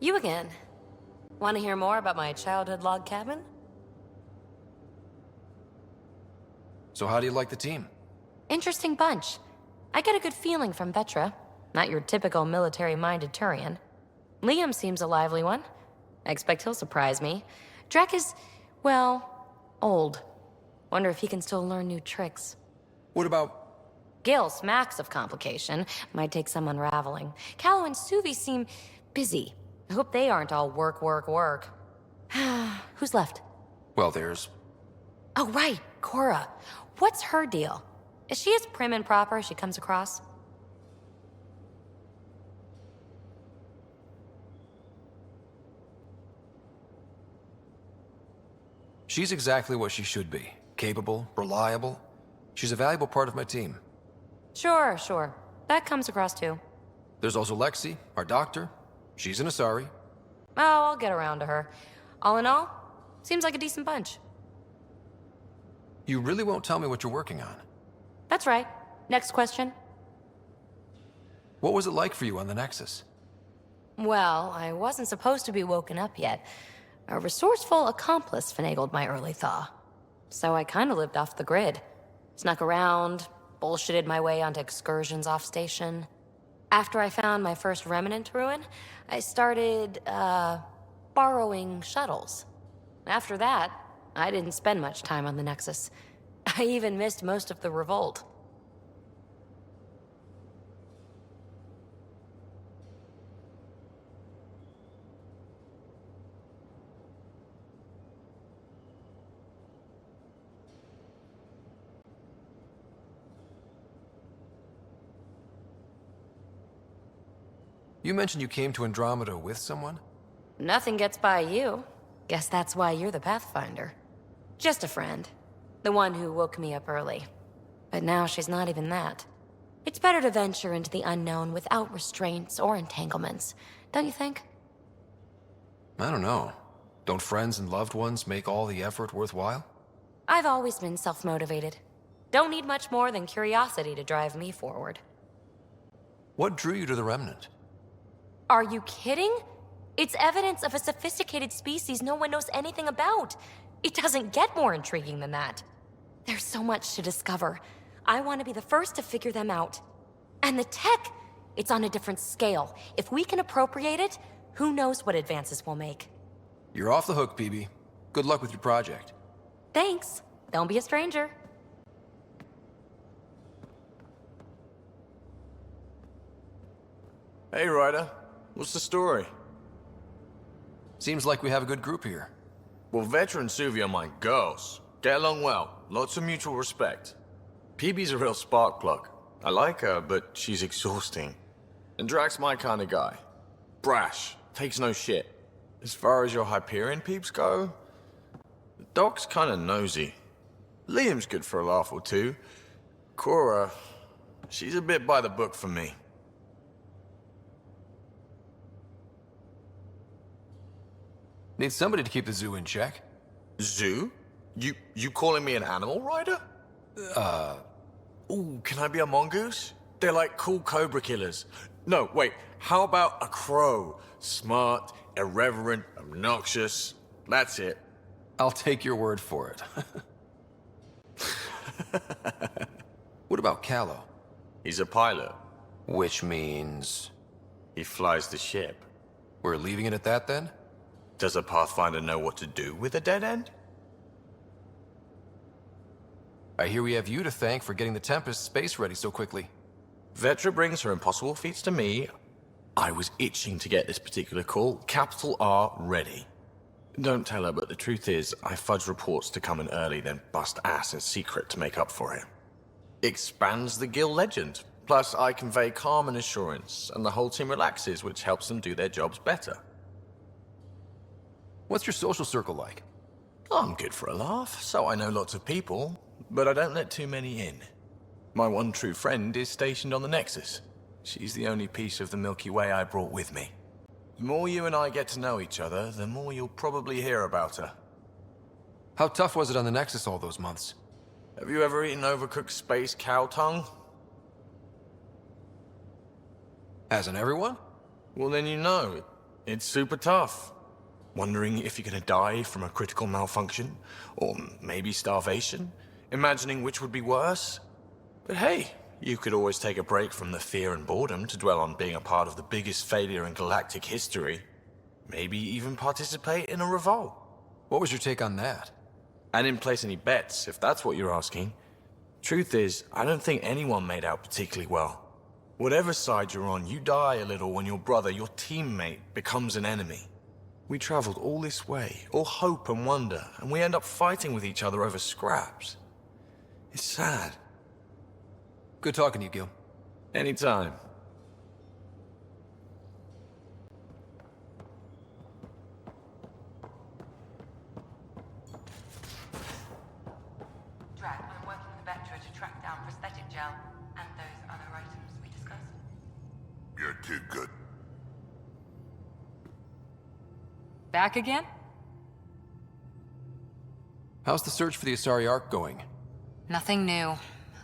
You again. Want to hear more about my childhood log cabin? So how do you like the team? Interesting bunch. I get a good feeling from Vetra. Not your typical military-minded Turian. Liam seems a lively one. I expect he'll surprise me. Drek is, well, old. Wonder if he can still learn new tricks. What about... Gil smacks of complication. Might take some unraveling. Callow and Suvi seem busy. I hope they aren't all work, work, work. Who's left? Well, there's... Oh, right, Cora. What's her deal? Is she as prim and proper as she comes across? She's exactly what she should be. Capable, reliable. She's a valuable part of my team. Sure. That comes across too. There's also Lexi, our doctor. She's an Asari. Oh, I'll get around to her. All in all, seems like a decent bunch. You really won't tell me what you're working on? That's right. Next question. What was it like for you on the Nexus? Well, I wasn't supposed to be woken up yet. A resourceful accomplice finagled my early thaw. So I kind of lived off the grid. Snuck around, bullshitted my way onto excursions off station. After I found my first remnant ruin, I started, borrowing shuttles. After that, I didn't spend much time on the Nexus. I even missed most of the revolt. You mentioned you came to Andromeda with someone? Nothing gets by you. Guess that's why you're the Pathfinder. Just a friend. The one who woke me up early. But now she's not even that. It's better to venture into the unknown without restraints or entanglements, don't you think? I don't know. Don't friends and loved ones make all the effort worthwhile? I've always been self-motivated. Don't need much more than curiosity to drive me forward. What drew you to the Remnant? Are you kidding? It's evidence of a sophisticated species no one knows anything about. It doesn't get more intriguing than that. There's so much to discover. I want to be the first to figure them out. And the tech, it's on a different scale. If we can appropriate it, who knows what advances we'll make. You're off the hook, PB. Good luck with your project. Thanks. Don't be a stranger. Hey, Ryder. What's the story? Seems like we have a good group here. Well, Vetra and Suvi are my girls. Get along well. Lots of mutual respect. PB's a real spark plug. I like her, but she's exhausting. And Drax's my kind of guy. Brash. Takes no shit. As far as your Hyperion peeps go, the Doc's kind of nosy. Liam's good for a laugh or two. Cora, she's a bit by the book for me. Need somebody to keep the zoo in check. Zoo? You calling me an animal rider? Ooh, can I be a mongoose? They're like cool cobra killers. No, wait, how about a crow? Smart, irreverent, obnoxious. That's it. I'll take your word for it. What about Callow? He's a pilot. Which means... He flies the ship. We're leaving it at that then? Does a Pathfinder know what to do with a dead end? I hear we have you to thank for getting the Tempest space ready so quickly. Vetra brings her impossible feats to me. I was itching to get this particular call. Capital R ready. Don't tell her, but the truth is, I fudge reports to come in early, then bust ass in secret to make up for it. Expands the guild legend. Plus, I convey calm and assurance, and the whole team relaxes, which helps them do their jobs better. What's your social circle like? I'm good for a laugh, so I know lots of people, but I don't let too many in. My one true friend is stationed on the Nexus. She's the only piece of the Milky Way I brought with me. The more you and I get to know each other, the more you'll probably hear about her. How tough was it on the Nexus all those months? Have you ever eaten overcooked space cow tongue? Hasn't everyone? Well, then you know. It's super tough. Wondering if you're gonna die from a critical malfunction, or maybe starvation, imagining which would be worse. But hey, you could always take a break from the fear and boredom to dwell on being a part of the biggest failure in galactic history. Maybe even participate in a revolt. What was your take on that? I didn't place any bets, if that's what you're asking. Truth is, I don't think anyone made out particularly well. Whatever side you're on, you die a little when your brother, your teammate, becomes an enemy. We traveled all this way, all hope and wonder, and we end up fighting with each other over scraps. It's sad. Good talking to you, Gil. Anytime. I'm working with Vectra to track down prosthetic gel and those other items we discussed. You're too good. Back again? How's the search for the Asari Ark going? Nothing new.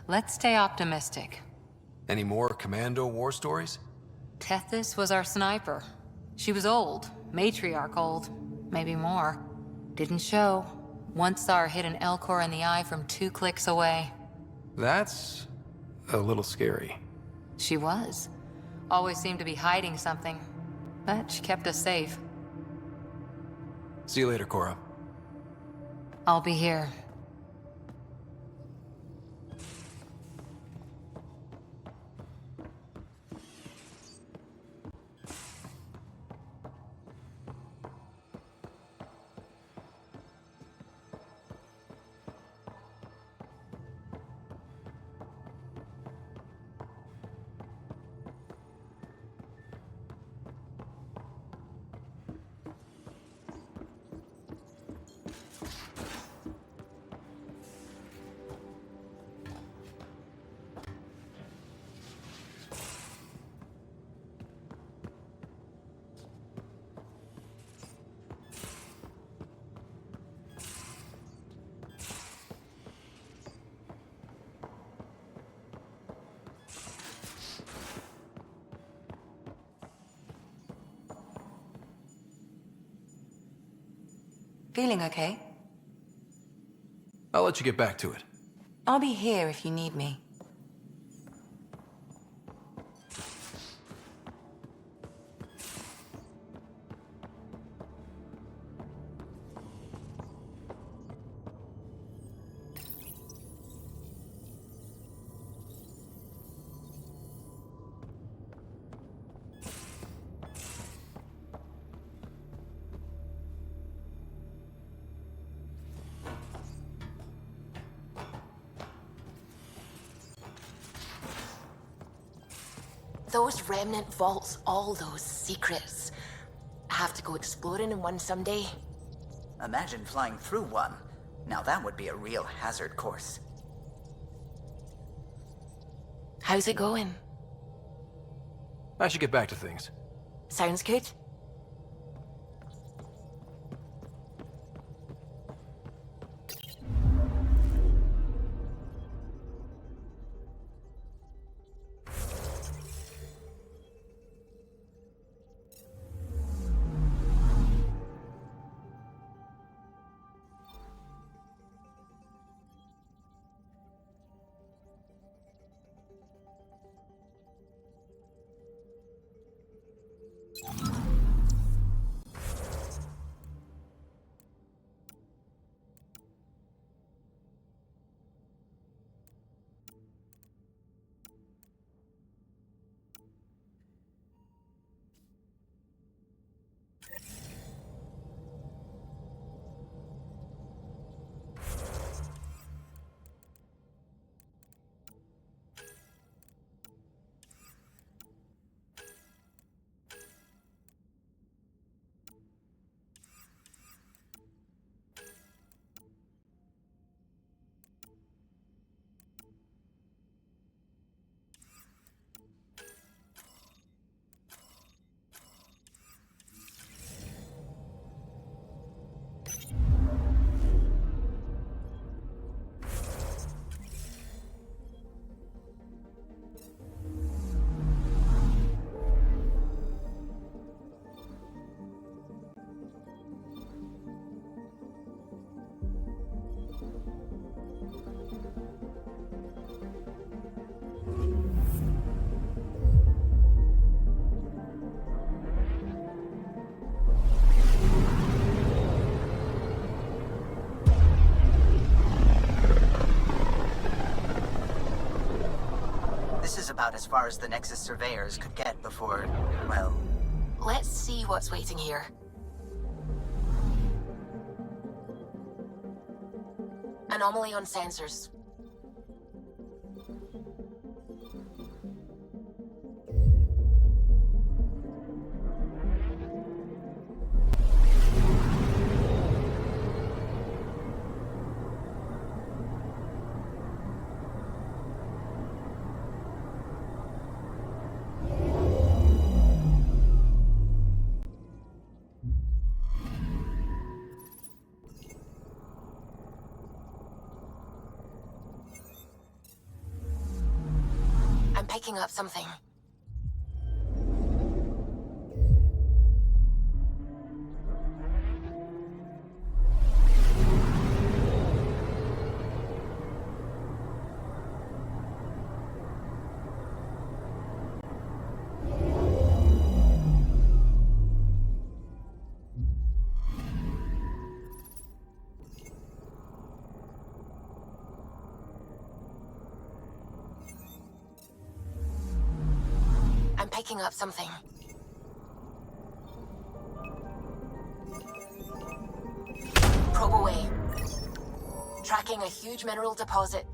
Let's stay optimistic. Any more Commando war stories? Tethys was our sniper. She was old, matriarch old, maybe more. Didn't show. Once saw her hit an Elcor in the eye from 2 clicks away. That's a little scary. She was. Always seemed to be hiding something. But she kept us safe. See you later, Cora. I'll be here. Feeling okay? I'll let you get back to it. I'll be here if you need me. Those remnant vaults, all those secrets. I have to go exploring in one someday. Imagine flying through one. Now that would be a real hazard course. How's it going? I should get back to things. Sounds good. about as far as the Nexus surveyors could get before, well... Let's see what's waiting here. Anomaly on sensors. I'm picking up something. I'm picking up something. Probe away. Tracking a huge mineral deposit.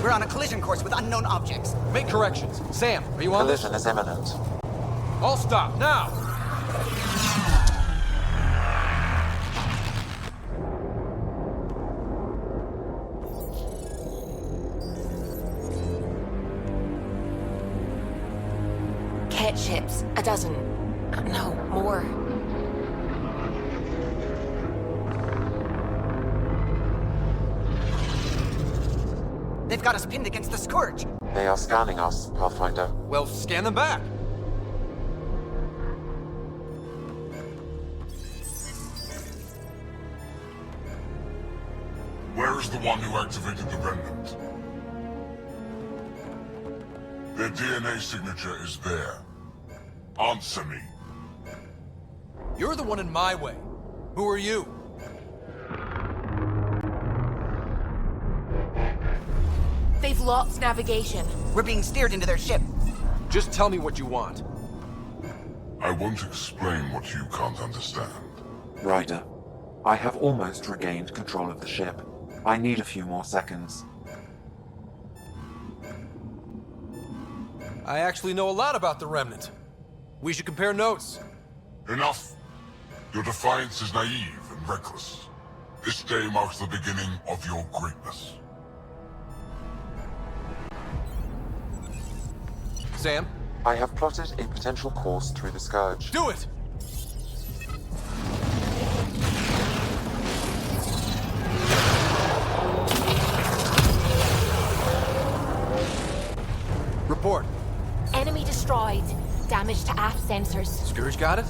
We're on a collision course with unknown objects. Make corrections. Sam, are you on this? Collision is imminent. All stop, now! Ket ships. A dozen. No, more. They've got us pinned against the Scourge. They are scanning us, Pathfinder. Well, scan them back. Where is the one who activated the remnant? Their DNA signature is there. Answer me. You're the one in my way. Who are you? They've lost navigation. We're being steered into their ship. Just tell me what you want. I won't explain what you can't understand. Ryder, I have almost regained control of the ship. I need a few more seconds. I actually know a lot about the Remnant. We should compare notes. Enough! Your defiance is naive and reckless. This day marks the beginning of your greatness. Sam, I have plotted a potential course through the Scourge. do it! Report. Enemy destroyed. Damage to aft sensors. Scourge got it?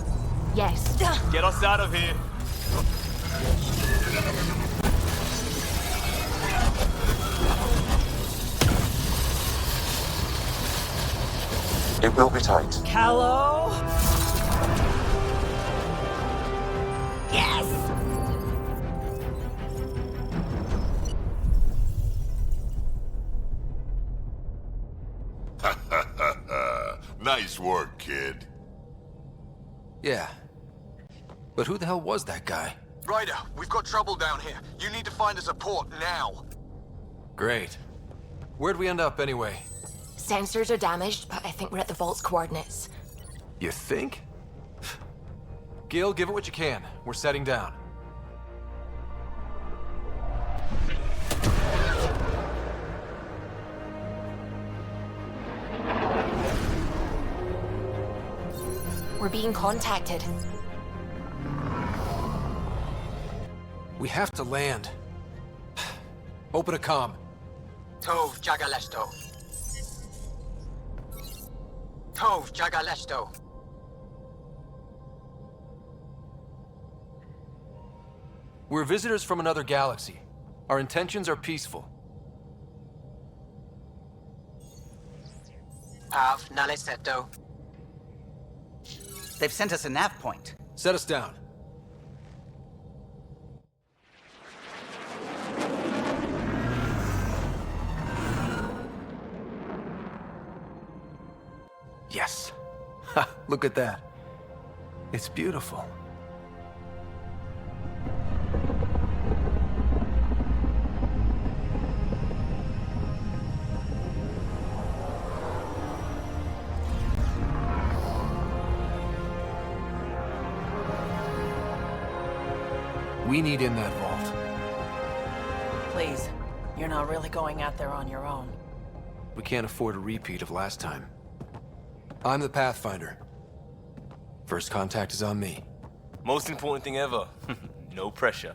Yes. Get us out of here. It will be tight. Hello? Yes! Nice work, kid. Yeah. But who the hell was that guy? Ryder, we've got trouble down here. You need to find us a port now. Great. Where'd we end up anyway? Sensors are damaged, but I think we're at the vault's coordinates. You think? Gil, give it what you can. We're setting down. We're being contacted. We have to land. Open a comm. Tov Jagalesto. Tov Jagalesto. We're visitors from another galaxy. Our intentions are peaceful. Av Naleseto. They've sent us a nav point. Set us down. Yes. Ha, look at that. It's beautiful. We need in that vault. Please, you're not really going out there on your own. We can't afford a repeat of last time. I'm the Pathfinder. First contact is on me. Most important thing ever. No pressure.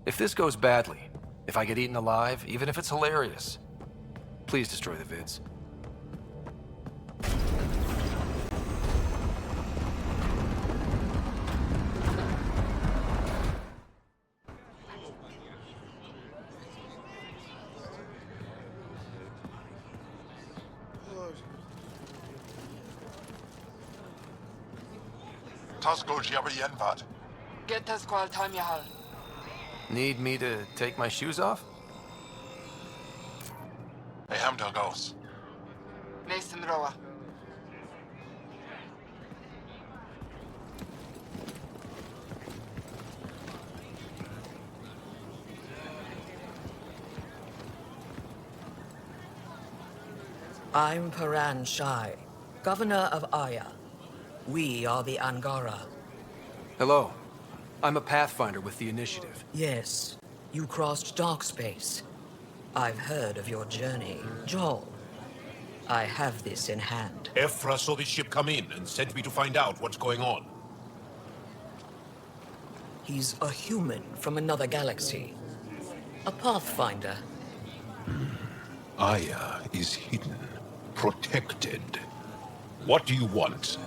If this goes badly, if I get eaten alive, even if it's hilarious, please destroy the vids. Get this qual time you have. Need me to take my shoes off? Mason Roa. I'm Paran Shai, Governor of Aya. We are the Angara. Hello. I'm a Pathfinder with the Initiative. Yes, you crossed dark space. I've heard of your journey, Joel. I have this in hand. Ephra saw this ship come in and sent me to find out what's going on. He's a human from another galaxy. A pathfinder. Aya is hidden, protected. What do you want?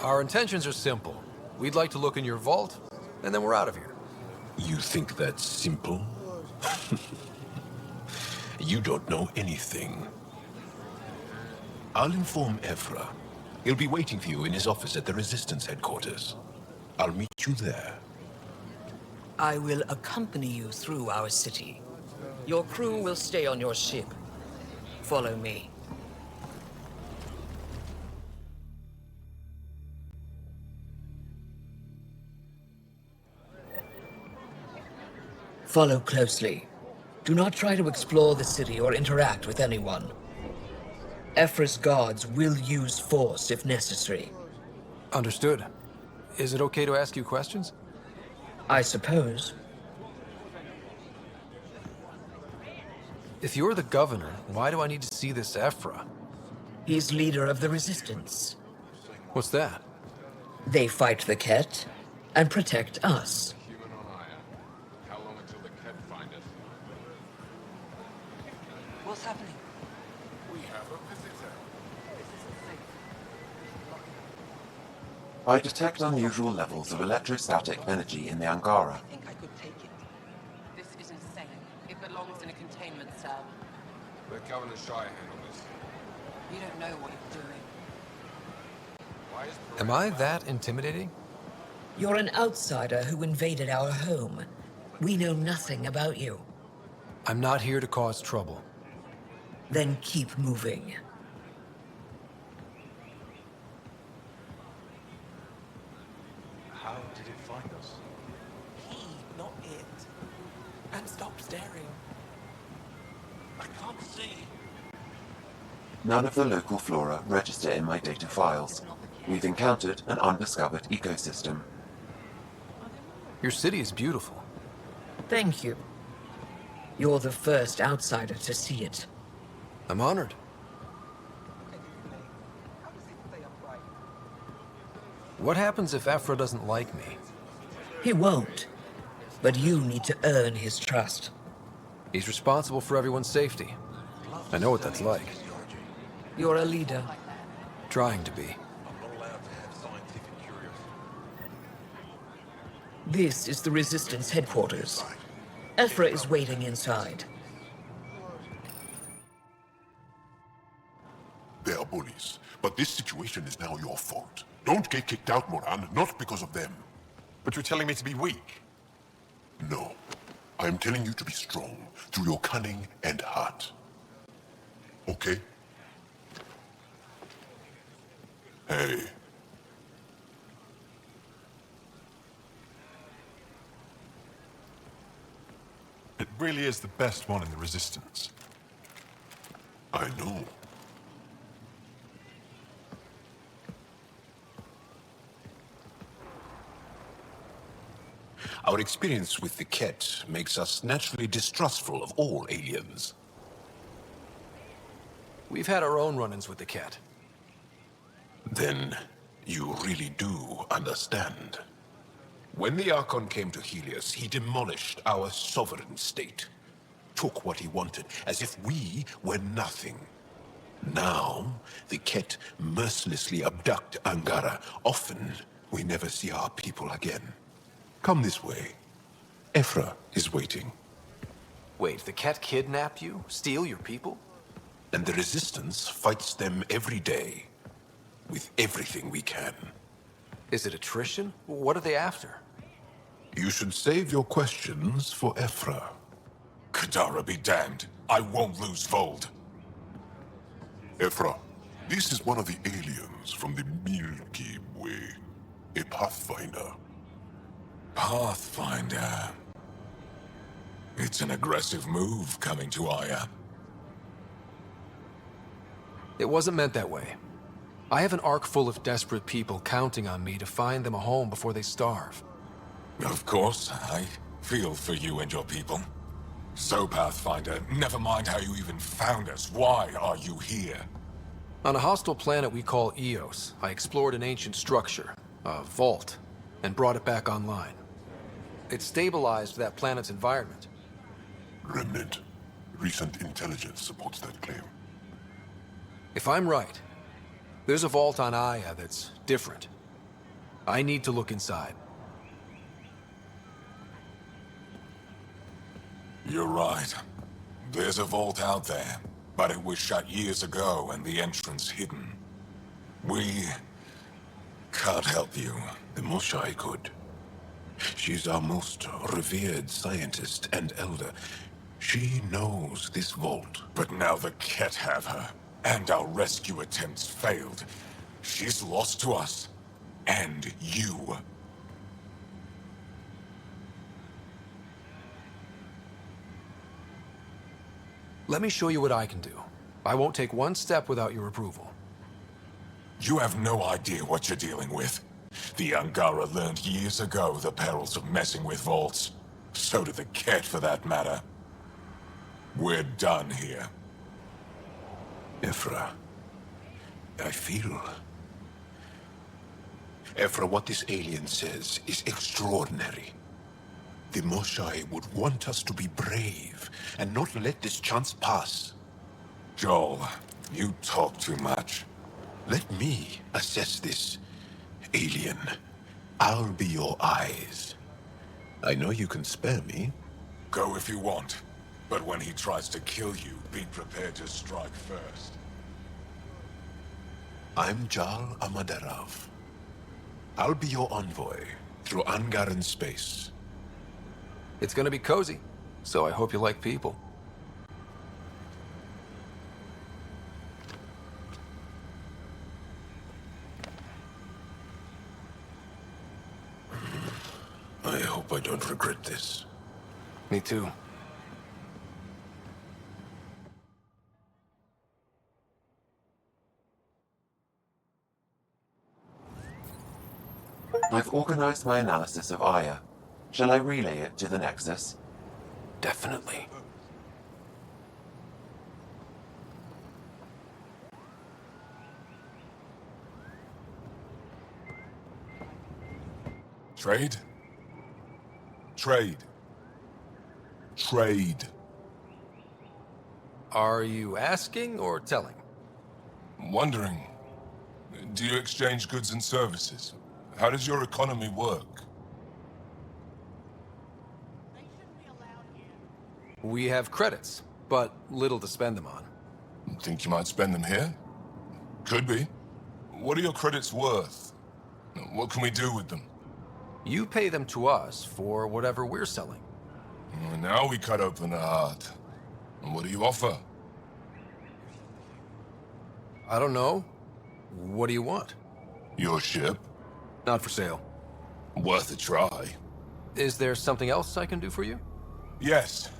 Our intentions are simple. We'd like to look in your vault, and then we're out of here. You think that's simple? You don't know anything. I'll inform Ephra. He'll be waiting for you in his office at the Resistance headquarters. I'll meet you there. I will accompany you through our city. Your crew will stay on your ship. Follow me. Follow closely. Do not try to explore the city or interact with anyone. Ephra's guards will use force if necessary. Understood. Is it okay to ask you questions? I suppose. If you're the governor, why do I need to see this Ephra? He's leader of the Resistance. What's that? They fight the Ket and protect us. What's happening? We have a visitor. I detect unusual levels of electrostatic energy in the Angara. I think I could take it. This is insane. It belongs in a containment cell. Let Governor Shire handle this. You don't know what you're doing. Why is Am I that intimidating? You're an outsider who invaded our home. We know nothing about you. I'm not here to cause trouble. Then keep moving. How did it find us? He, not it. And stop staring. I can't see. None of the local flora register in my data files. We've encountered an undiscovered ecosystem. Your city is beautiful. Thank you. You're the first outsider to see it. I'm honored. What happens if Ephra doesn't like me? He won't. But you need to earn his trust. He's responsible for everyone's safety. I know what that's like. You're a leader. Trying to be. This is the Resistance headquarters. Ephra is waiting inside. They are bullies, but this situation is now your fault. Don't get kicked out, Moran, not because of them. But you're telling me to be weak? No. I am telling you to be strong through your cunning and heart. Okay? Hey. It really is the best one in the Resistance. I know. Our experience with the Ket makes us naturally distrustful of all aliens. We've had our own run-ins with the cat. Then you really do understand. When the Archon came to Helios, he demolished our sovereign state. Took what he wanted, as if we were nothing. Now, the Ket mercilessly abduct Angara. Often, we never see our people again. Come this way. Ephra is waiting. Wait, the cat kidnapped you? Steal your people? And the Resistance fights them every day. With everything we can. Is it attrition? What are they after? You should save your questions for Ephra. Kadara be damned. I won't lose Vold. Ephra, this is one of the aliens from the Milky Way. A pathfinder. Pathfinder. It's an aggressive move coming to Aya. It wasn't meant that way. I have an ark full of desperate people counting on me to find them a home before they starve. Of course, Feel for you and your people. So, Pathfinder, never mind how you even found us. Why are you here? On a hostile planet we call Eos, I explored an ancient structure, a vault, and brought it back online. It stabilized that planet's environment. Remnant. Recent intelligence supports that claim. If I'm right, there's a vault on Aya that's different. I need to look inside. You're right. There's a vault out there, but it was shut years ago and the entrance hidden. We can't help you. The Moshai could. She's our most revered scientist and elder. She knows this vault. But now the Ket have her, and our rescue attempts failed. She's lost to us, and you. Let me show you what I can do. I won't take one step without your approval. You have no idea what you're dealing with. The Angara learned years ago the perils of messing with vaults. So did the Ket, for that matter. We're done here. Ephra, I feel... Ephra, what this alien says is extraordinary. The Moshai would want us to be brave and not let this chance pass. Joel, you talk too much. Let me assess this, alien. I'll be your eyes. I know you can spare me. Go if you want. But when he tries to kill you, be prepared to strike first. I'm Jal Amaderov. I'll be your envoy through Angaran space. It's gonna be cozy, so I hope you like people. I hope I don't regret this. Me too. I've organized my analysis of Aya. Shall I relay it to the Nexus? Definitely. Trade? Trade. Trade. Are you asking or telling? Wondering, do you exchange goods and services? How does your economy work? We have credits, but little to spend them on. Think you might spend them here? Could be. What are your credits worth? What can we do with them? You pay them to us for whatever we're selling. Now we cut open the heart. And what do you offer? I don't know. What do you want? Your ship? Not for sale. Worth a try. Is there something else I can do for you? Yes.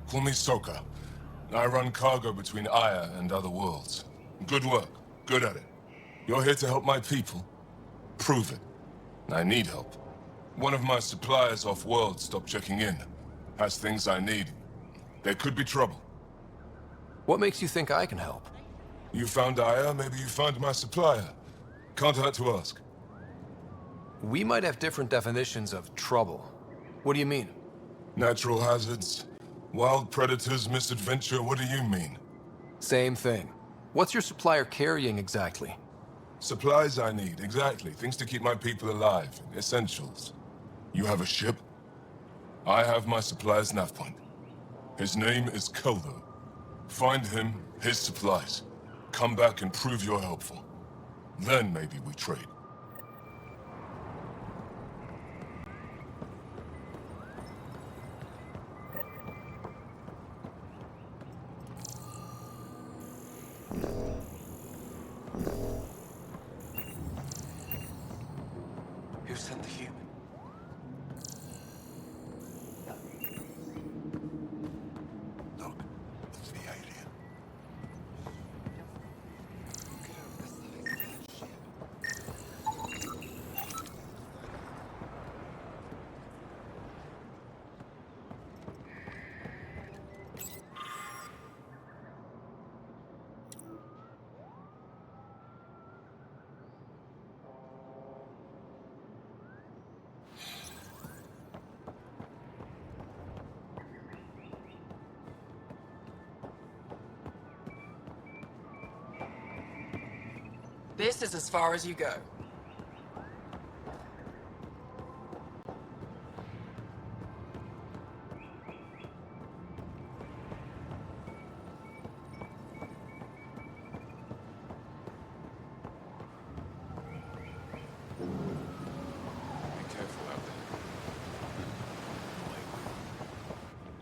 Call me Soka. I run cargo between Aya and other worlds. Good work. Good at it. You're here to help my people. Prove it. I need help. One of my suppliers off-world stopped checking in. Has things I need. There could be trouble. What makes you think I can help? You found Aya, maybe you found my supplier. Can't hurt to ask. We might have different definitions of trouble. What do you mean? Natural hazards, wild predators, misadventure, what do you mean? Same thing. What's your supplier carrying exactly? Supplies I need, exactly. Things to keep my people alive, essentials. You have a ship? I have my supplier's nav point. His name is Koldo. Find him, his supplies. Come back and prove you're helpful. Then maybe we trade. Who sent the human? Look, it's the alien. Look at the size of that ship. This is as far as you go. Be careful out there.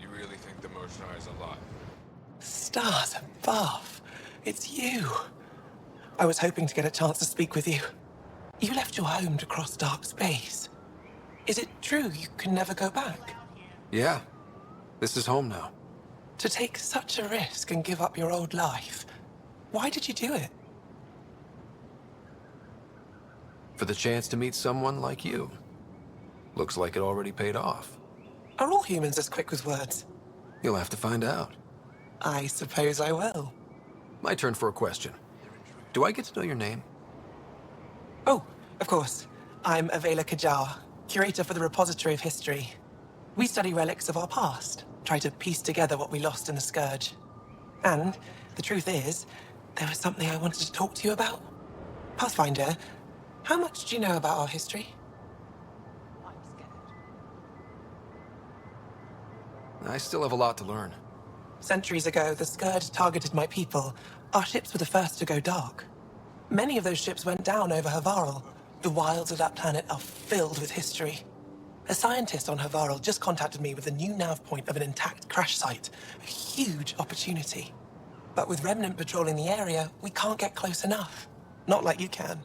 You really think the Moshae is alive? Stars above. It's you. I was hoping to get a chance to speak with you. You left your home to cross dark space. Is it true you can never go back? Yeah. This is home now. To take such a risk and give up your old life, why did you do it? For the chance to meet someone like you. Looks like it already paid off. Are all humans as quick with words? You'll have to find out. I suppose I will. My turn for a question. Do I get to know your name? Oh, of course. I'm Avela Kajar, curator for the Repository of History. We study relics of our past, try to piece together what we lost in the Scourge. And the truth is, there was something I wanted to talk to you about. Pathfinder, how much do you know about our history? I still have a lot to learn. Centuries ago, the Scourge targeted my people. Our ships were the first to go dark. Many of those ships went down over Havarl. The wilds of that planet are filled with history. A scientist on Havarl just contacted me with a new nav point of an intact crash site. A huge opportunity. But with Remnant patrolling the area, we can't get close enough. Not like you can.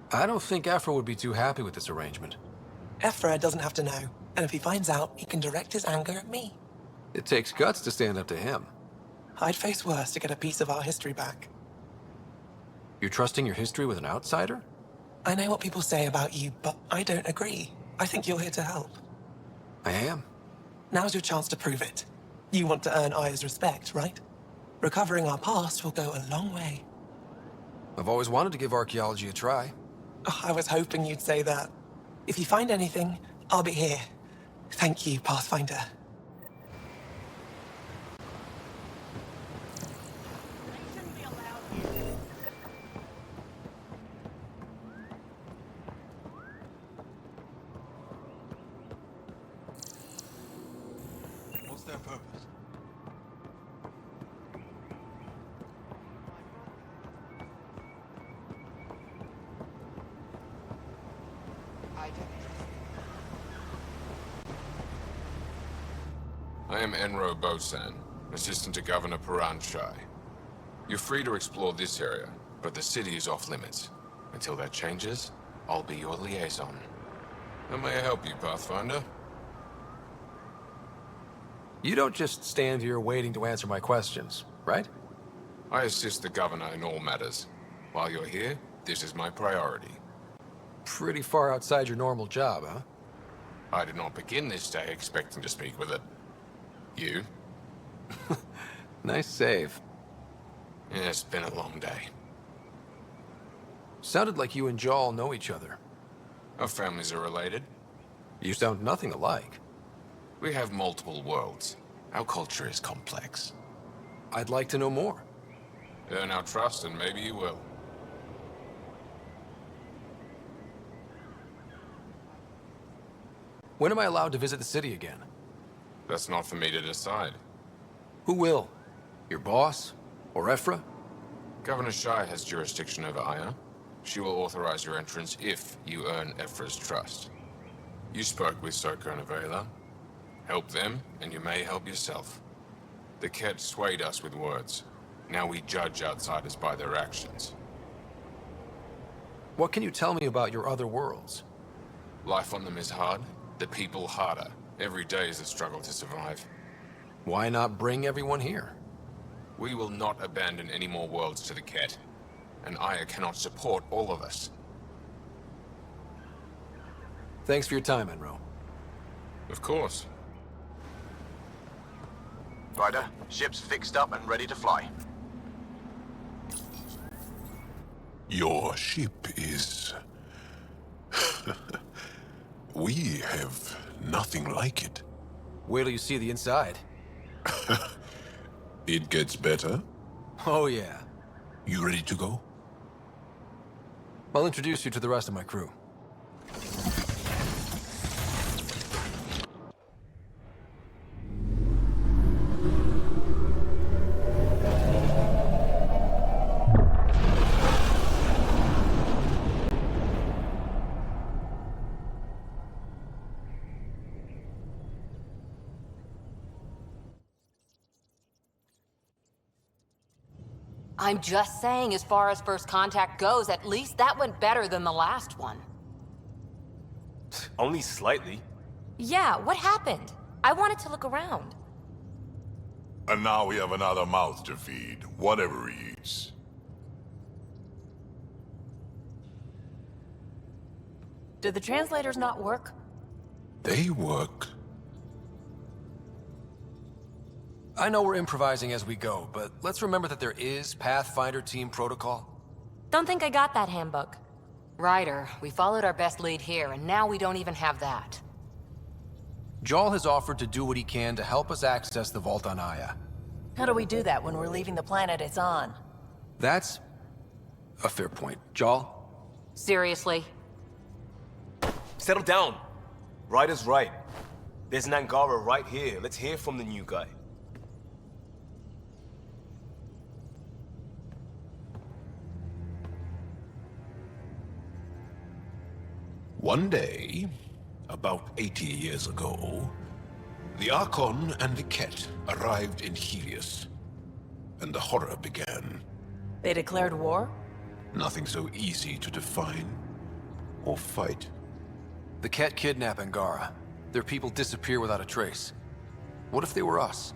I don't think Afro would be too happy with this arrangement. Ephra doesn't have to know, and if he finds out, he can direct his anger at me. It takes guts to stand up to him. I'd face worse to get a piece of our history back. You're trusting your history with an outsider? I know what people say about you, but I don't agree. I think you're here to help. I am. Now's your chance to prove it. You want to earn Aya's respect, right? Recovering our past will go a long way. I've always wanted to give archaeology a try. Oh, I was hoping you'd say that. If you find anything, I'll be here. Thank you, Pathfinder. What's their purpose? I am Enro Bosan, assistant to Governor Paran Shai. You're free to explore this area, but the city is off limits. Until that changes, I'll be your liaison. How may I help you, Pathfinder? You don't just stand here waiting to answer my questions, right? I assist the governor in all matters. While you're here, this is my priority. Pretty far outside your normal job, huh? I did not begin this day expecting to speak with it. You? Nice save. Yeah, it's been a long day. Sounded like you and Jal know each other. Our families are related. You sound nothing alike. We have multiple worlds. Our culture is complex. I'd like to know more. Earn our trust and maybe you will. When am I allowed to visit the city again? That's not for me to decide. Who will? Your boss? Or Ephra? Governor Shai has jurisdiction over Aya. She will authorize your entrance if you earn Ephra's trust. You spoke with Soka and Avela. Help them, and you may help yourself. The Ket swayed us with words. Now we judge outsiders by their actions. What can you tell me about your other worlds? Life on them is hard, the people harder. Every day is a struggle to survive. Why not bring everyone here? We will not abandon any more worlds to the Ket. and Aya cannot support all of us. Thanks for your time, Enro. Of course. Ryder, ship's fixed up and ready to fly. Your ship is... We have nothing like it. Wait till you see the inside. It gets better? Oh, yeah. You ready to go? I'll introduce you to the rest of my crew. I'm just saying, as far as first contact goes, at least that went better than the last one. Only slightly. Yeah, what happened? I wanted to look around. And now we have another mouth to feed, whatever he eats. Did the translators not work? They work. I know we're improvising as we go, but let's remember that there is Pathfinder team protocol. Don't think I got that handbook. Ryder, we followed our best lead here, and now we don't even have that. Jarl has offered to do what he can to help us access the vault on Aya. How do we do that when we're leaving the planet it's on? That's a fair point. Jarl? Seriously? Settle down. Ryder's right. There's an Angara right here. Let's hear from the new guy. One day, about 80 years ago, the Archon and the Ket arrived in Helios, and the horror began. They declared war? Nothing so easy to define or fight. The Ket kidnap Angara. Their people disappear without a trace. What if they were us?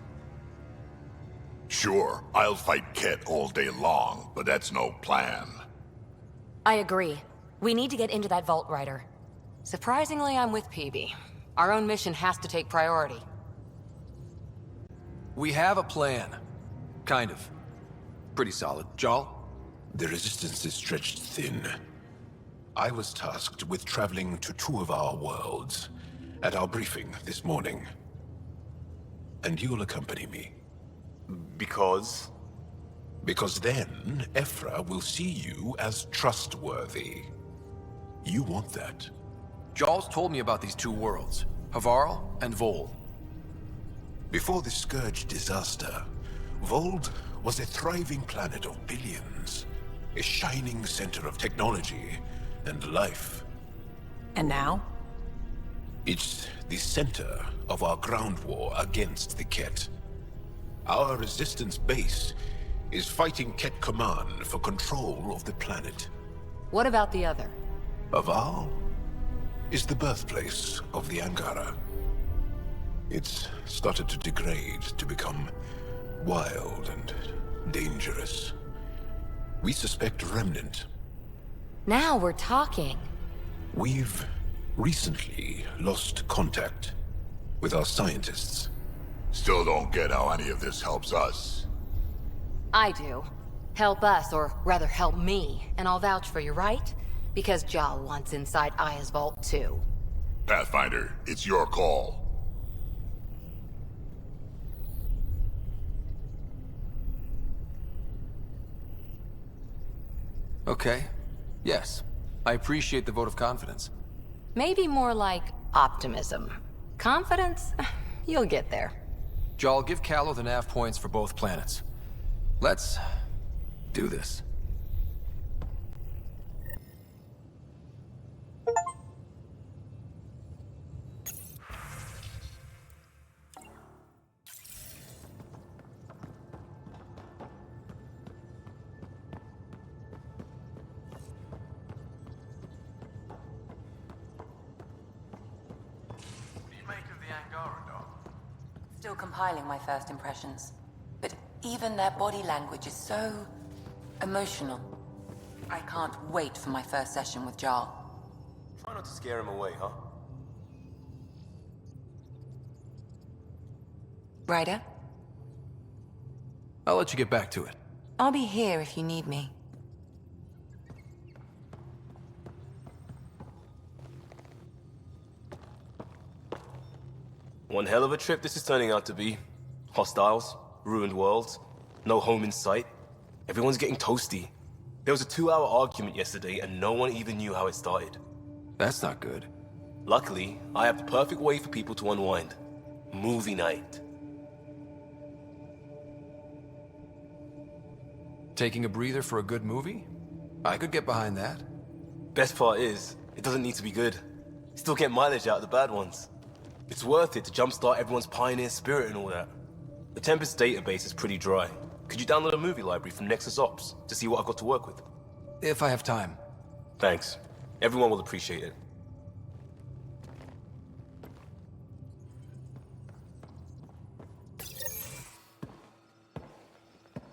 Sure, I'll fight Ket all day long, but that's no plan. I agree. We need to get into that vault, Ryder. Surprisingly, I'm with PB. Our own mission has to take priority. We have a plan. Kind of. Pretty solid. Jarl? The resistance is stretched thin. I was tasked with traveling to 2 of our worlds at our briefing this morning. And you'll accompany me. Because? Because then, Ephra will see you as trustworthy. You want that. Jarl's told me about these 2 worlds, Havarl and Vol. Before the Scourge disaster, Vold was a thriving planet of billions, a shining center of technology and life. And now? It's the center of our ground war against the Ket. Our resistance base is fighting Ket Command for control of the planet. What about the other? Havarl is the birthplace of the Angara. It's started to degrade, to become wild and dangerous. We suspect Remnant. Now we're talking. We've recently lost contact with our scientists. Still don't get how any of this helps us. I do. Help us, or rather help me, and I'll vouch for you, right? Because Jarl wants inside Aya's vault too. Pathfinder, it's your call. Okay. Yes. I appreciate the vote of confidence. Maybe more like optimism. Confidence? You'll get there. Jarl, give Callow the nav points for both planets. Let's do this. Still compiling my first impressions. But even their body language is so emotional. I can't wait for my first session with Jarl. Try not to scare him away, huh? Ryder, I'll let you get back to it. I'll be here if you need me. One hell of a trip this is turning out to be. Hostiles, ruined worlds, no home in sight. Everyone's getting toasty. There was a 2-hour argument yesterday and no one even knew how it started. That's not good. Luckily, I have the perfect way for people to unwind. Movie night. Taking a breather for a good movie? I could get behind that. Best part is, it doesn't need to be good. Still get mileage out of the bad ones. It's worth it to jumpstart everyone's pioneer spirit and all that. The Tempest database is pretty dry. Could you download a movie library from Nexus Ops to see what I've got to work with? If I have time. Thanks. Everyone will appreciate it.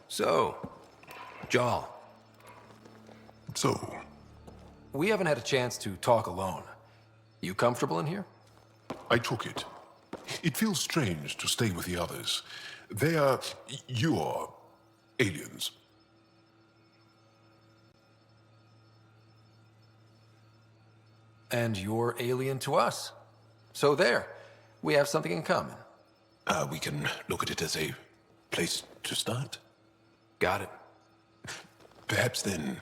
So, Jarl. So? We haven't had a chance to talk alone. You comfortable in here? I took it. It feels strange to stay with the others. They are... you are... aliens. And you're alien to us. So there. We have something in common. We can look at it as a place to start. Got it. Perhaps then,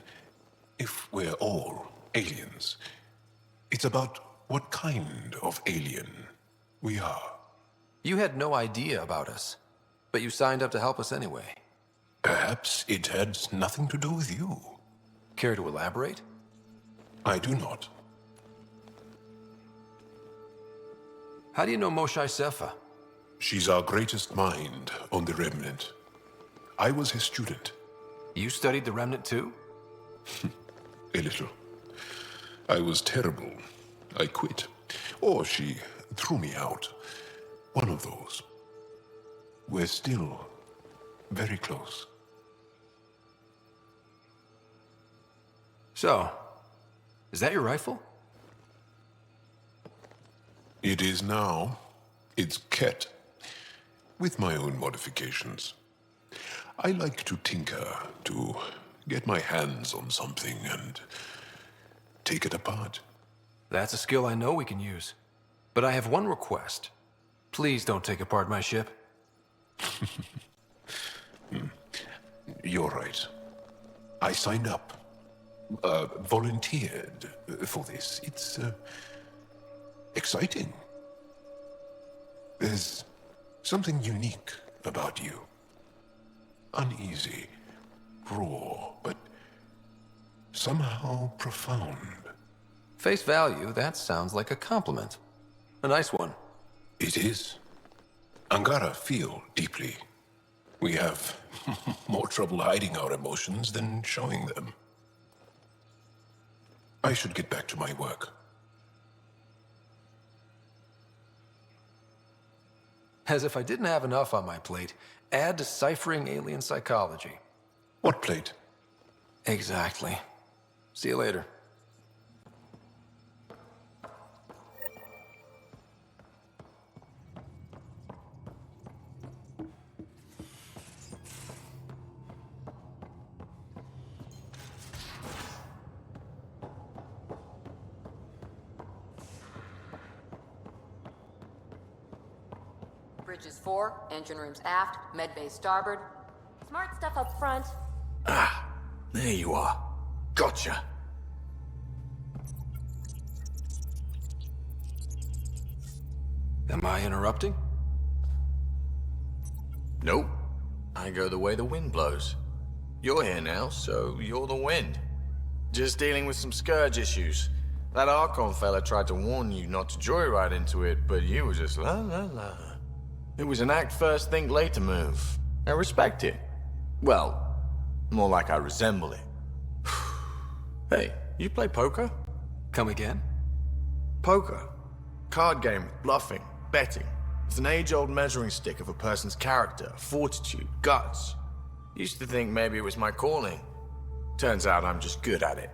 if we're all aliens, it's about what kind of alien we are. You had no idea about us, but you signed up to help us anyway. Perhaps it had nothing to do with you. Care to elaborate? I do not. How do you know Moshae Sefa? She's our greatest mind on the Remnant. I was his student. You studied the Remnant too? A little. I was terrible. I quit. Or she threw me out. One of those. We're still very close. So, is that your rifle? It is now. It's Ket. With my own modifications. I like to tinker, to get my hands on something and take it apart. That's a skill I know we can use. But I have one request. Please don't take apart my ship. You're right. I signed up. Volunteered for this. It's exciting. There's something unique about you. Uneasy, raw, but somehow profound. Face value, that sounds like a compliment. A nice one. It is. Angara feel deeply. We have more trouble hiding our emotions than showing them. I should get back to my work. As if I didn't have enough on my plate, add deciphering alien psychology. What plate? Exactly. See you later. Bridges 4, engine rooms aft, med bay starboard. Smart stuff up front. Ah, there you are. Gotcha. Am I interrupting? Nope. I go the way the wind blows. You're here now, so you're the wind. Just dealing with some scourge issues. That Archon fella tried to warn you not to joyride into it, but you were just la la la. It was an act first, think later move. I respect it. Well, more like I resemble it. Hey, you play poker? Come again? Poker. Card game with bluffing, betting. It's an age-old measuring stick of a person's character, fortitude, guts. Used to think maybe it was my calling. Turns out I'm just good at it.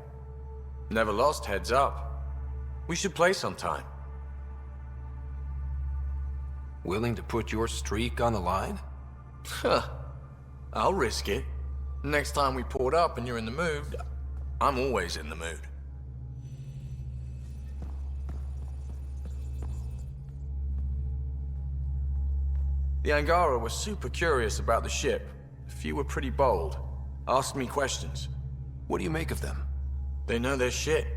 Never lost heads up. We should play sometime. Willing to put your streak on the line? Huh. I'll risk it. Next time we port up and you're in the mood, I'm always in the mood. The Angara were super curious about the ship. A few were pretty bold. Asked me questions. What do you make of them? They know their shit.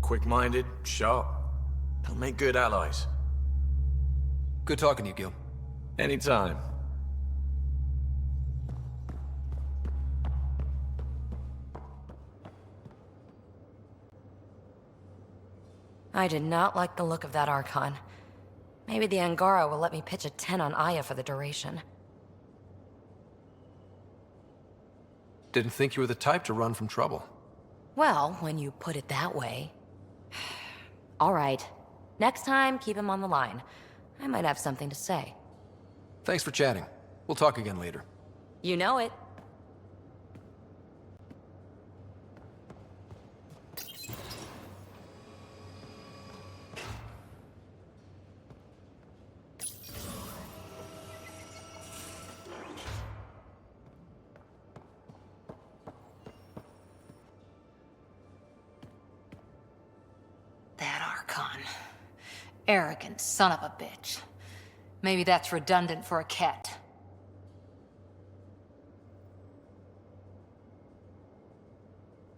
Quick-minded, sharp. They'll make good allies. Good talking to you, Gil. Anytime. I did not like the look of that Archon. Maybe the Angara will let me pitch a 10 on Aya for the duration. Didn't think you were the type to run from trouble. Well, when you put it that way. All right. Next time, keep him on the line. I might have something to say. Thanks for chatting. We'll talk again later. You know it. Arrogant son of a bitch. Maybe that's redundant for a cat.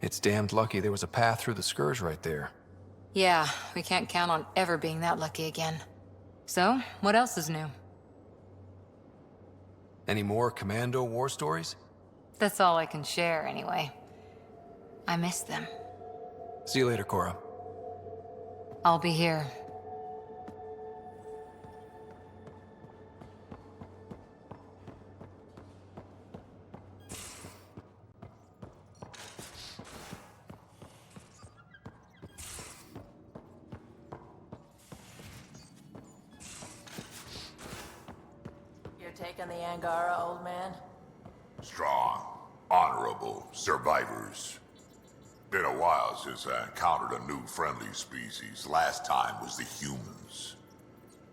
It's damned lucky there was a path through the Scourge right there. Yeah, we can't count on ever being that lucky again. So, what else is new? Any more Commando war stories? That's all I can share, anyway. I miss them. See you later, Cora. I'll be here. Taking the Angara, old man? Strong, honorable survivors. Been a while since I encountered a new friendly species. Last time was the humans.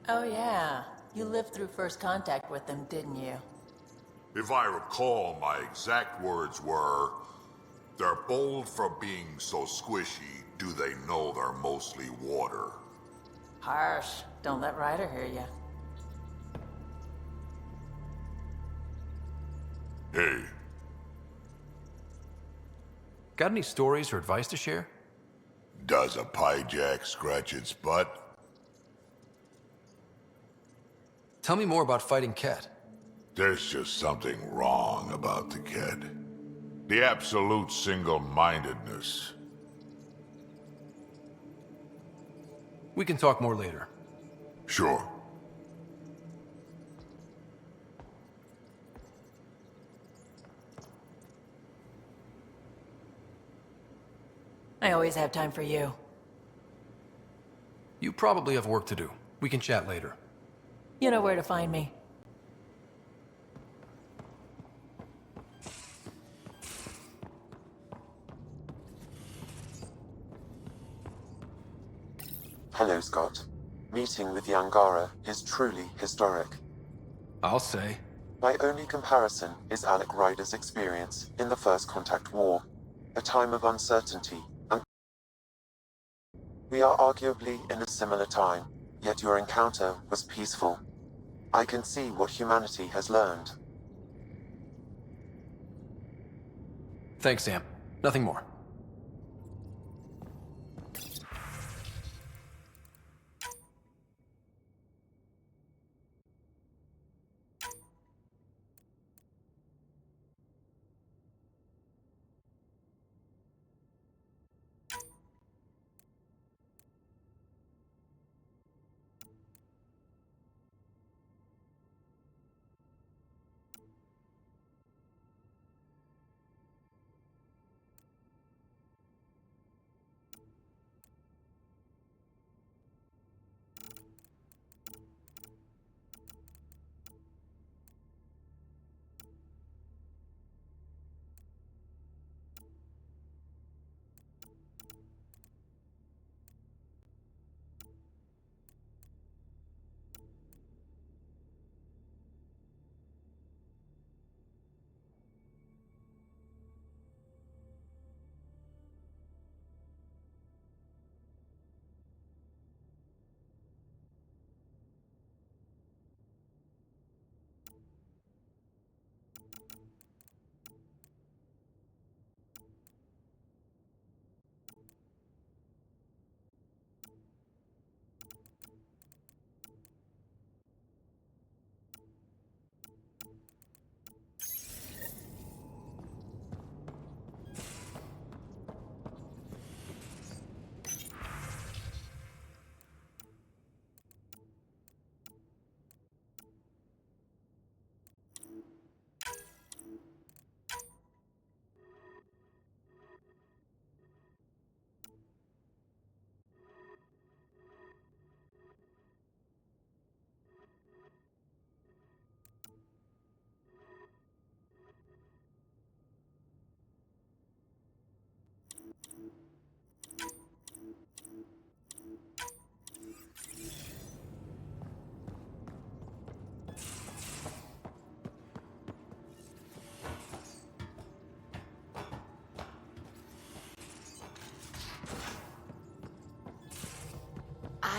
Oh yeah, you lived through first contact with them, didn't you? If I recall, my exact words were, "They're bold for being so squishy, do they know they're mostly water?" Harsh. Don't let Ryder hear you. Hey. Got any stories or advice to share? Does a pie jack scratch its butt? Tell me more about fighting Ket. There's just something wrong about the kid. The absolute single-mindedness. We can talk more later. Sure. I always have time for you. You probably have work to do. We can chat later. You know where to find me. Hello, Scott. Meeting with the Angara is truly historic. I'll say. My only comparison is Alec Ryder's experience in the First Contact War, a time of uncertainty. We are arguably in a similar time, yet your encounter was peaceful. I can see what humanity has learned. Thanks, Sam. Nothing more.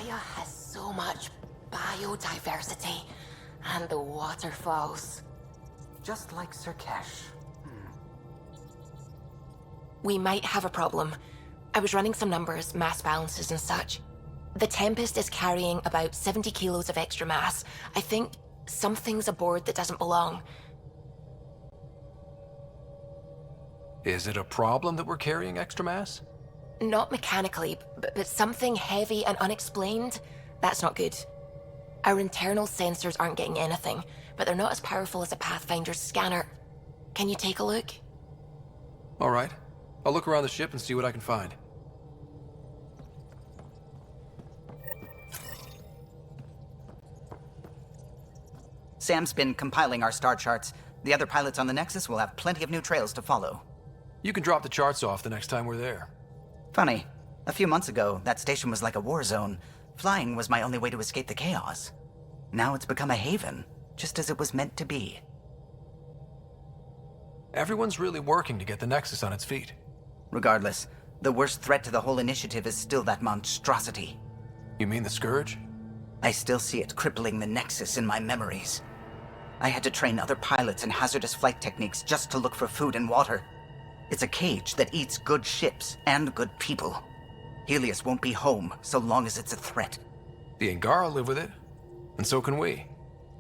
Gaia has so much biodiversity, and the waterfalls. Just like Sirkesh. We might have a problem. I was running some numbers, mass balances and such. The Tempest is carrying about 70 kilos of extra mass. I think something's aboard that doesn't belong. Is it a problem that we're carrying extra mass? Not mechanically, but something heavy and unexplained. That's not good. Our internal sensors aren't getting anything, but they're not as powerful as a Pathfinder's scanner. Can you take a look? All right. I'll look around the ship and see what I can find. Sam's been compiling our star charts. The other pilots on the Nexus will have plenty of new trails to follow. You can drop the charts off the next time we're there. Funny. A few months ago, that station was like a war zone. Flying was my only way to escape the chaos. Now it's become a haven, just as it was meant to be. Everyone's really working to get the Nexus on its feet. Regardless, the worst threat to the whole initiative is still that monstrosity. You mean the Scourge? I still see it crippling the Nexus in my memories. I had to train other pilots in hazardous flight techniques just to look for food and water. It's a cage that eats good ships and good people. Helios won't be home so long as it's a threat. The Angara live with it, and so can we.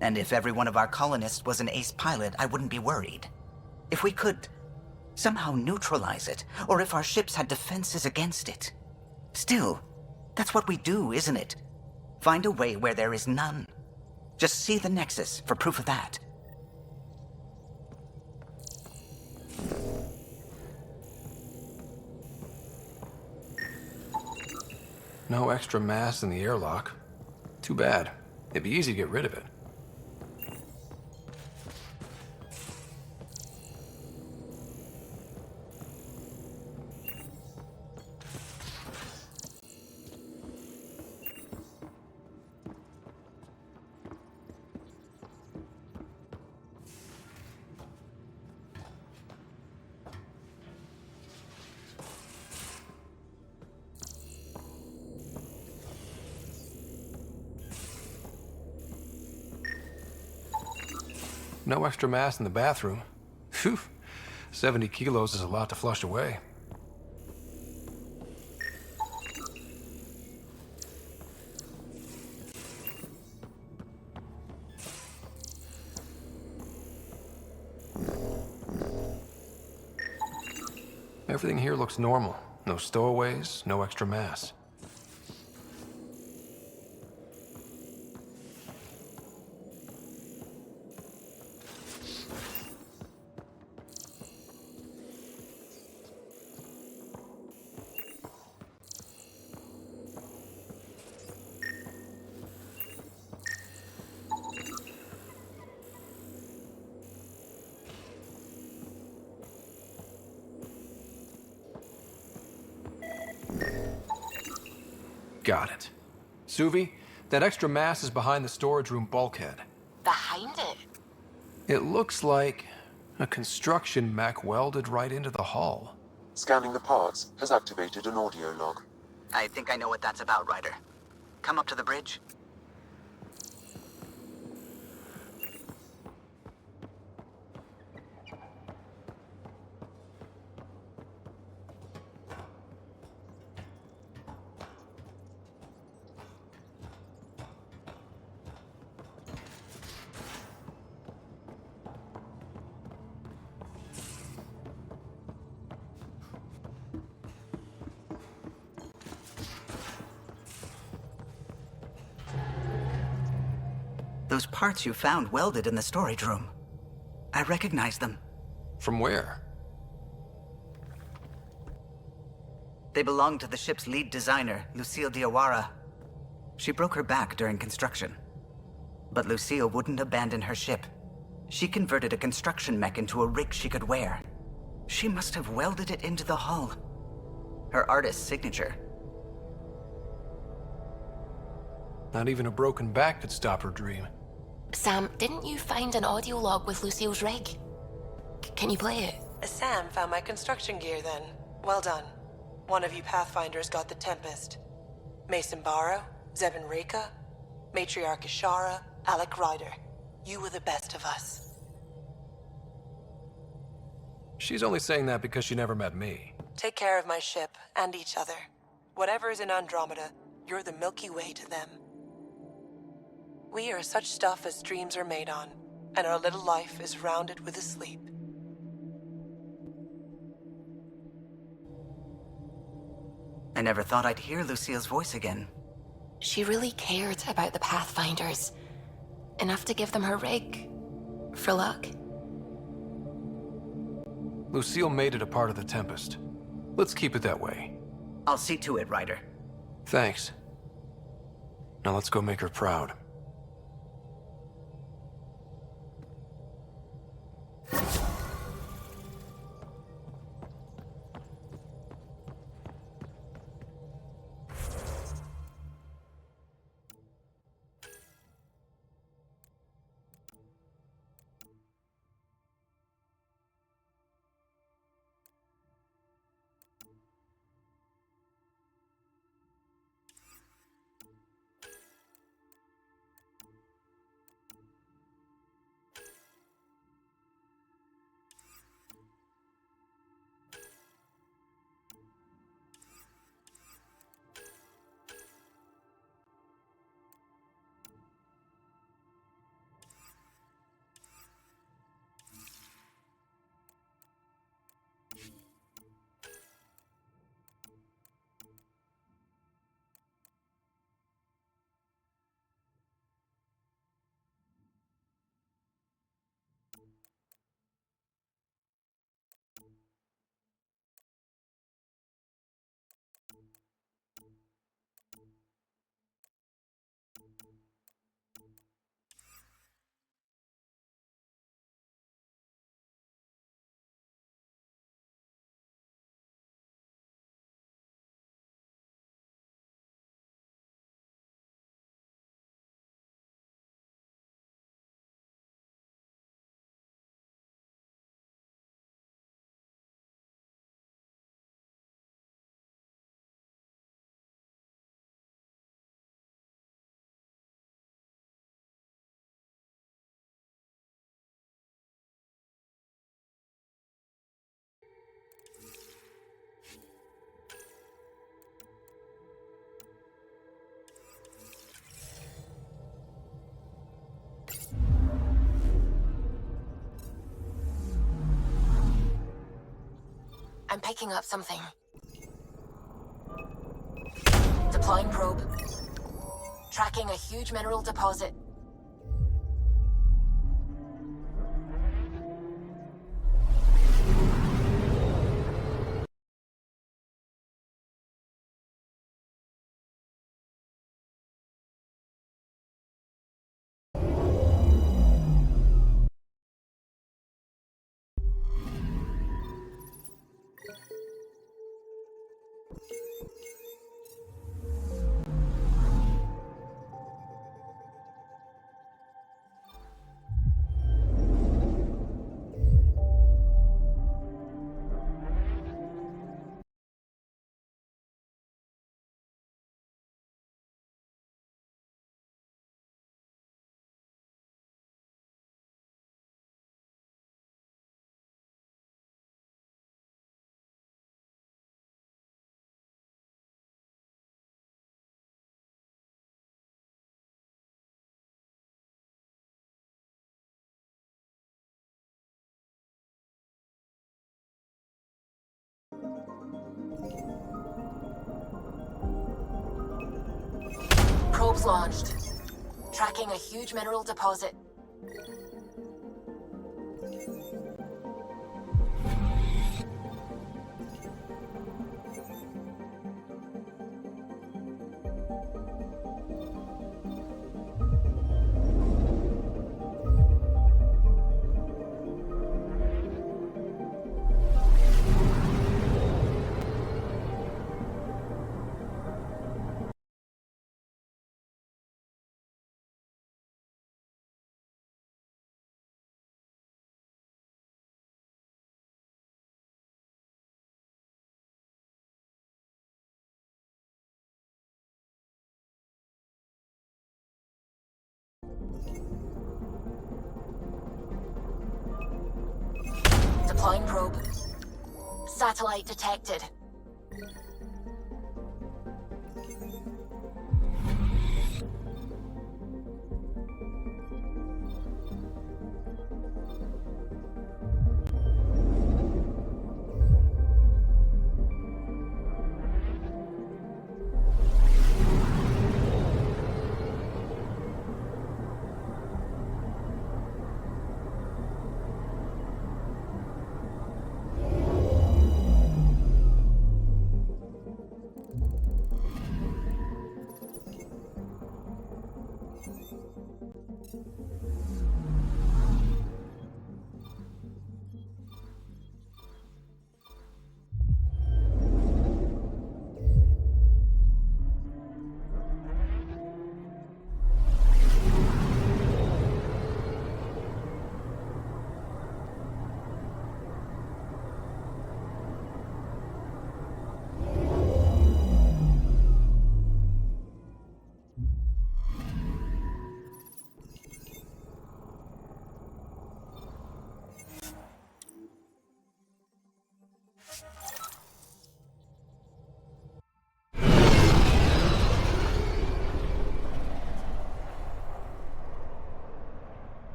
And if every one of our colonists was an ace pilot, I wouldn't be worried. If we could somehow neutralize it, or if our ships had defenses against it. Still, that's what we do, isn't it? Find a way where there is none. Just see the Nexus for proof of that. No extra mass in the airlock. Too bad. It'd be easy to get rid of it. No extra mass in the bathroom. Phew. 70 kilos is a lot to flush away. Everything here looks normal. No stowaways, no extra mass. Got it. Suvi, that extra mass is behind the storage room bulkhead. Behind it? It looks like a construction mech welded right into the hull. Scanning the parts has activated an audio log. I think I know what that's about, Ryder. Come up to the bridge. Those parts you found welded in the storage room. I recognize them. From where? They belong to the ship's lead designer, Lucille Diawara. She broke her back during construction. But Lucille wouldn't abandon her ship. She converted a construction mech into a rig she could wear. She must have welded it into the hull. Her artist's signature. Not even a broken back could stop her dream. Sam, didn't you find an audio log with Lucille's rig? Can you play it? Sam found my construction gear then. Well done. One of you Pathfinders got the Tempest. Mason Barrow, Zevin Reka, Matriarch Ishara, Alec Ryder. You were the best of us. She's only saying that because she never met me. Take care of my ship and each other. Whatever is in Andromeda, you're the Milky Way to them. We are such stuff as dreams are made on, and our little life is rounded with a sleep. I never thought I'd hear Lucille's voice again. She really cared about the Pathfinders. Enough to give them her rig. For luck. Lucille made it a part of the Tempest. Let's keep it that way. I'll see to it, Ryder. Thanks. Now let's go make her proud. I'm picking up something. Deploying probe. Tracking a huge mineral deposit. Probes launched. Tracking a huge mineral deposit. Deploying probe. Satellite detected.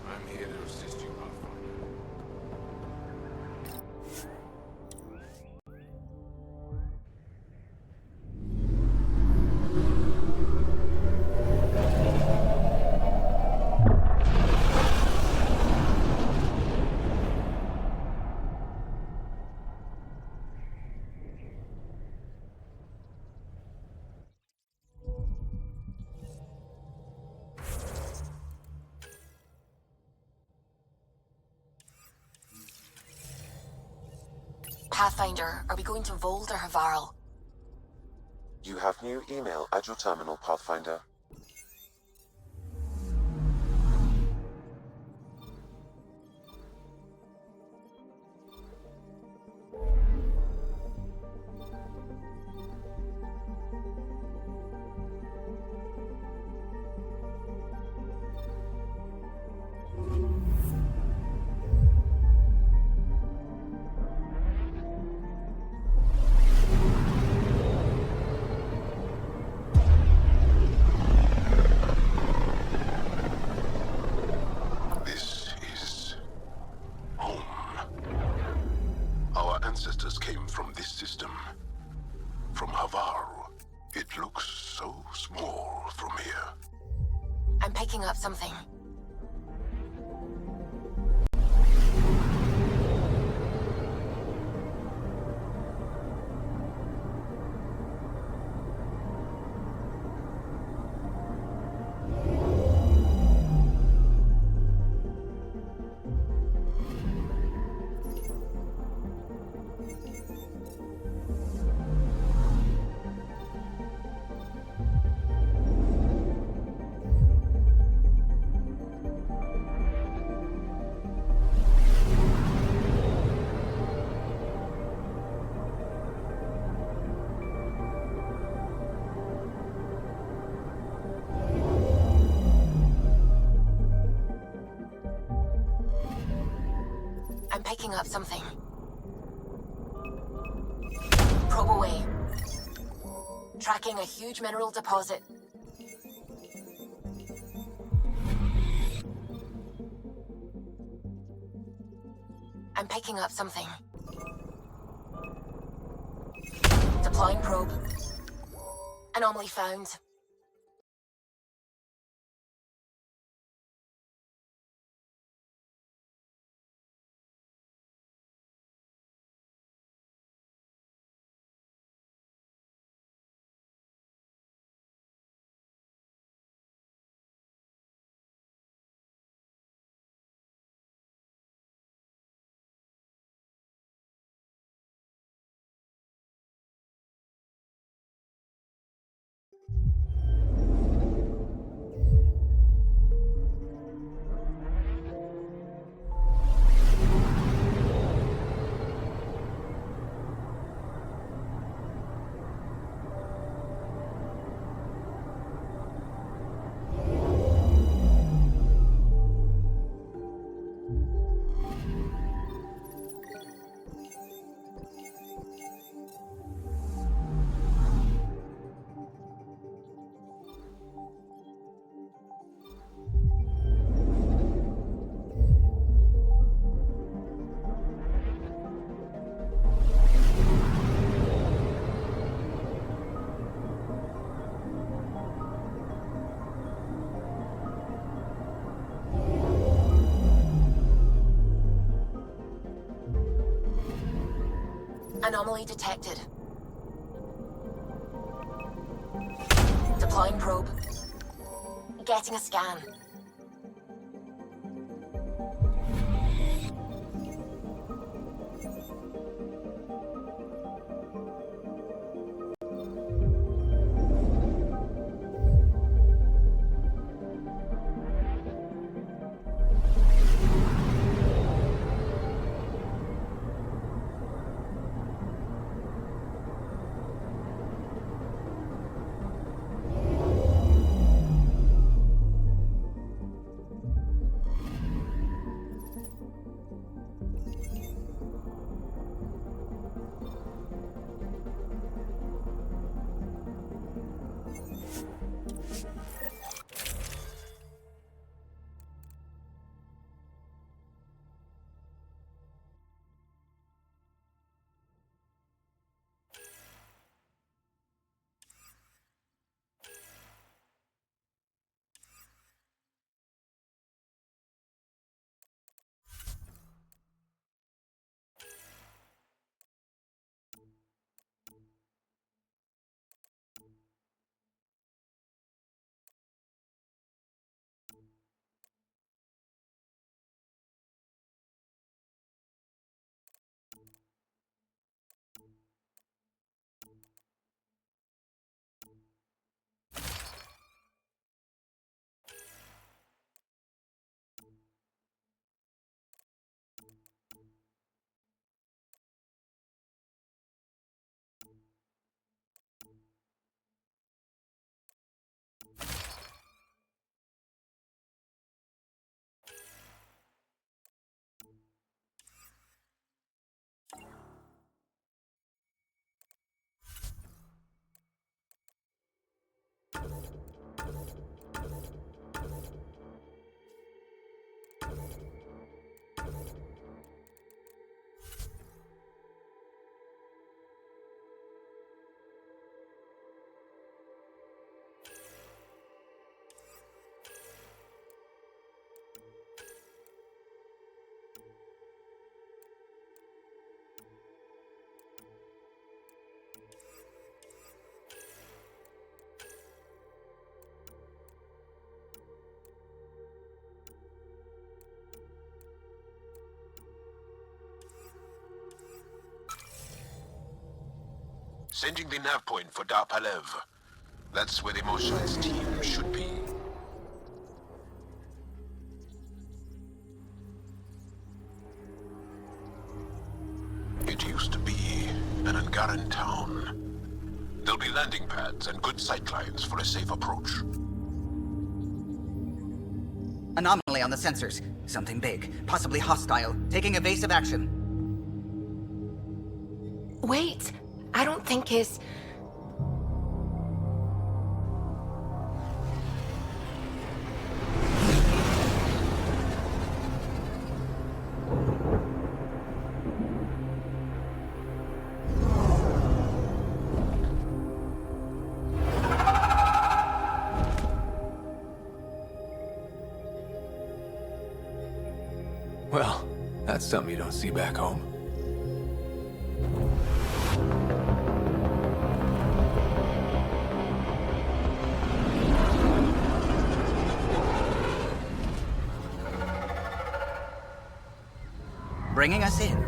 I'm here to assist you, Pathfinder. Pathfinder, are we going to Vold or Havarl? You have new email at your terminal, Pathfinder. Ancestors came from this system. From Havarl. It looks so small from here. I'm picking up something. I'm picking up something. Probe away. Tracking a huge mineral deposit. I'm picking up something. Deploying probe. Anomaly found. Anomaly detected. Deploying probe. Getting a scan. Sending the nav point for Darpalev. That's where the Mosha's team should be. It used to be an Angaran town. There'll be landing pads and good sightlines for a safe approach. Anomaly on the sensors. Something big, possibly hostile, taking evasive action. Wait, I don't think his... That's something you don't see back home. Bringing us in.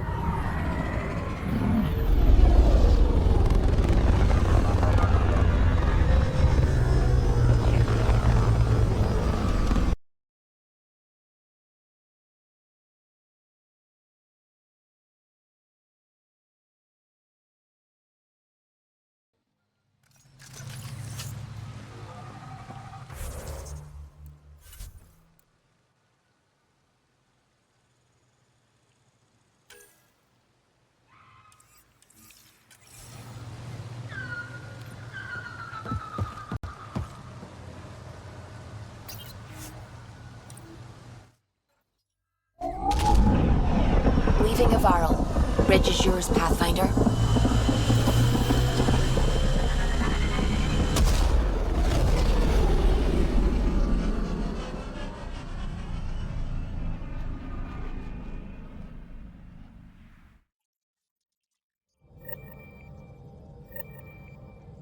Leaving Avaril. Bridge is yours, Pathfinder.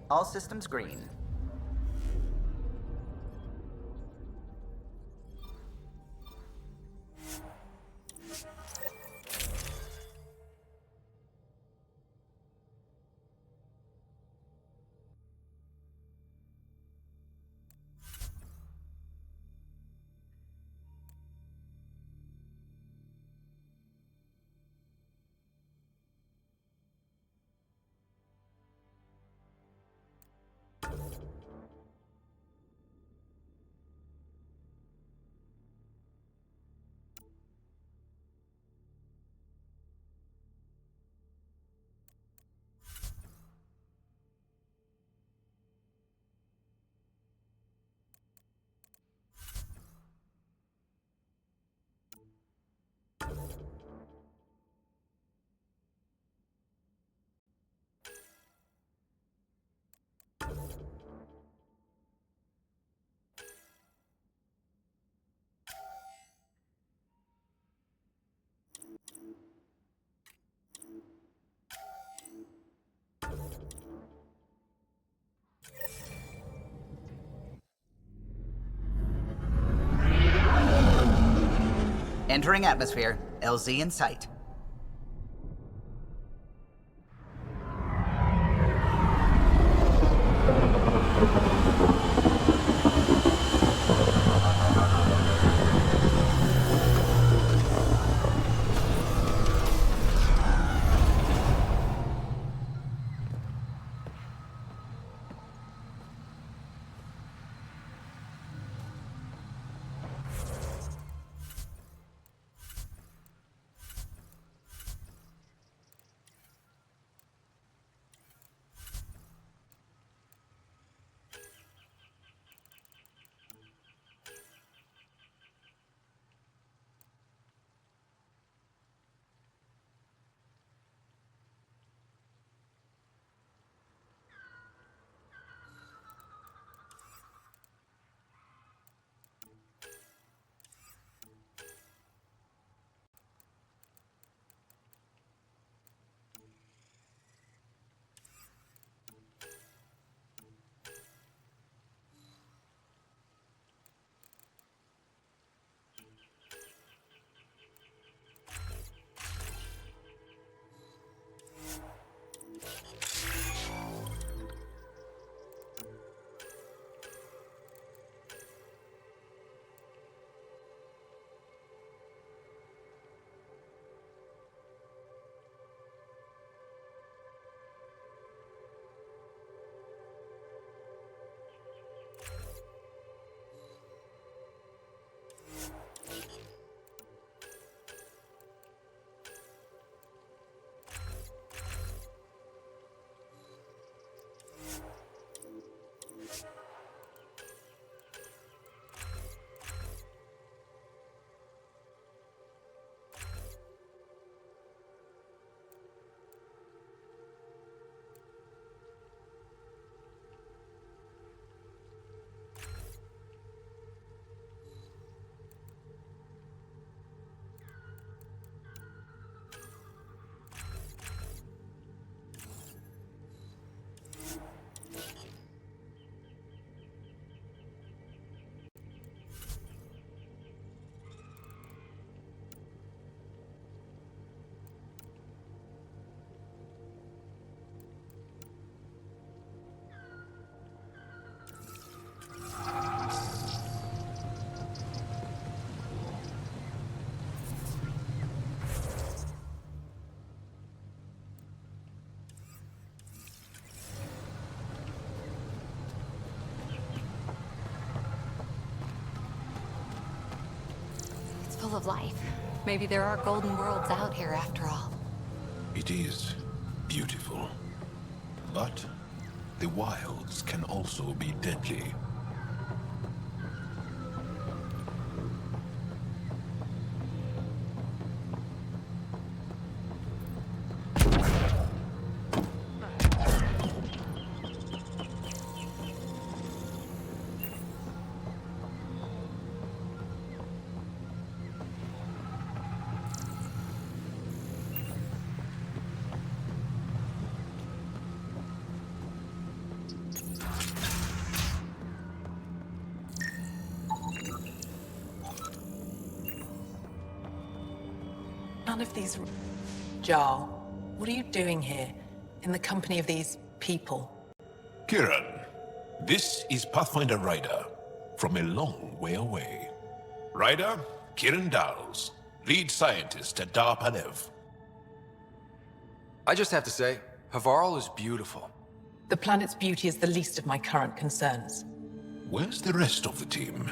All systems green. Entering atmosphere. LZ in sight. full of life. Maybe there are golden worlds out here after all. It is beautiful. But the wilds can also be deadly. None of these... Jarl, what are you doing here, in the company of these people? Kiran, this is Pathfinder Ryder, from a long way away. Ryder, Kiran Dowles, lead scientist at Dar Panev. I just have to say, Havarl is beautiful. The planet's beauty is the least of my current concerns. Where's the rest of the team?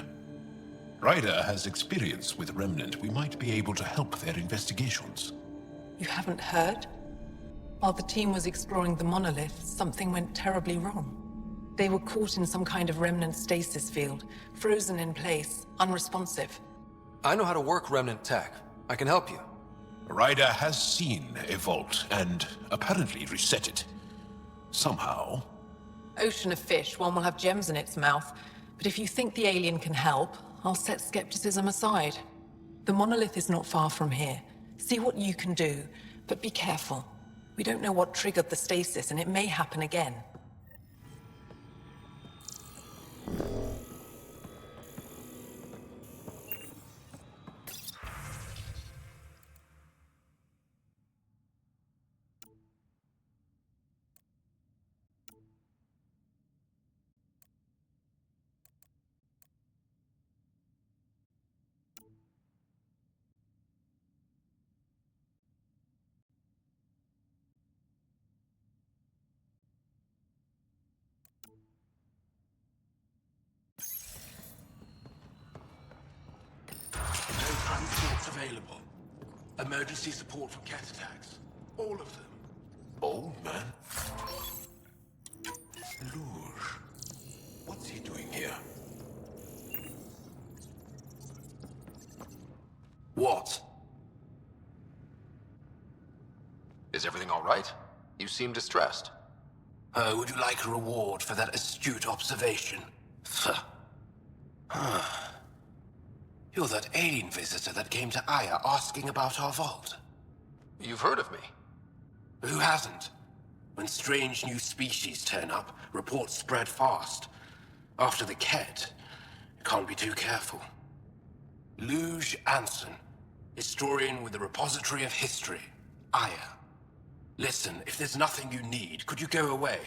Ryder has experience with Remnant. We might be able to help their investigations. You haven't heard? While the team was exploring the monolith, something went terribly wrong. They were caught in some kind of Remnant stasis field, frozen in place, unresponsive. I know how to work Remnant tech. I can help you. Ryder has seen a vault and apparently reset it. Somehow. Ocean of fish, one will have gems in its mouth. But if you think the alien can help, I'll set skepticism aside. The monolith is not far from here. See what you can do, but be careful. We don't know what triggered the stasis, and it may happen again. Transports available. Emergency support for cat attacks. All of them. Old man? Luge. What's he doing here? What? Is everything all right? You seem distressed. Would you like a reward for that astute observation? You're that alien visitor that came to Aya asking about our vault. You've heard of me. Who hasn't? When strange new species turn up, reports spread fast. After the Ket, you can't be too careful. Luge Anson, historian with the Repository of History, Aya. Listen, if there's nothing you need, could you go away?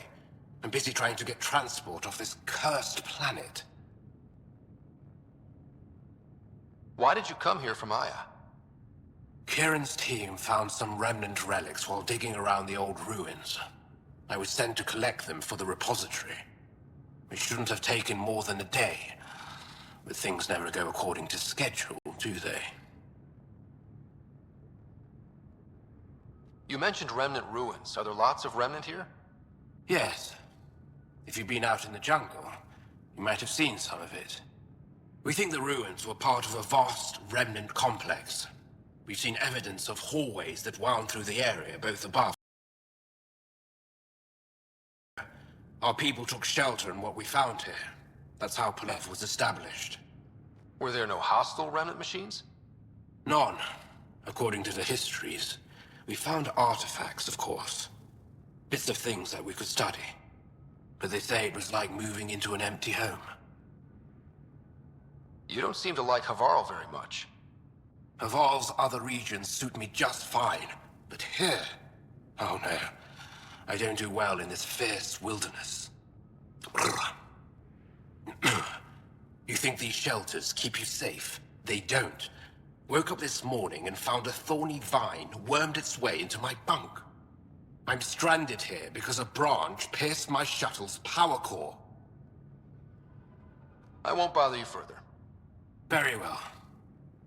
I'm busy trying to get transport off this cursed planet. Why did you come here from Aya? Kieran's team found some remnant relics while digging around the old ruins. I was sent to collect them for the repository. It shouldn't have taken more than a day, but things never go according to schedule, do they? You mentioned remnant ruins. Are there lots of remnant here? Yes. If you've been out in the jungle, you might have seen some of it. We think the ruins were part of a vast remnant complex. We've seen evidence of hallways that wound through the area, both above. Our people took shelter in what we found here. That's how Panev was established. Were there no hostile remnant machines? None, according to the histories. We found artifacts, of course. Bits of things that we could study. But they say it was like moving into an empty home. You don't seem to like Havarl very much. Havarl's other regions suit me just fine. But here... oh no. I don't do well in this fierce wilderness. You think these shelters keep you safe? They don't. Woke up this morning and found a thorny vine wormed its way into my bunk. I'm stranded here because a branch pierced my shuttle's power core. I won't bother you further. Very well.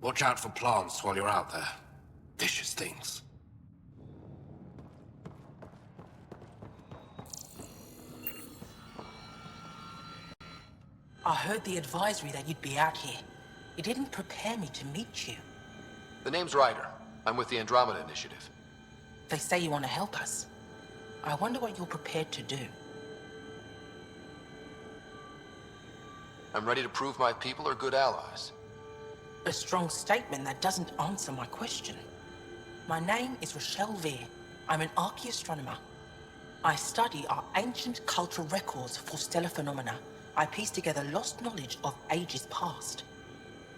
Watch out for plants while you're out there. Vicious things. I heard the advisory that you'd be out here. It didn't prepare me to meet you. The name's Ryder. I'm with the Andromeda Initiative. They say you want to help us. I wonder what you're prepared to do. I'm ready to prove my people are good allies. A strong statement that doesn't answer my question. My name is Rochelle Veer. I'm an archaeoastronomer. I study our ancient cultural records for stellar phenomena. I piece together lost knowledge of ages past.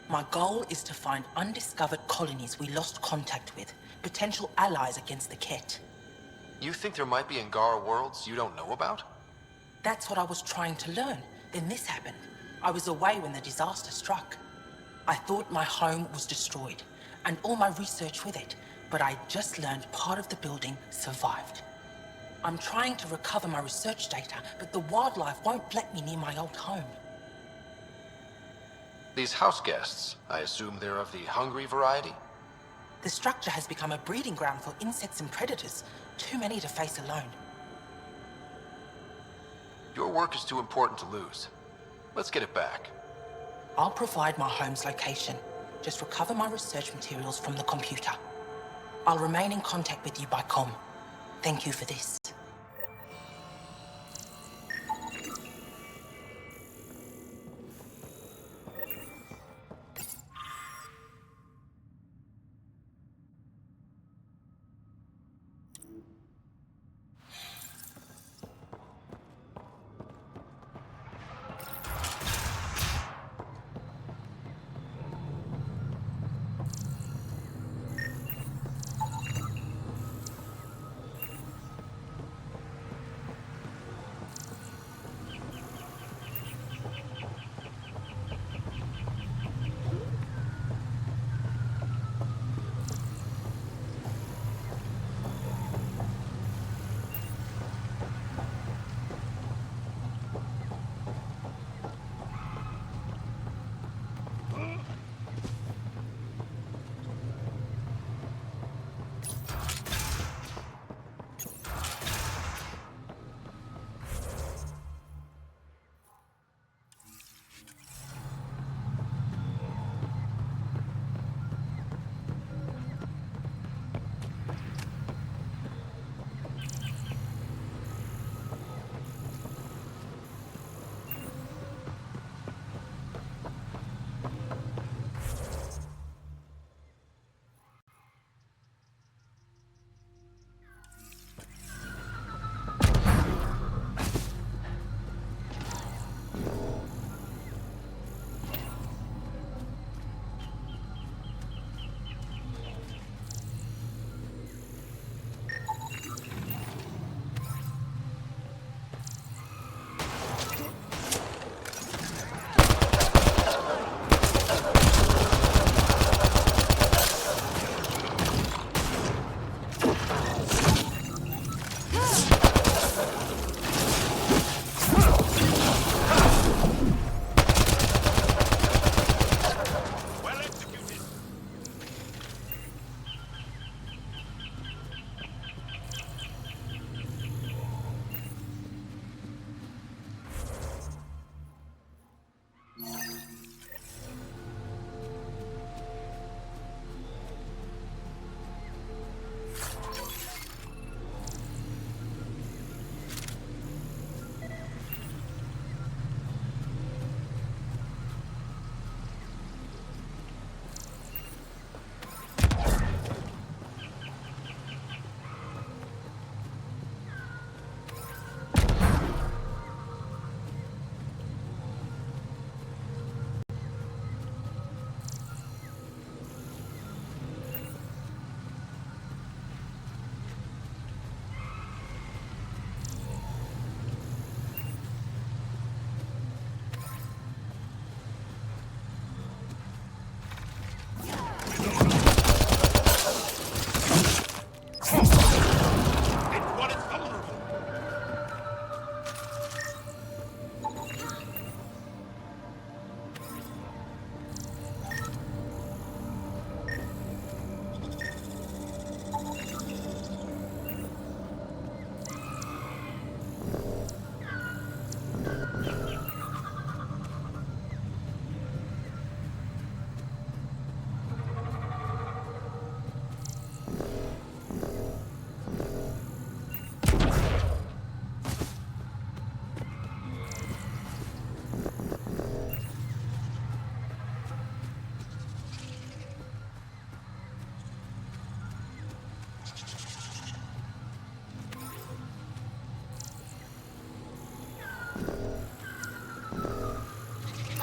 My goal is to find undiscovered colonies we lost contact with, potential allies against the Ket. You think there might be Angara worlds you don't know about? That's what I was trying to learn. Then this happened. I was away when the disaster struck. I thought my home was destroyed, and all my research with it, but I just learned part of the building survived. I'm trying to recover my research data, but the wildlife won't let me near my old home. These house guests, I assume they're of the hungry variety? The structure has become a breeding ground for insects and predators, too many to face alone. Your work is too important to lose. Let's get it back. I'll provide my home's location. Just recover my research materials from the computer. I'll remain in contact with you by comm. Thank you for this.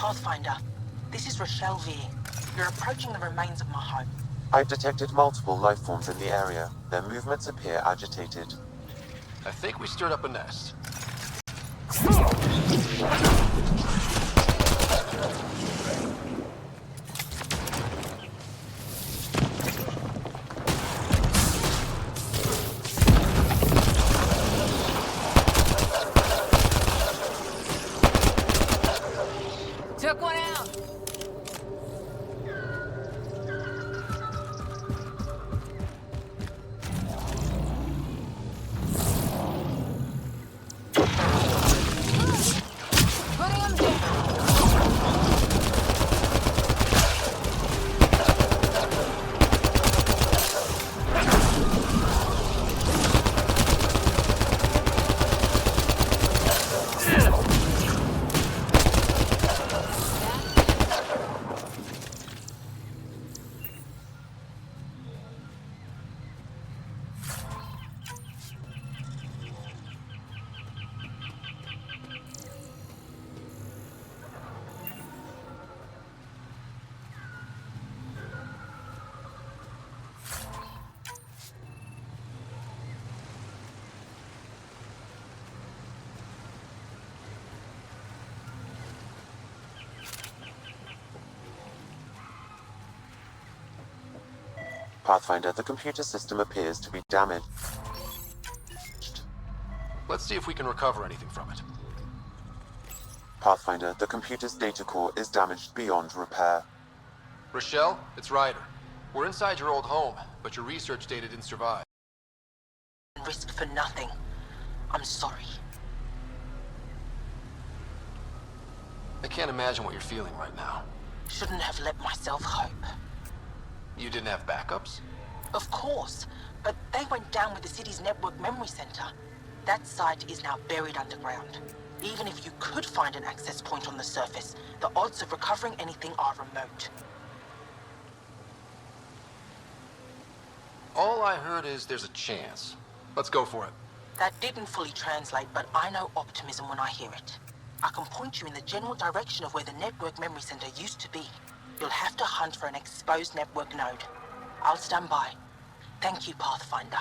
Pathfinder, this is Rochelle Veer. You're approaching the remains of my home. I've detected multiple life forms in the area. Their movements appear agitated. I think we stirred up a nest. Took one out. Putting him down. Pathfinder, the computer system appears to be damaged. Let's see if we can recover anything from it. Pathfinder, the computer's data core is damaged beyond repair. Rochelle, it's Ryder. We're inside your old home, but your research data didn't survive. Risk for nothing. I'm sorry. I can't imagine what you're feeling right now. Shouldn't have let myself hope. You didn't have backups? Of course, but they went down with the city's network memory center. That site is now buried underground. Even if you could find an access point on the surface, the odds of recovering anything are remote. All I heard is there's a chance. Let's go for it. That didn't fully translate, but I know optimism when I hear it. I can point you in the general direction of where the network memory center used to be. You'll have to hunt for an exposed network node. I'll stand by. Thank you, Pathfinder.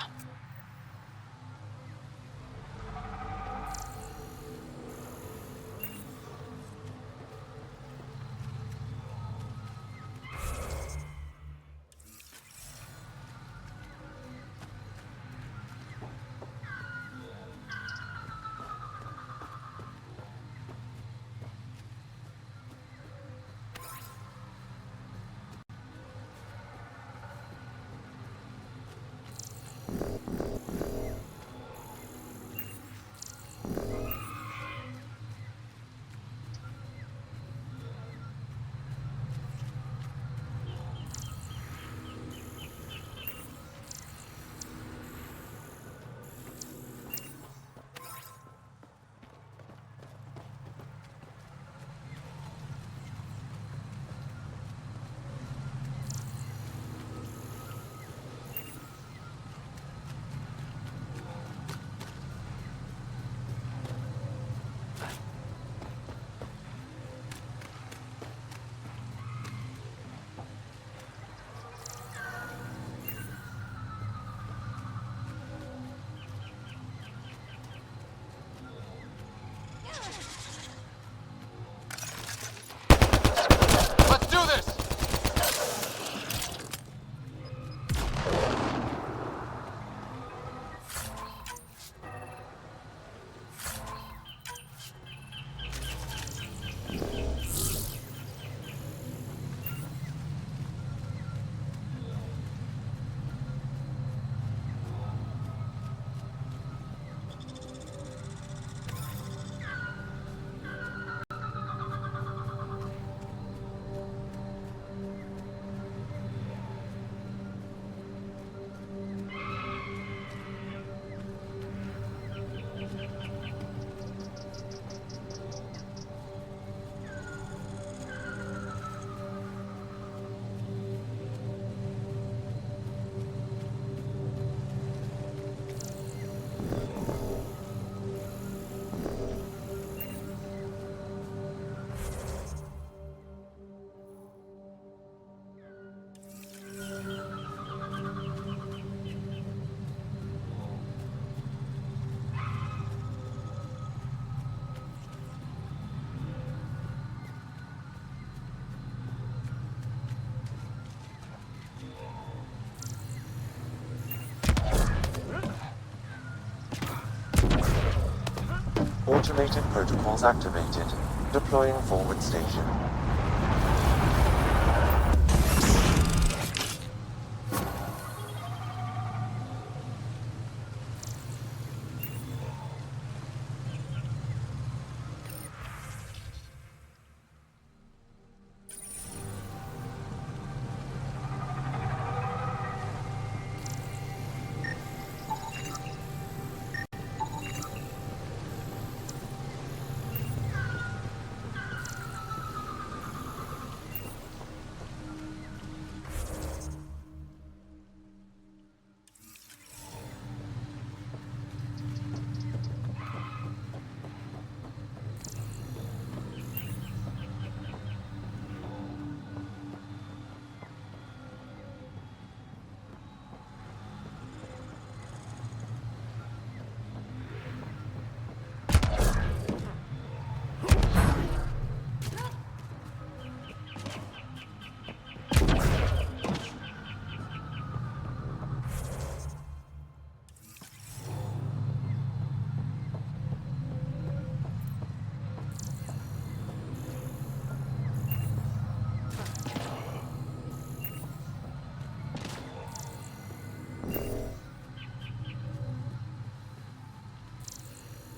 Automated protocols activated. Deploying forward station.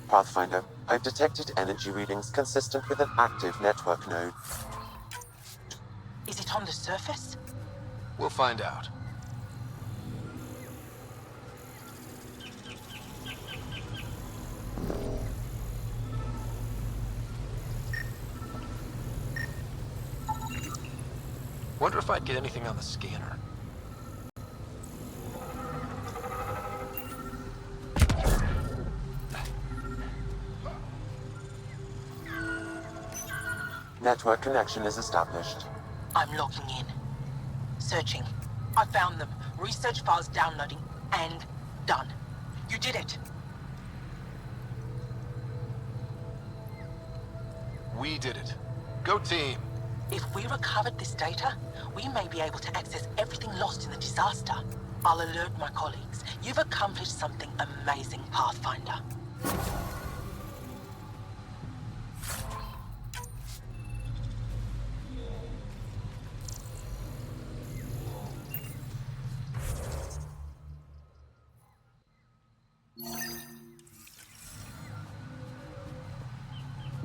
Pathfinder, I've detected energy readings consistent with an active network node. Is it on the surface? We'll find out. Wonder if I'd get anything on the scanner. Network connection is established. I'm logging in. Searching. I found them. Research files downloading. And done. You did it. We did it. Go team. If we recovered this data, we may be able to access everything lost in the disaster. I'll alert my colleagues. You've accomplished something amazing, Pathfinder.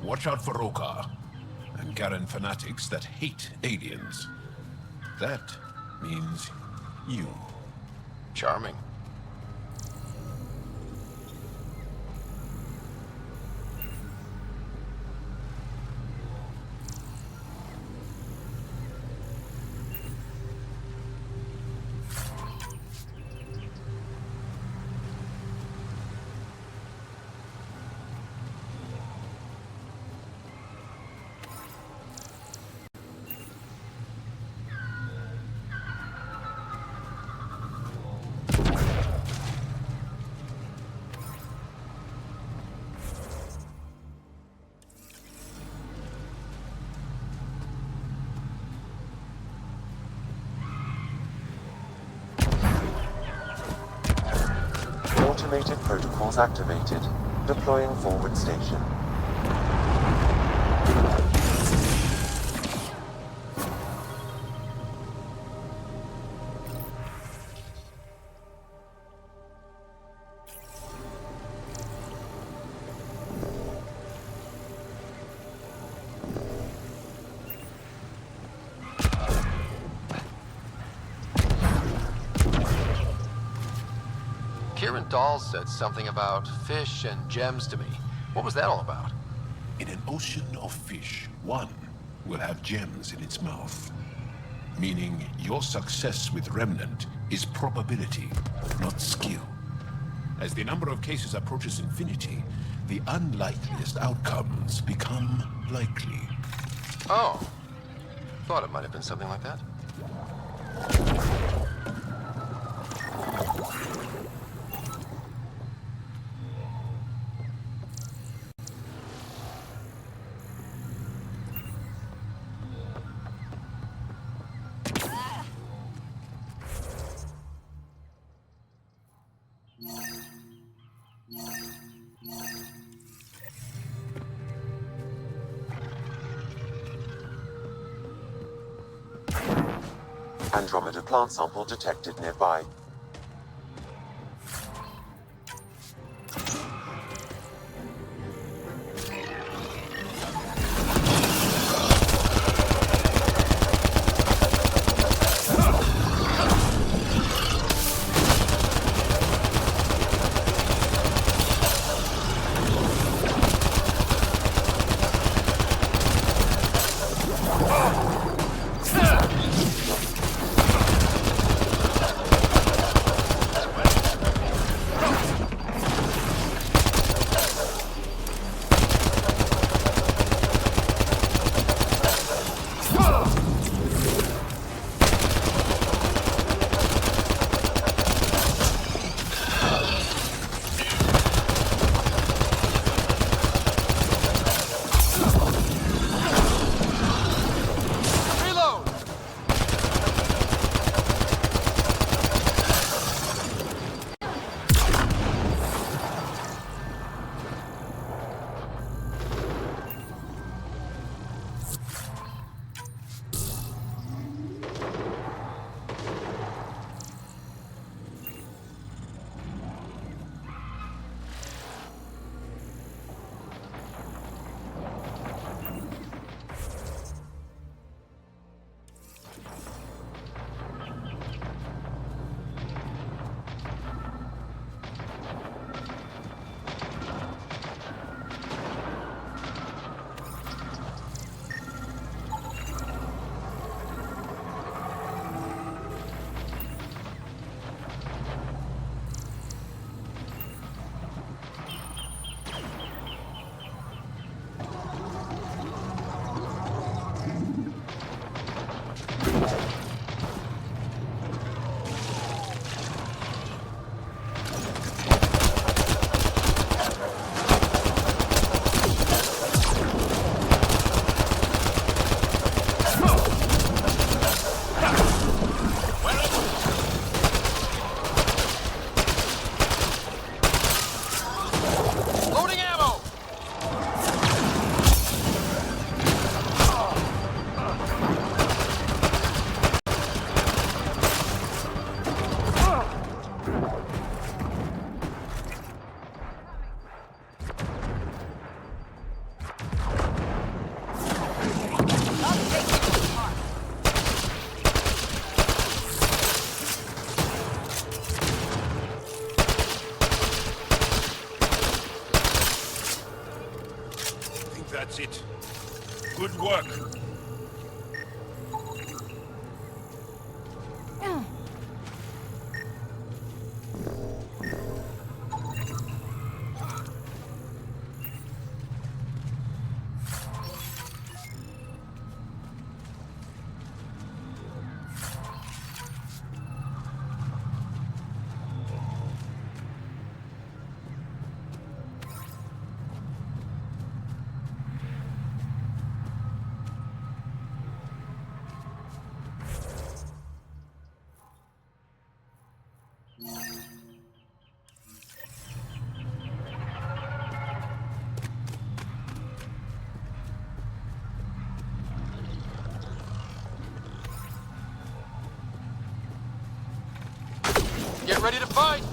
Watch out for Rokar and Garen fanatics that hate aliens. That means you. Charming. Automated protocols activated. Deploying forward station. Dahl said something about fish and gems to me. What was that all about? In an ocean of fish, one will have gems in its mouth. Meaning your success with Remnant is probability, not skill. As the number of cases approaches infinity, the unlikeliest outcomes become likely. Oh. Thought it might have been something like that. Andromeda plant sample detected nearby. That's it. Good work. Get ready to fight!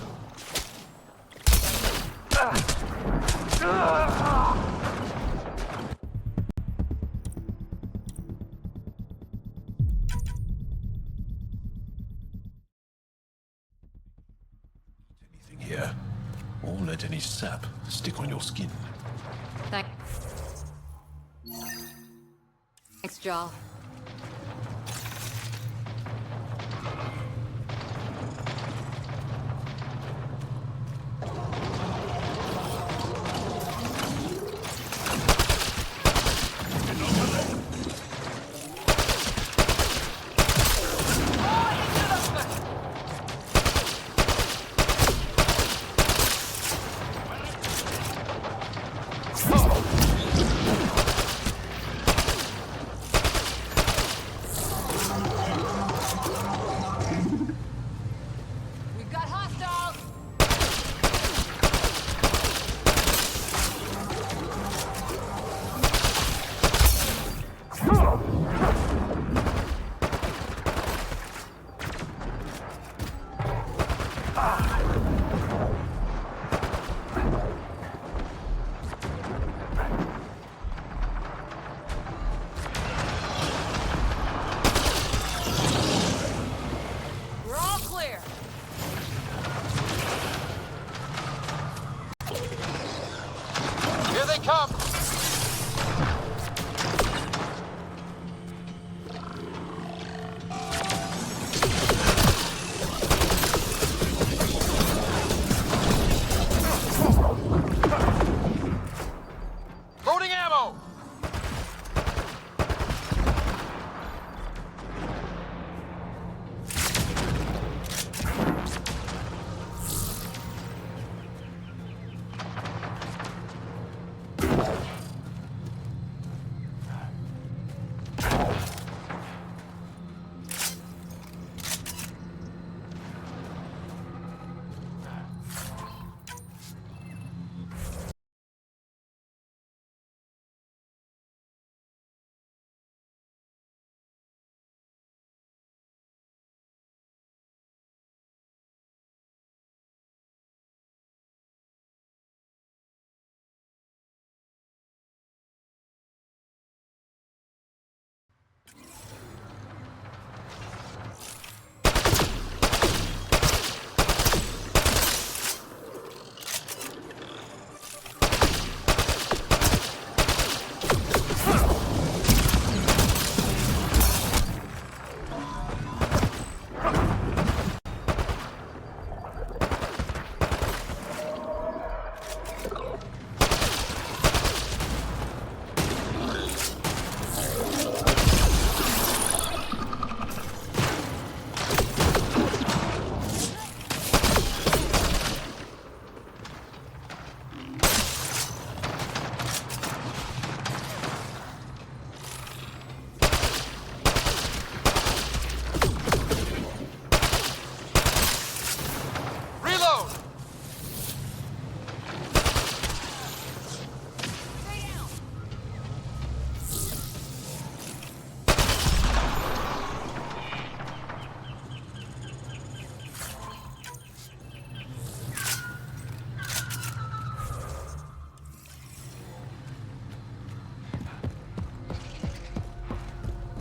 Anything here? Or let any sap stick on your skin. Thanks, Joel. Here they come! Loading ammo!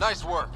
Nice work.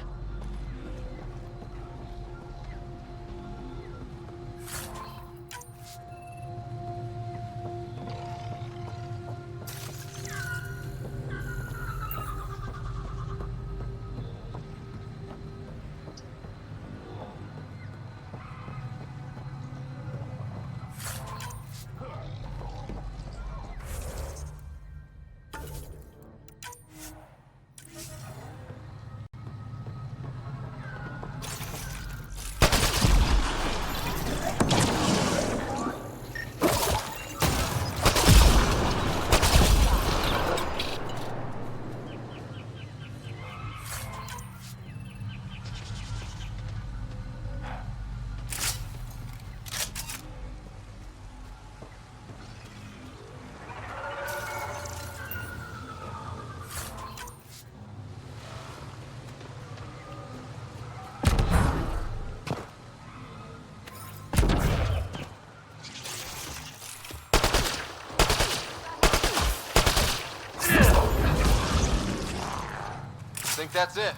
Think that's it.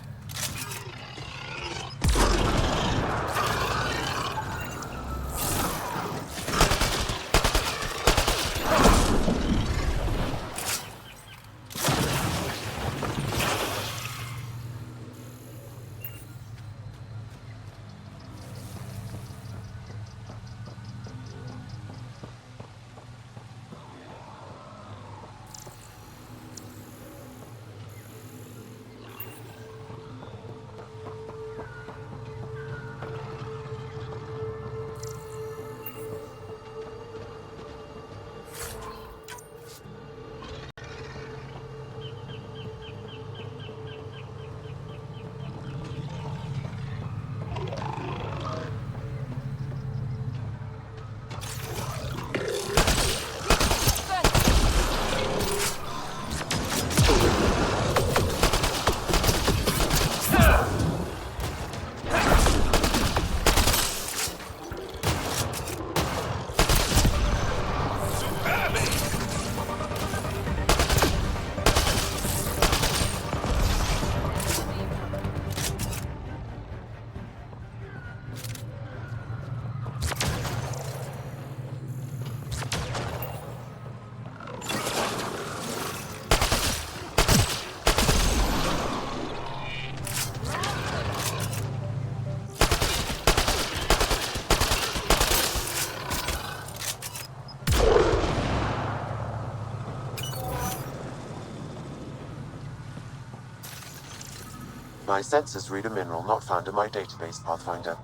My sensors read a mineral not found in my database, Pathfinder.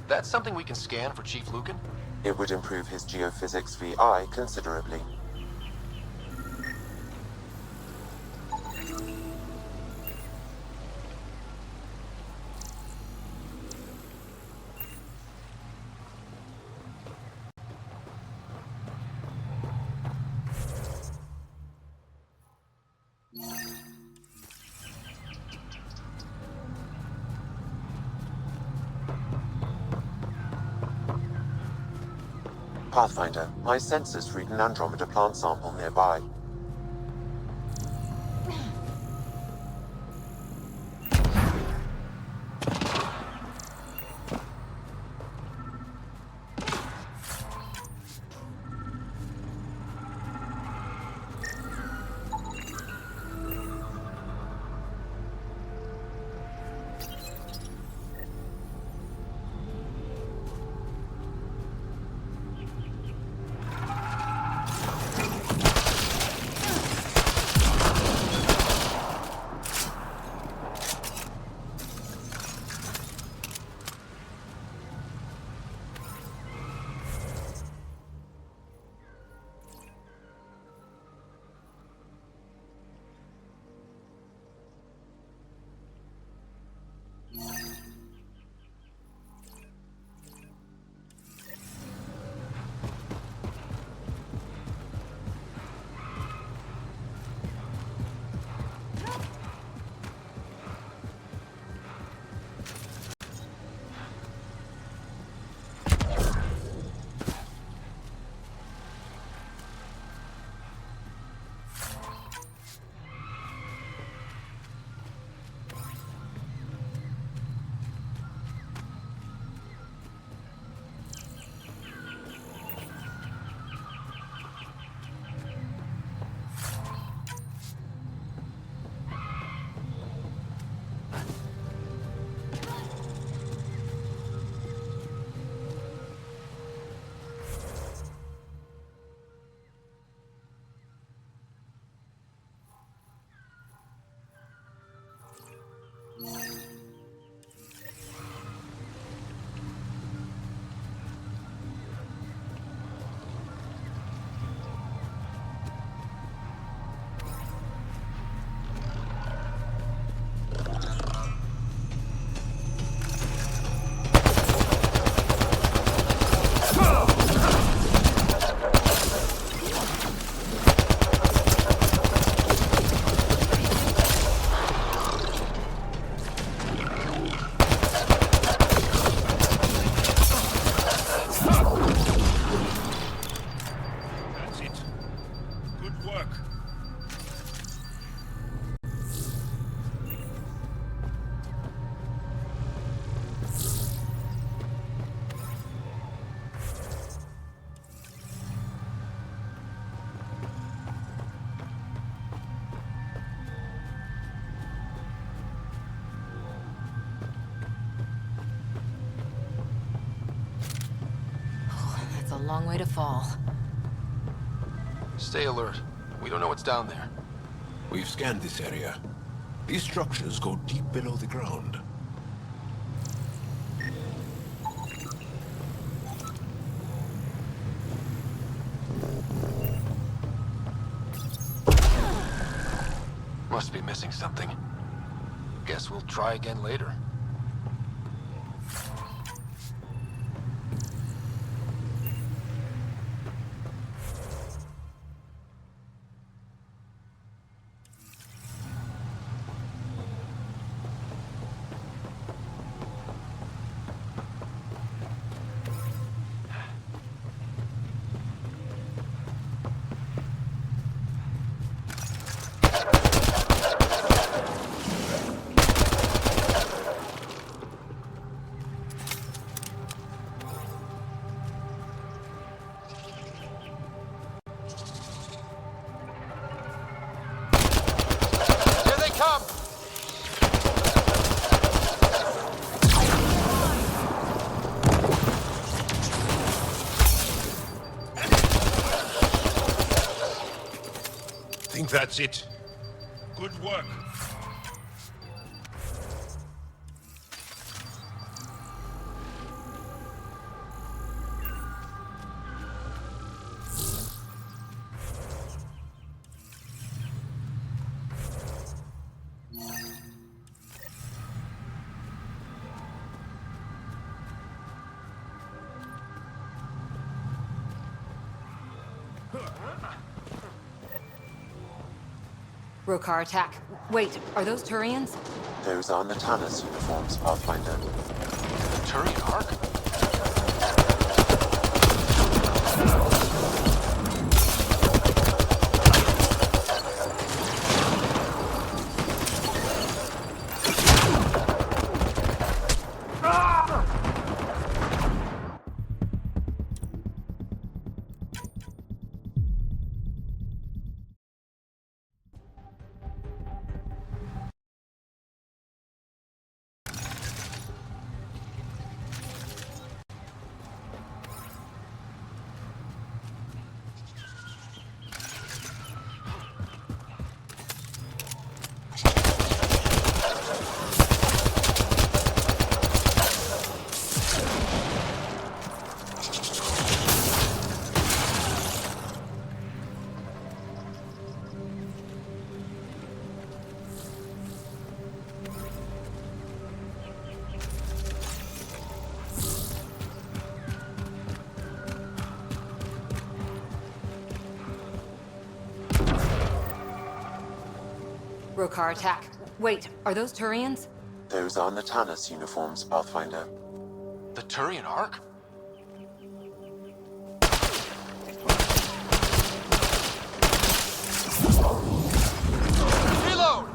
That's something we can scan for Chief Lucan? It would improve his geophysics VI considerably. Pathfinder, my sensors read an Andromeda plant sample nearby. A long way to fall. Stay alert. We don't know what's down there. We've scanned this area. These structures go deep below the ground. Must be missing something. Guess we'll try again later. Think that's it. Good work. Rokar attack. Wait, are those Turians? Those are Natana's uniforms, Pathfinder. The Turian Ark? Rokar attack. Wait, are those Turians? Those are Natana's uniforms, Pathfinder. The Turian Ark? Reload!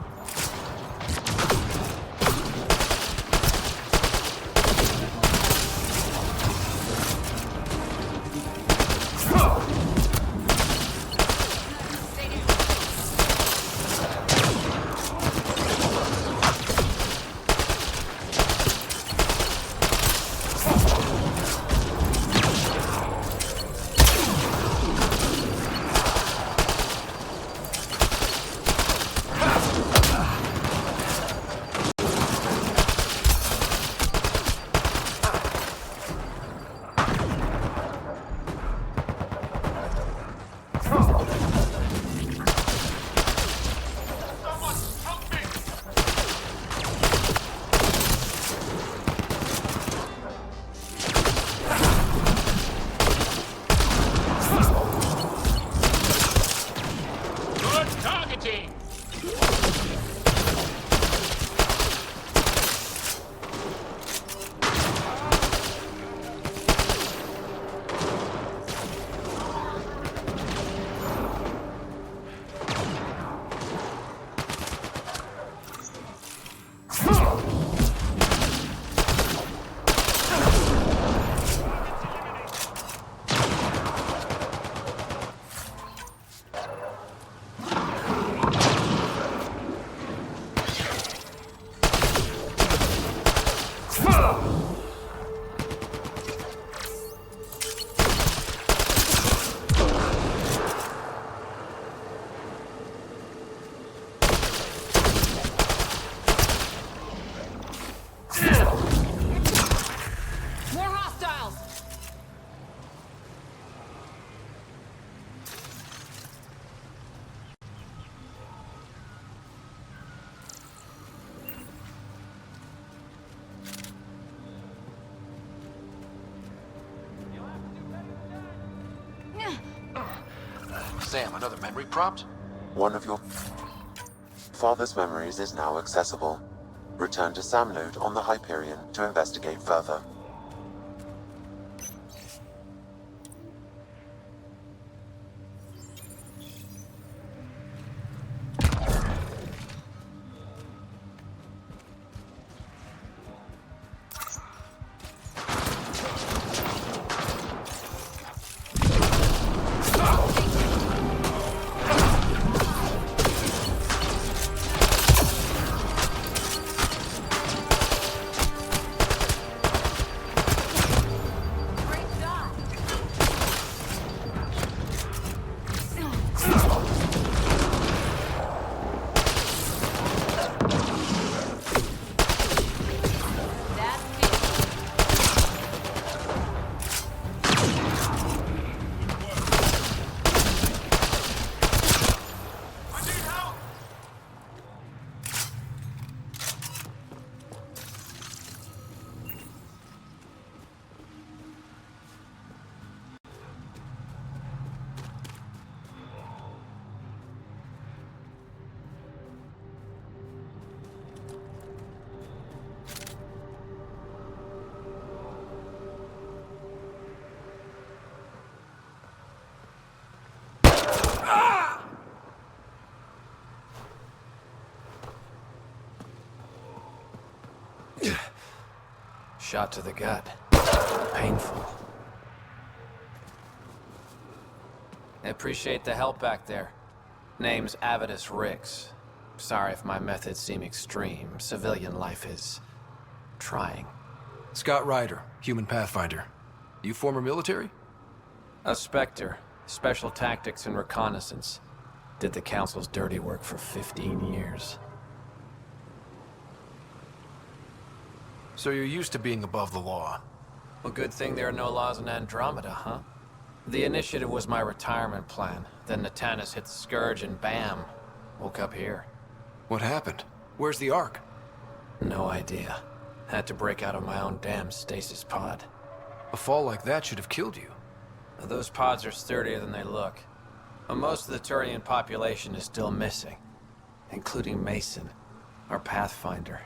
Sam, another memory prompt? One of your father's memories is now accessible. Return to Sam Node on the Hyperion to investigate further. shot to the gut. Painful. I appreciate the help back there. Name's Avidus Rix. Sorry if my methods seem extreme. Civilian life is... trying. Scott Ryder, human pathfinder. You former military? A Spectre. Special tactics and reconnaissance. Did the Council's dirty work for 15 years. So you're used to being above the law. Well, good thing there are no laws in Andromeda, huh? The initiative was my retirement plan. Then Natanus hit the Scourge and bam, woke up here. What happened? Where's the Ark? No idea. Had to break out of my own damn stasis pod. A fall like that should have killed you. Those pods are sturdier than they look. But most of the Turian population is still missing, including Mason, our pathfinder.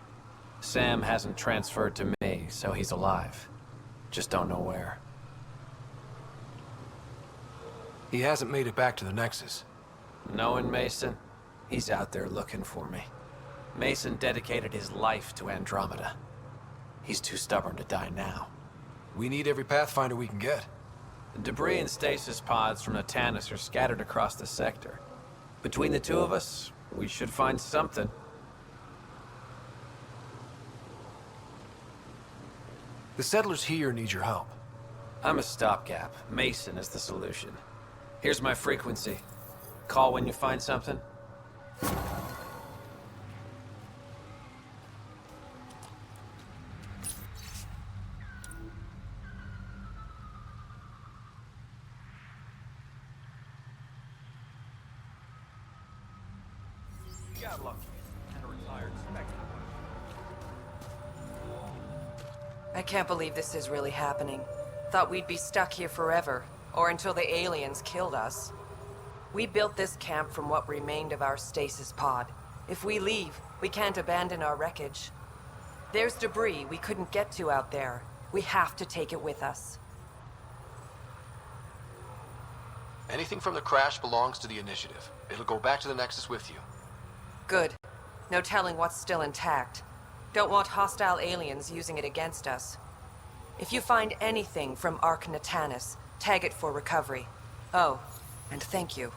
Sam hasn't transferred to me, so he's alive. Just don't know where. He hasn't made it back to the Nexus. Knowing Mason, he's out there looking for me. Mason dedicated his life to Andromeda. He's too stubborn to die now. We need every Pathfinder we can get. The debris and stasis pods from Natanus are scattered across the sector. Between the two of us, we should find something. The settlers here need your help. I'm a stopgap. Mason is the solution. Here's my frequency. Call when you find something. Got lucky. And a retired Spectre. I can't believe this is really happening. Thought we'd be stuck here forever, or until the aliens killed us. We built this camp from what remained of our stasis pod. If we leave, we can't abandon our wreckage. There's debris we couldn't get to out there. We have to take it with us. Anything from the crash belongs to the Initiative. It'll go back to the Nexus with you. Good. No telling what's still intact. Don't want hostile aliens using it against us. If you find anything from Ark Natanus, tag it for recovery. Oh, and thank you.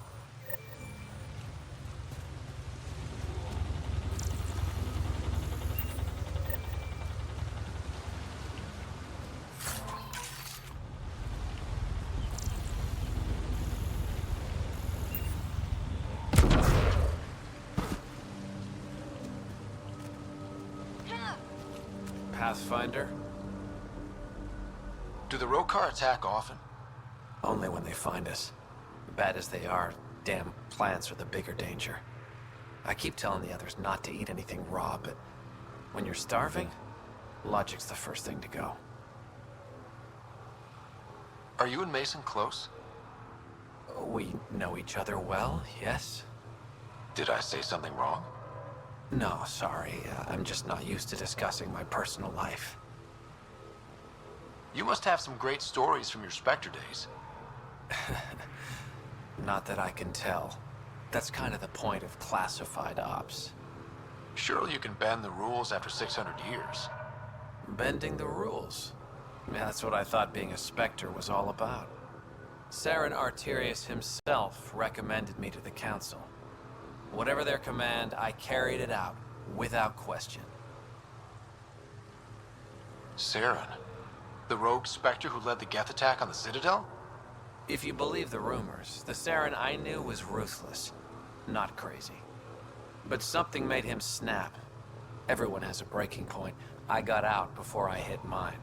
Pathfinder? Do the Rokar attack often? Only when they find us. Bad as they are, damn plants are the bigger danger. I keep telling the others not to eat anything raw, but when you're starving, logic's the first thing to go. Are you and Mason close? We know each other well, yes? Did I say something wrong? No, sorry. I'm just not used to discussing my personal life. You must have some great stories from your Spectre days. Not that I can tell. That's kind of the point of classified ops. Surely you can bend the rules after 600 years. Bending the rules? Yeah, that's what I thought being a Spectre was all about. Saren Arterius himself recommended me to the Council. Whatever their command, I carried it out, without question. Saren? The rogue Spectre who led the Geth attack on the Citadel? If you believe the rumors, the Saren I knew was ruthless, not crazy. But something made him snap. Everyone has a breaking point. I got out before I hit mine.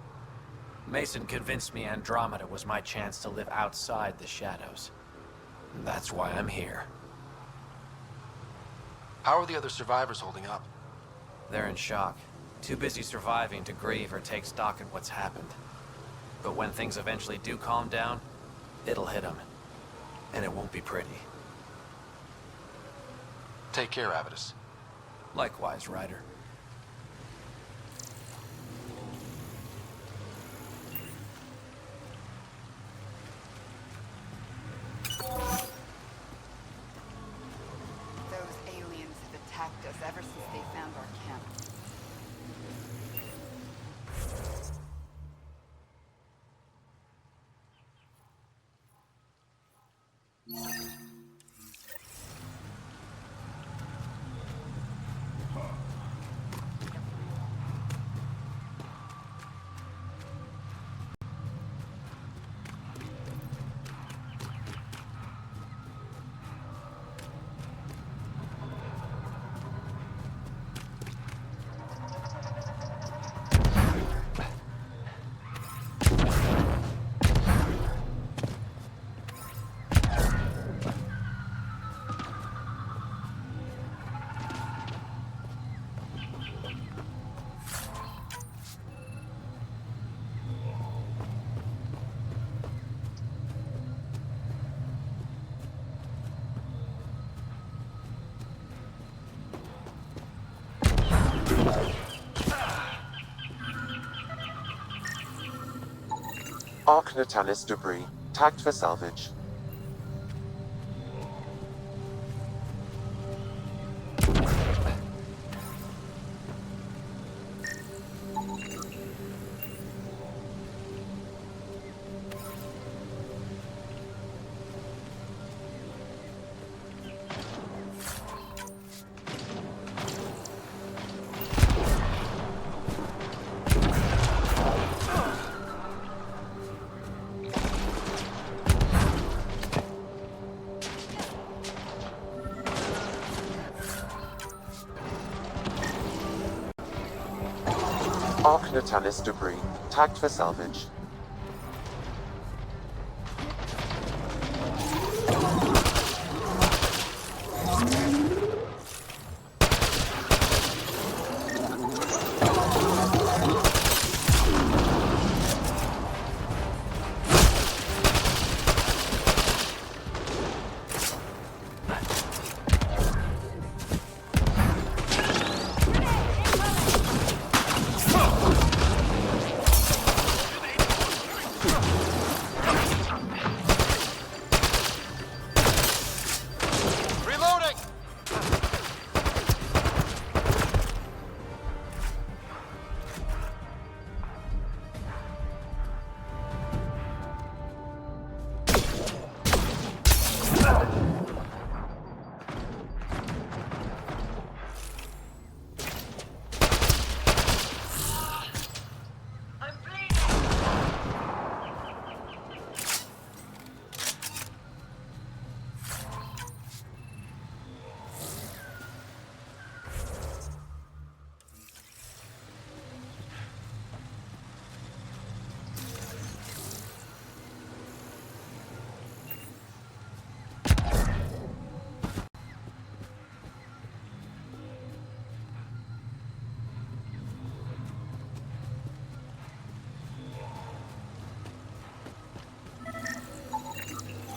Mason convinced me Andromeda was my chance to live outside the shadows. That's why I'm here. How are the other survivors holding up? They're in shock. Too busy surviving to grieve or take stock in what's happened. But when things eventually do calm down, it'll hit them. And it won't be pretty. Take care, Avidus. Likewise, Ryder. Attacked us ever since they found our camp. Arc Natalis debris, tagged for salvage. Arc Natalis debris, tagged for salvage.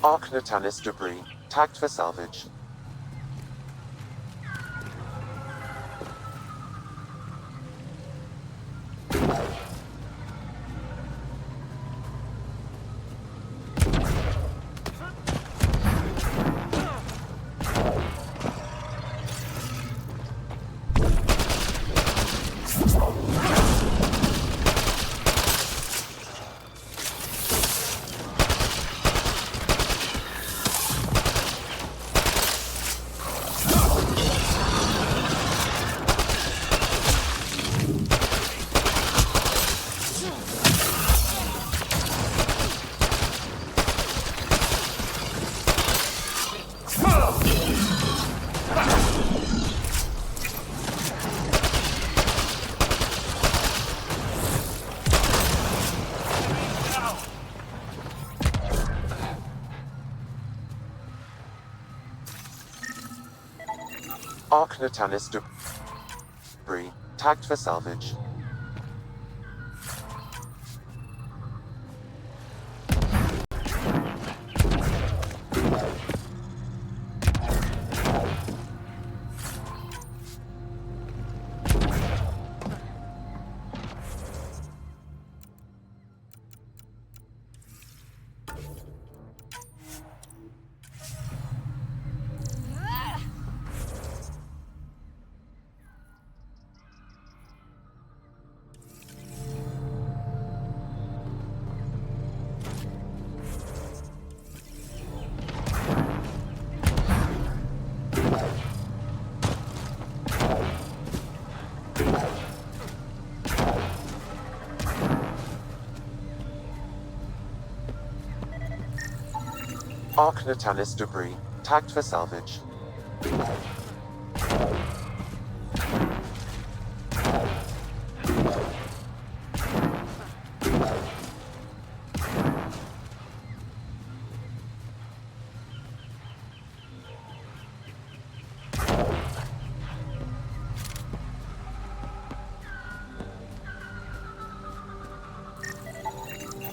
Arc Natalis debris, tagged for salvage. Arc Natalis debris, tagged for salvage. Arc Natalis debris, tagged for salvage.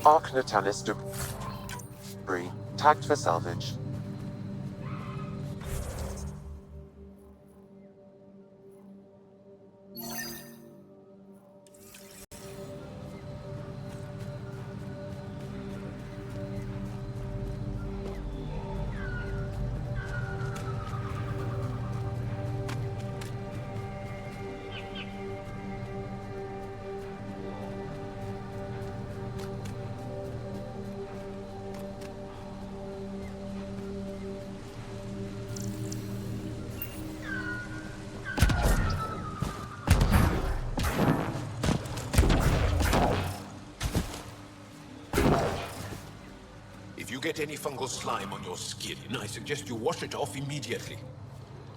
Arc Natalis debris, tagged for salvage. you get any fungal slime on your skin, I suggest you wash it off immediately.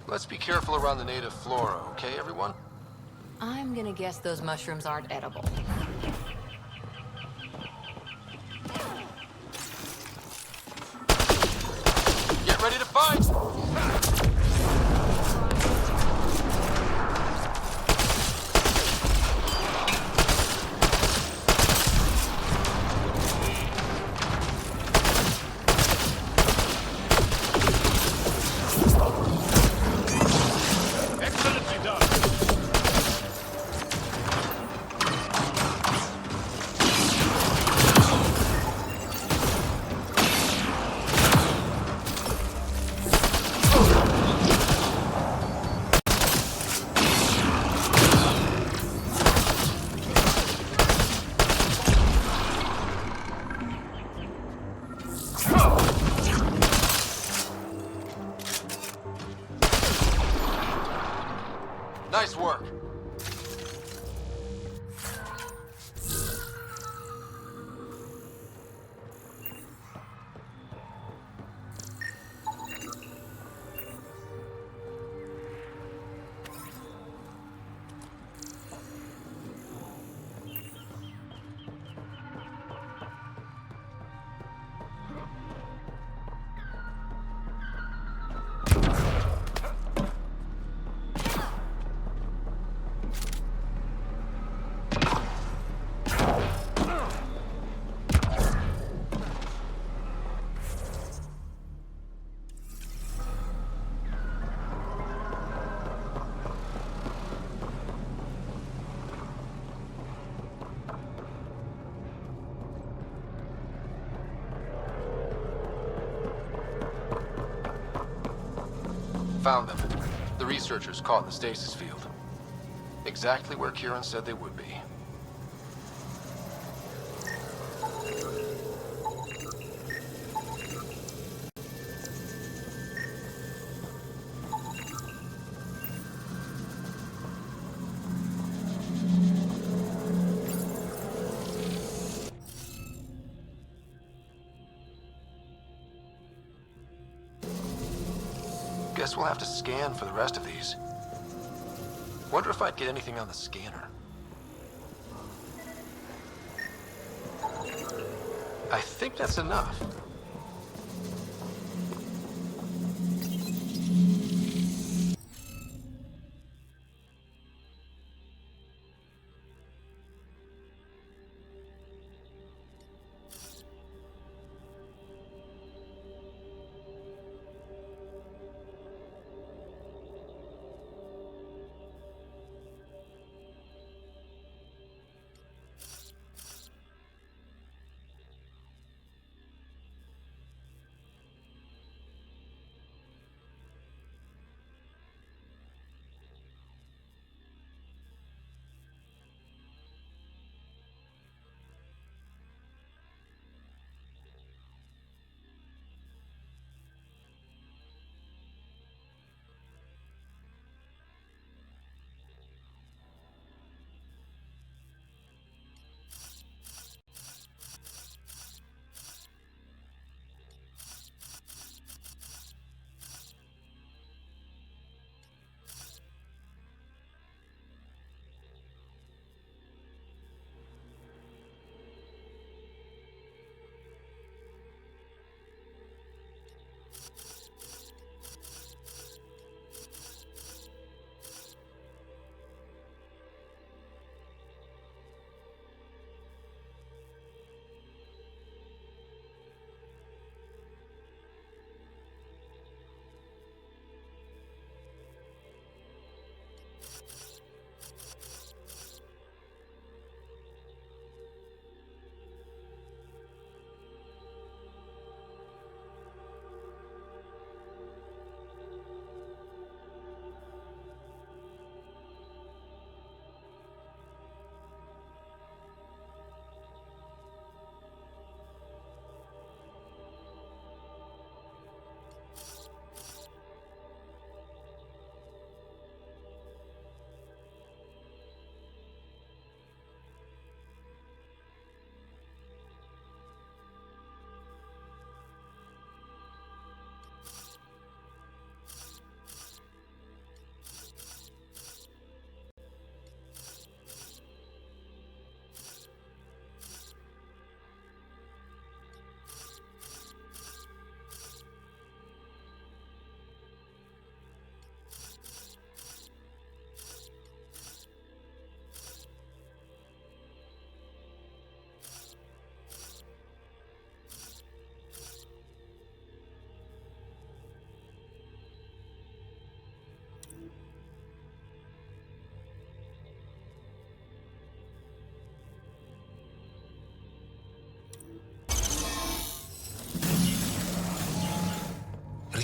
Let's be careful around the native flora, okay, everyone? I'm gonna guess those mushrooms aren't edible. Get ready to fight! Nice work. Found them. The researchers caught in the stasis field. Exactly where Kieran said they would be. Guess we'll have to scan for the rest of these. Wonder if I'd get anything on the scanner. I think that's enough.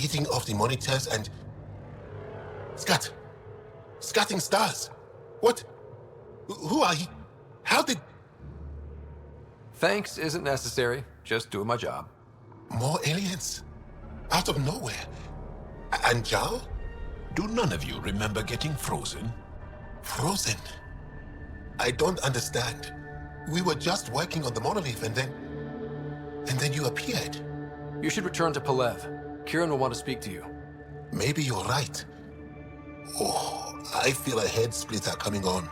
reading of the monitors and... Scatting stars. What? Who are you? How did... Thanks isn't necessary. Just doing my job. More aliens? Out of nowhere? And Zhao? Do none of you remember getting frozen? Frozen? I don't understand. We were just working on the monolith and then you appeared. You should return to Palev. Kieran will want to speak to you. Maybe you're right. Oh, I feel a head splitter coming on.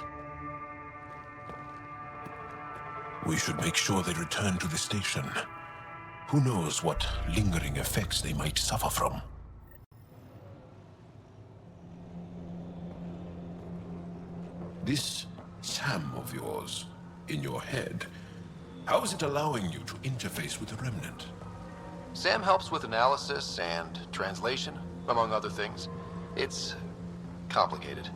We should make sure they return to the station. Who knows what lingering effects they might suffer from. This Sam of yours, in your head, how is it allowing you to interface with the Remnant? Sam helps with analysis and translation, among other things. It's complicated.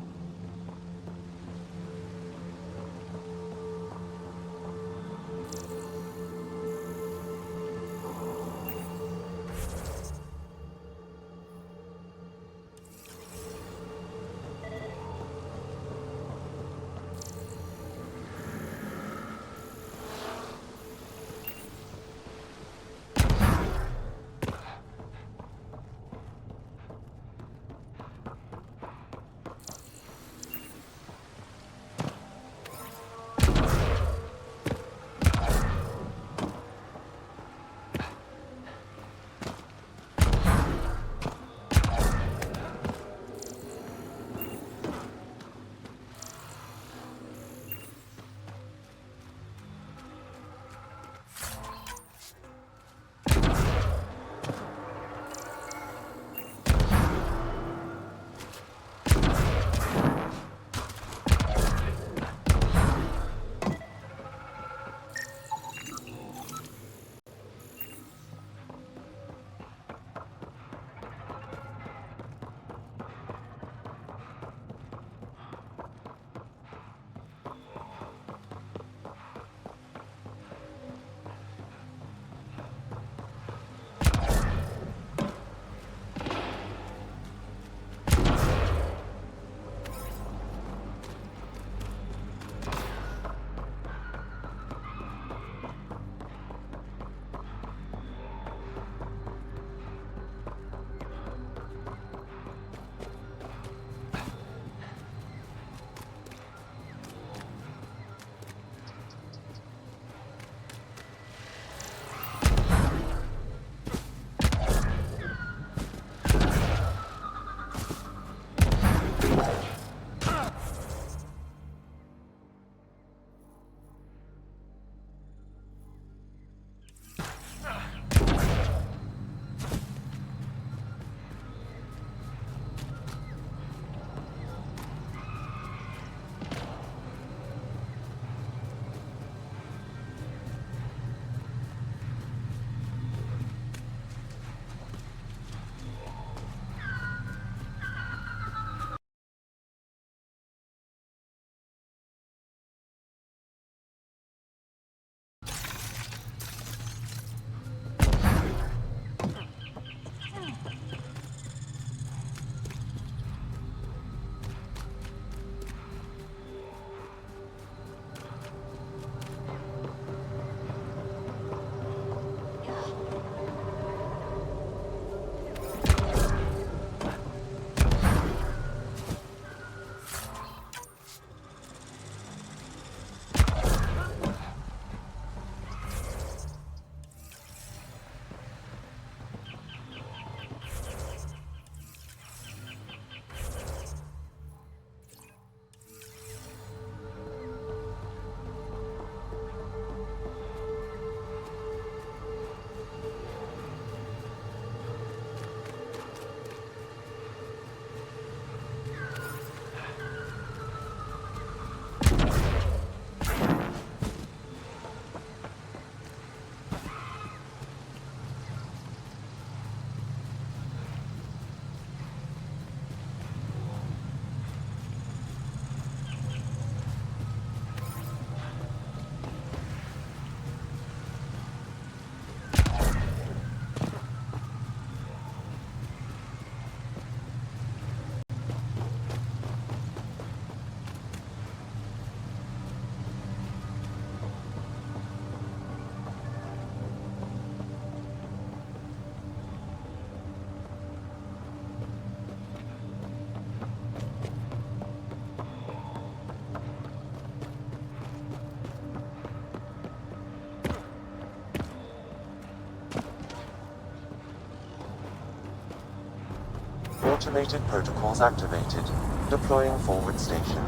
Automated protocols activated. Deploying forward station.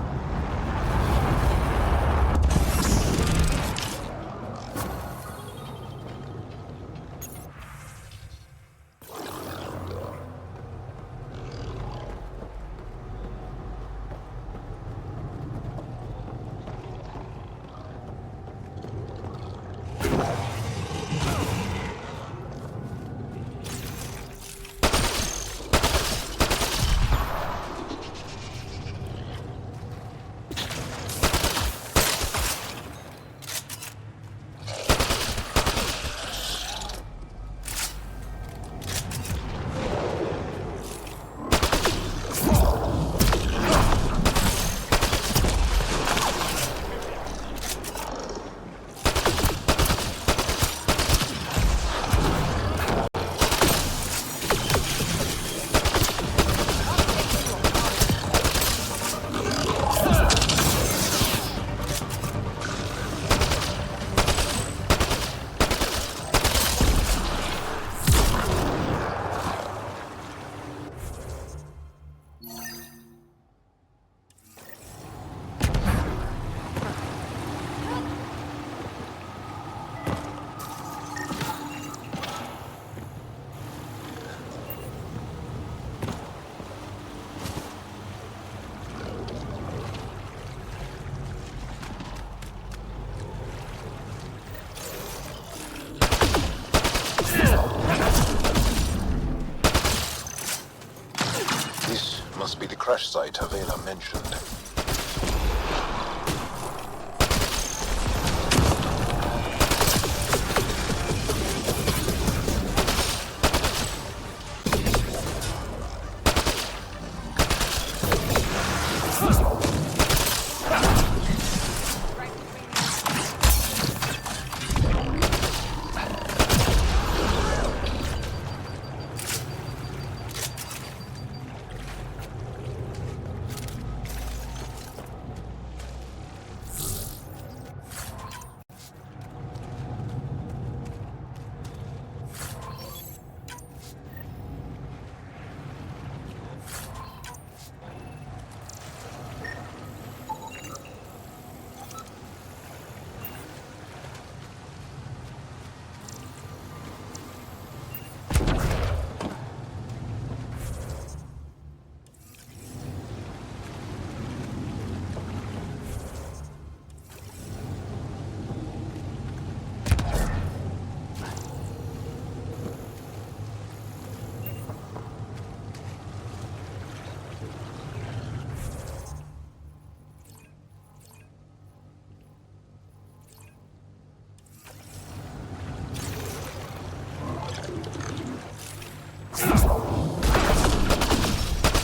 Must be the crash site Havela mentioned.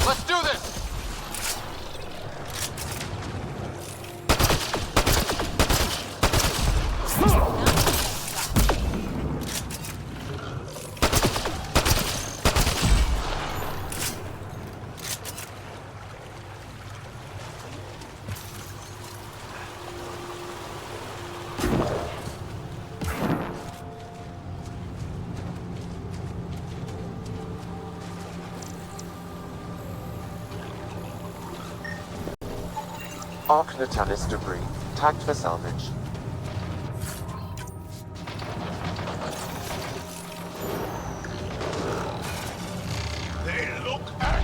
Let's do this! Arc Natalis debris. Tagged for salvage. They look at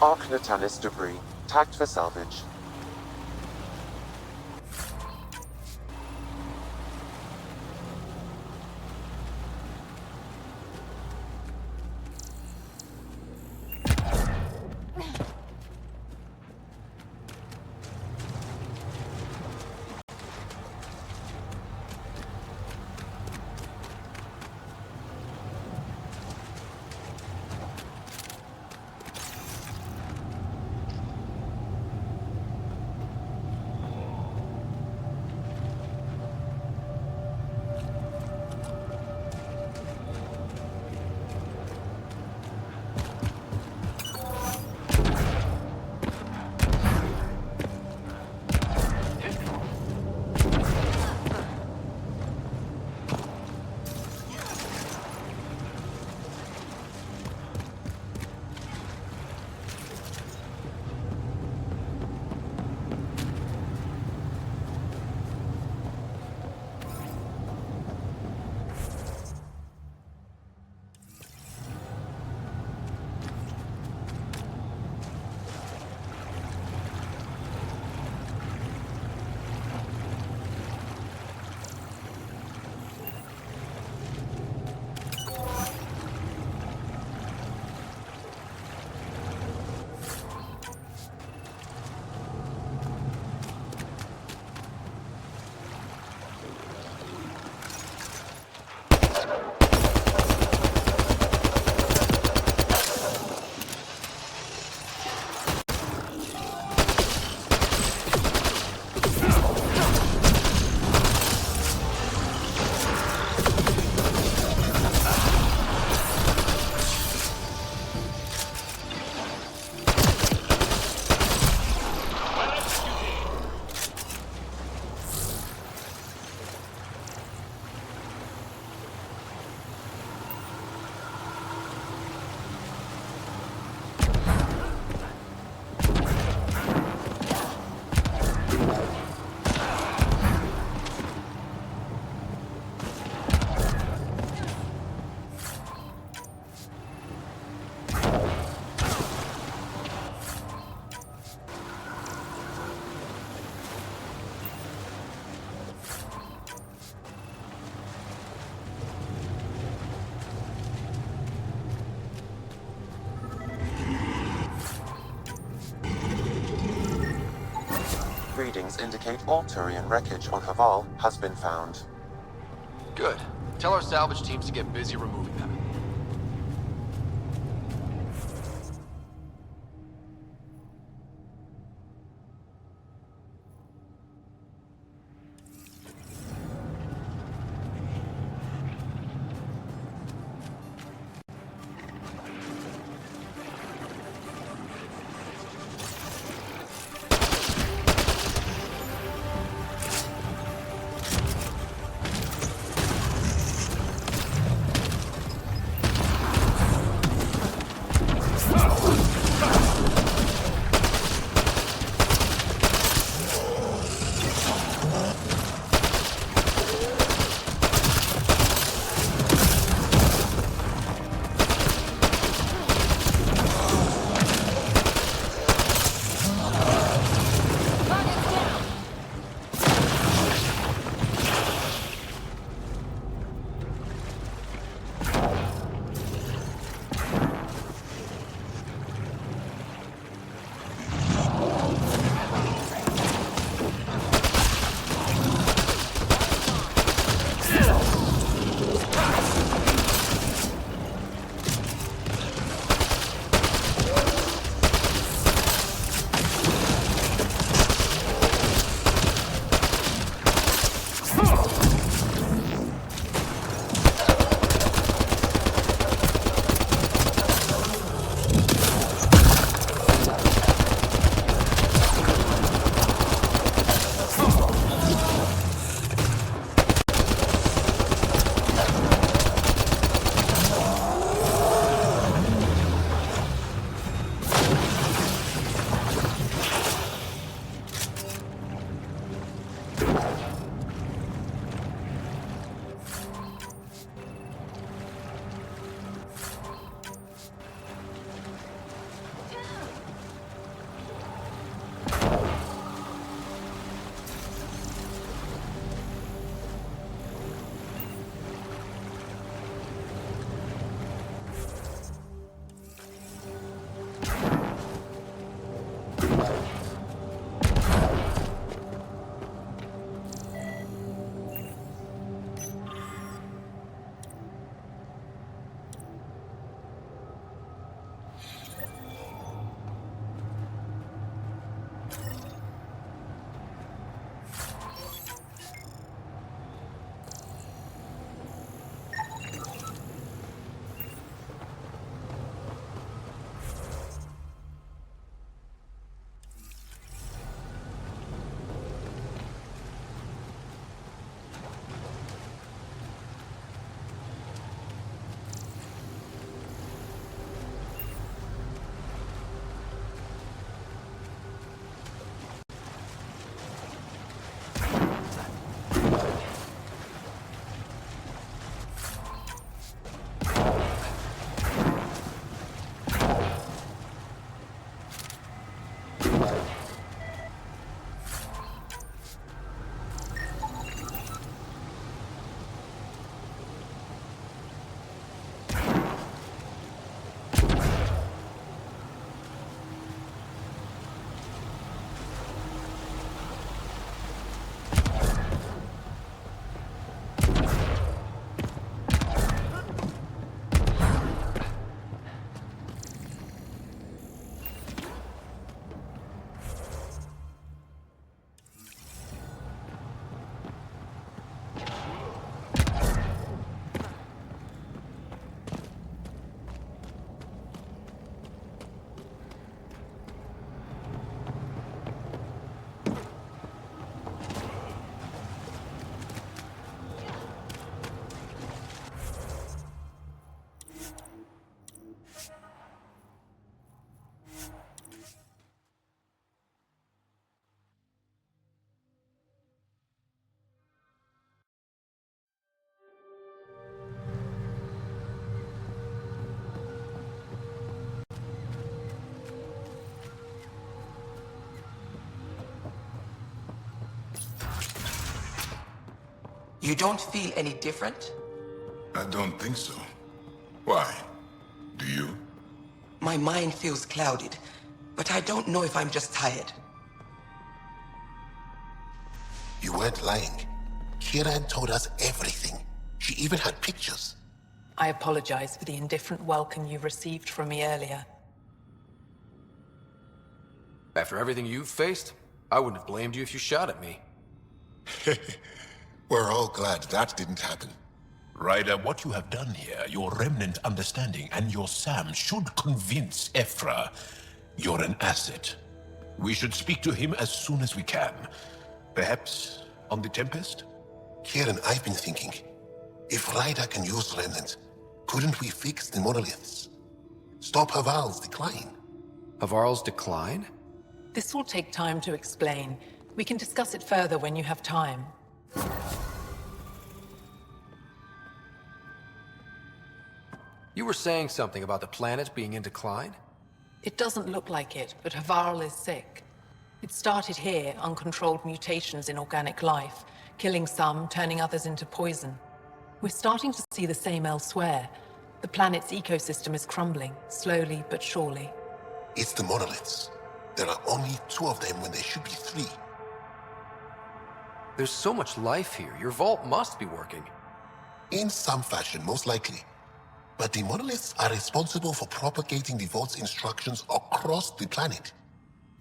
Arc Natalis debris, tagged for salvage. Readings indicate all Turian wreckage on Haval has been found. Good. Tell our salvage teams to get busy removing them. You don't feel any different? I don't think so. Why? Do you? My mind feels clouded, but I don't know if I'm just tired. You weren't lying. Kieran told us everything. She even had pictures. I apologize for the indifferent welcome you received from me earlier. After everything you've faced, I wouldn't have blamed you if you shot at me. We're all glad that didn't happen. Ryder, what you have done here, your remnant understanding and your Sam should convince Ephra you're an asset. We should speak to him as soon as we can. Perhaps on the Tempest? Kieran, I've been thinking. If Ryder can use remnant, couldn't we fix the monoliths? Stop Haval's decline? Havarl's decline? This will take time to explain. We can discuss it further when you have time. You were saying something about the planet being in decline? It doesn't look like it, but Havarl is sick. It started here, uncontrolled mutations in organic life, killing some, turning others into poison. We're starting to see the same elsewhere. The planet's ecosystem is crumbling, slowly but surely. It's the monoliths. There are only 2 of them when there should be 3. There's so much life here. Your vault must be working. In some fashion, most likely. But the monoliths are responsible for propagating the vault's instructions across the planet.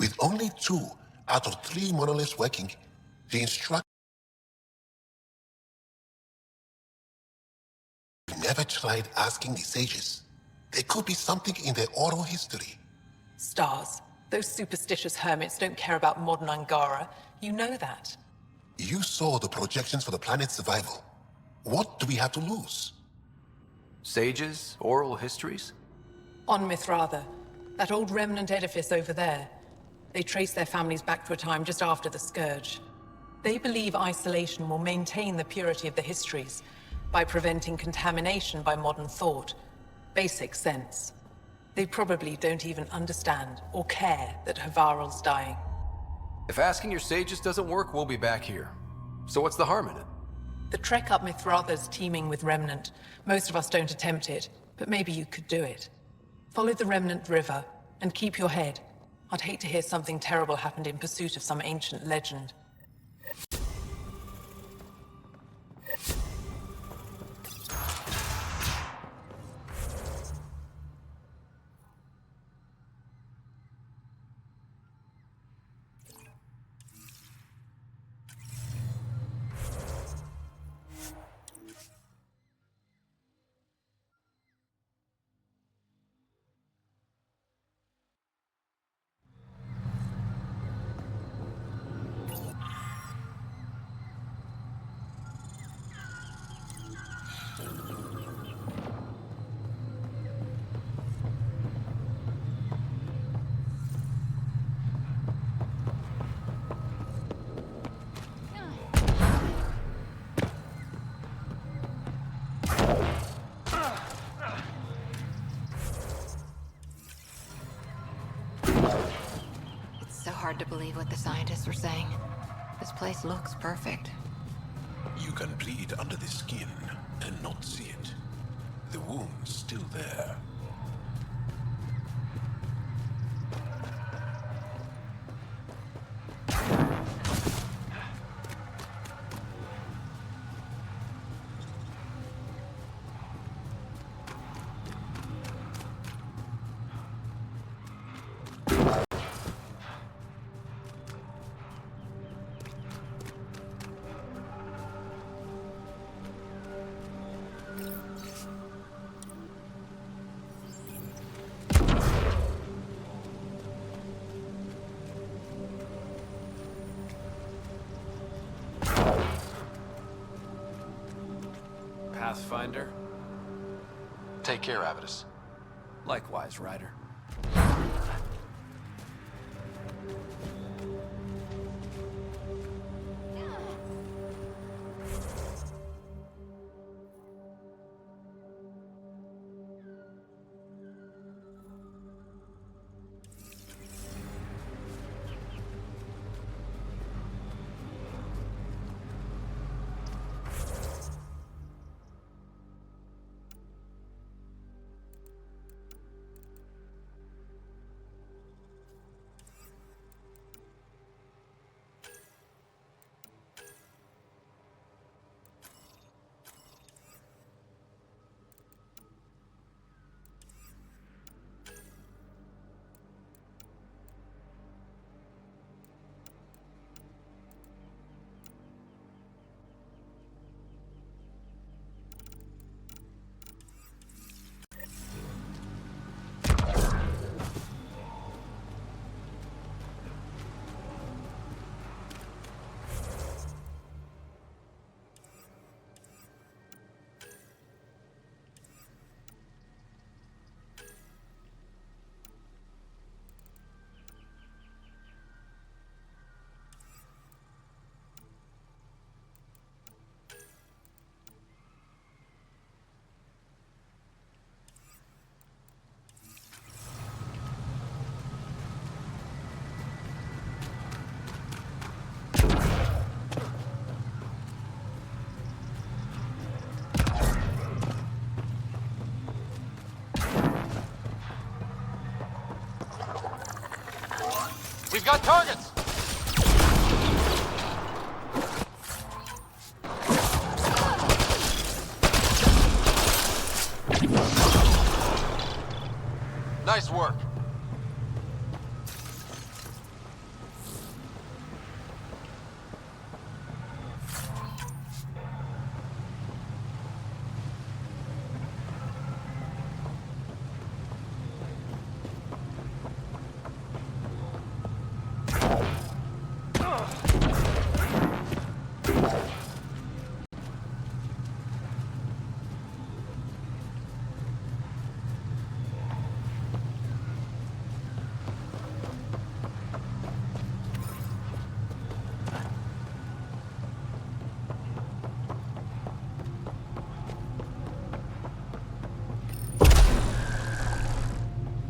With only 2 out of 3 monoliths working, the instructions never tried asking the sages. There could be something in their oral history. Stars. Those superstitious hermits don't care about modern Angara. You know that. You saw the projections for the planet's survival. What do we have to lose? Sages? Oral histories? On Mithratha, that old remnant edifice over there. They trace their families back to a time just after the Scourge. They believe isolation will maintain the purity of the histories by preventing contamination by modern thought. Basic sense. They probably don't even understand or care that Havarl's dying. If asking your sages doesn't work, we'll be back here. So what's the harm in it? The trek up Mithratha's teeming with remnant. Most of us don't attempt it, but maybe you could do it. Follow the remnant river, and keep your head. I'd hate to hear something terrible happened in pursuit of some ancient legend. Hard to believe what the scientists were saying. This place looks perfect. You can bleed under the skin and not see it. The wound's still there. Pathfinder? Take care, Avidus. Likewise, Ryder. got targets! Nice work.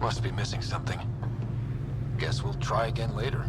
Must be missing something. Guess we'll try again later.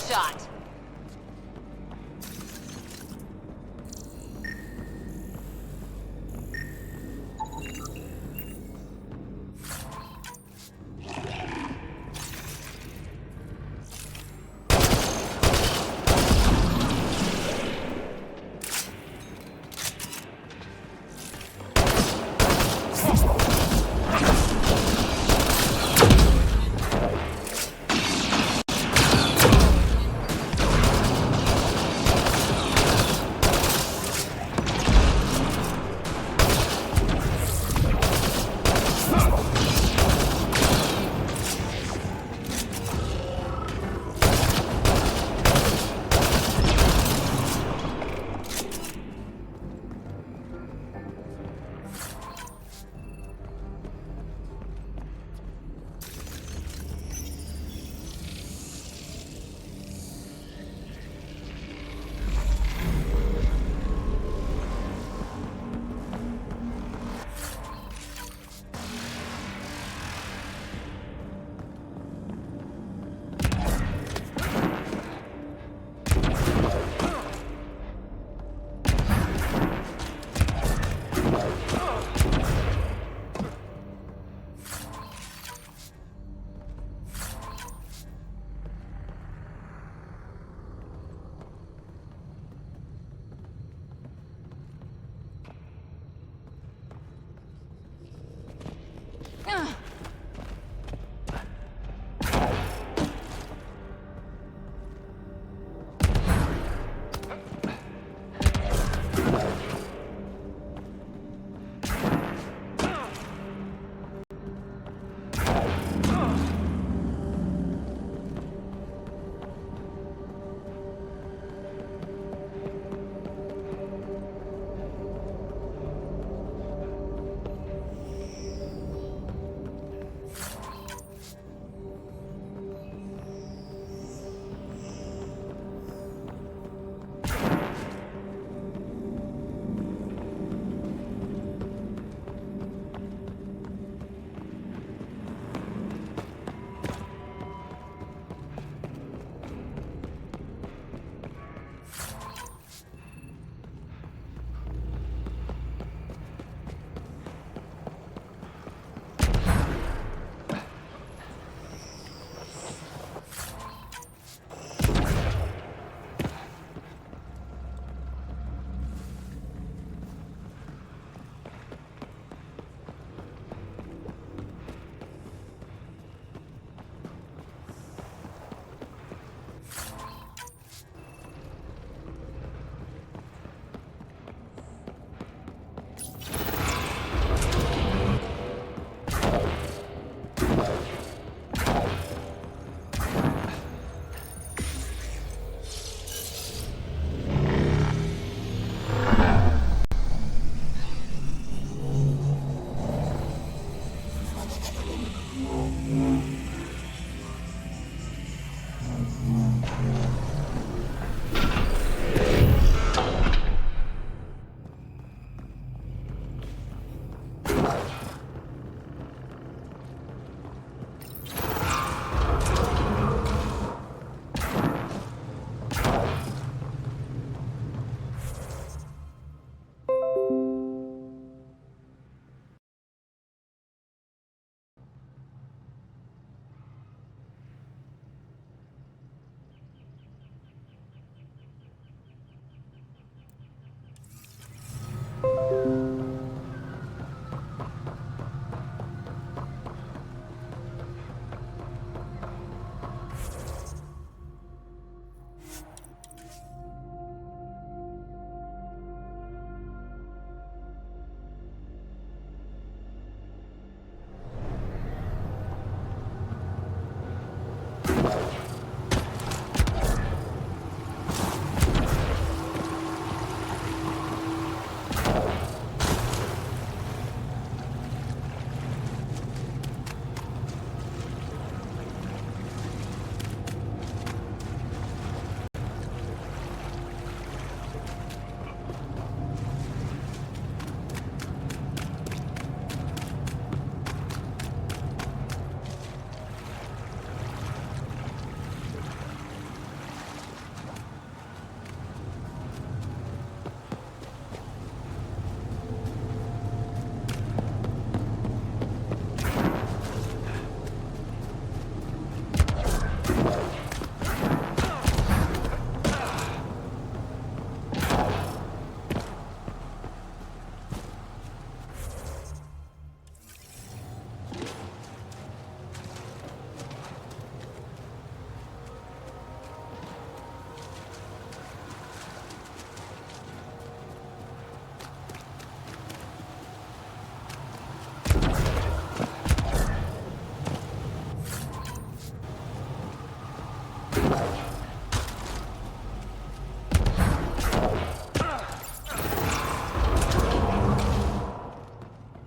shot.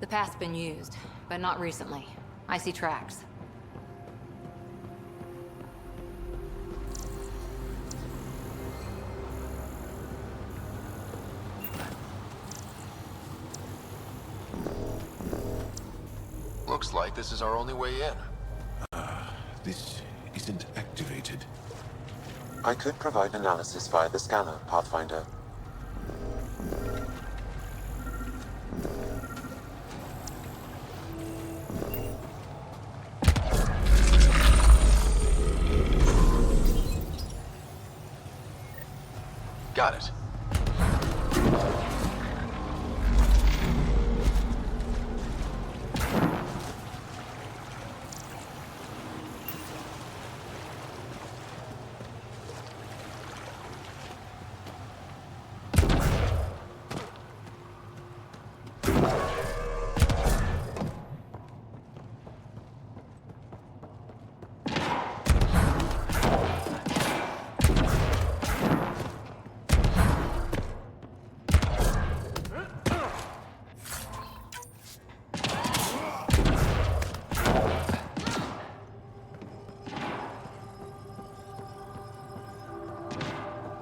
The path's been used, but not recently. I see tracks. Looks like this is our only way in. This isn't activated. I could provide analysis via the scanner, Pathfinder. Got it.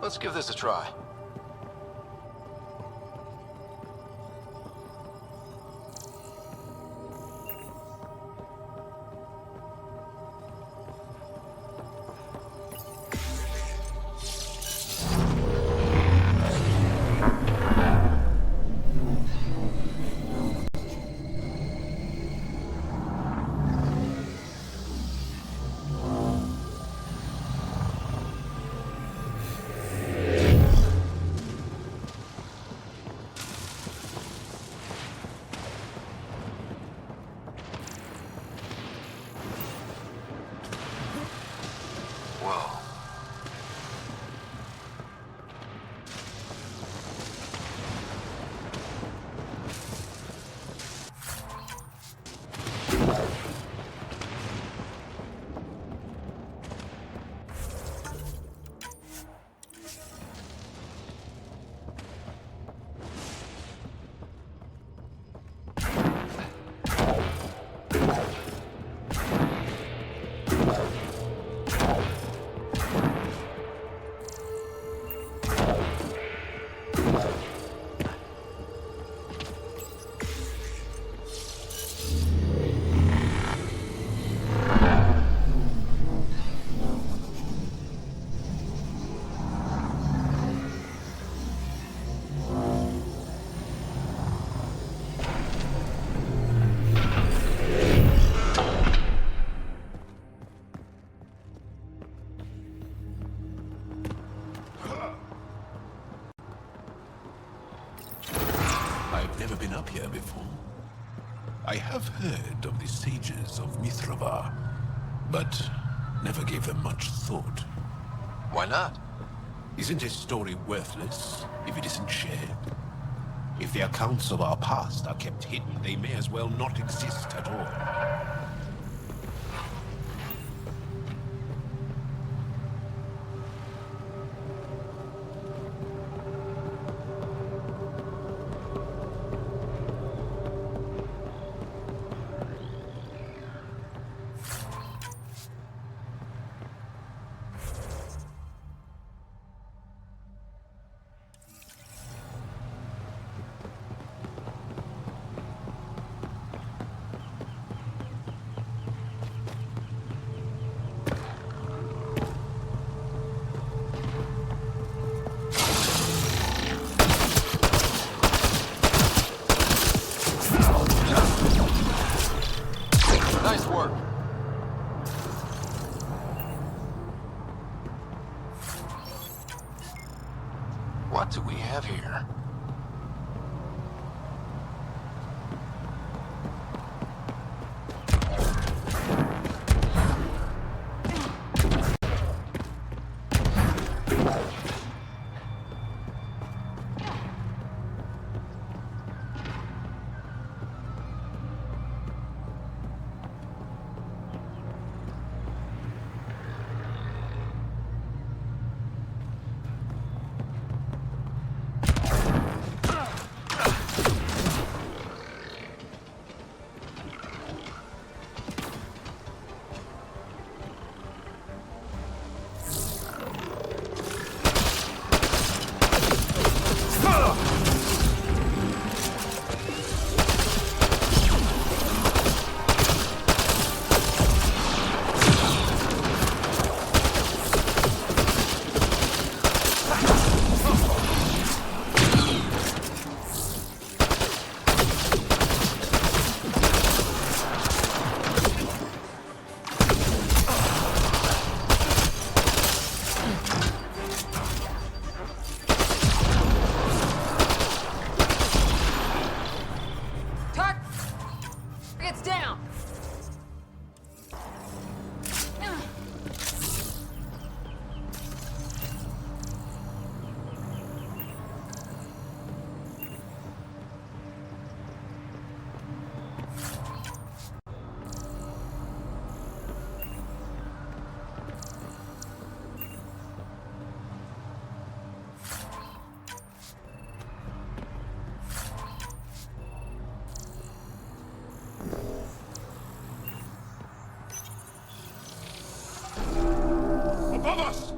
Let's give this a try. Never been up here before. I have heard of the sages of Mithravar, but never gave them much thought. Why not? Isn't a story worthless if it isn't shared? If the accounts of our past are kept hidden, they may as well not exist at all. Nice work. What do we have here? Lights down! Above us!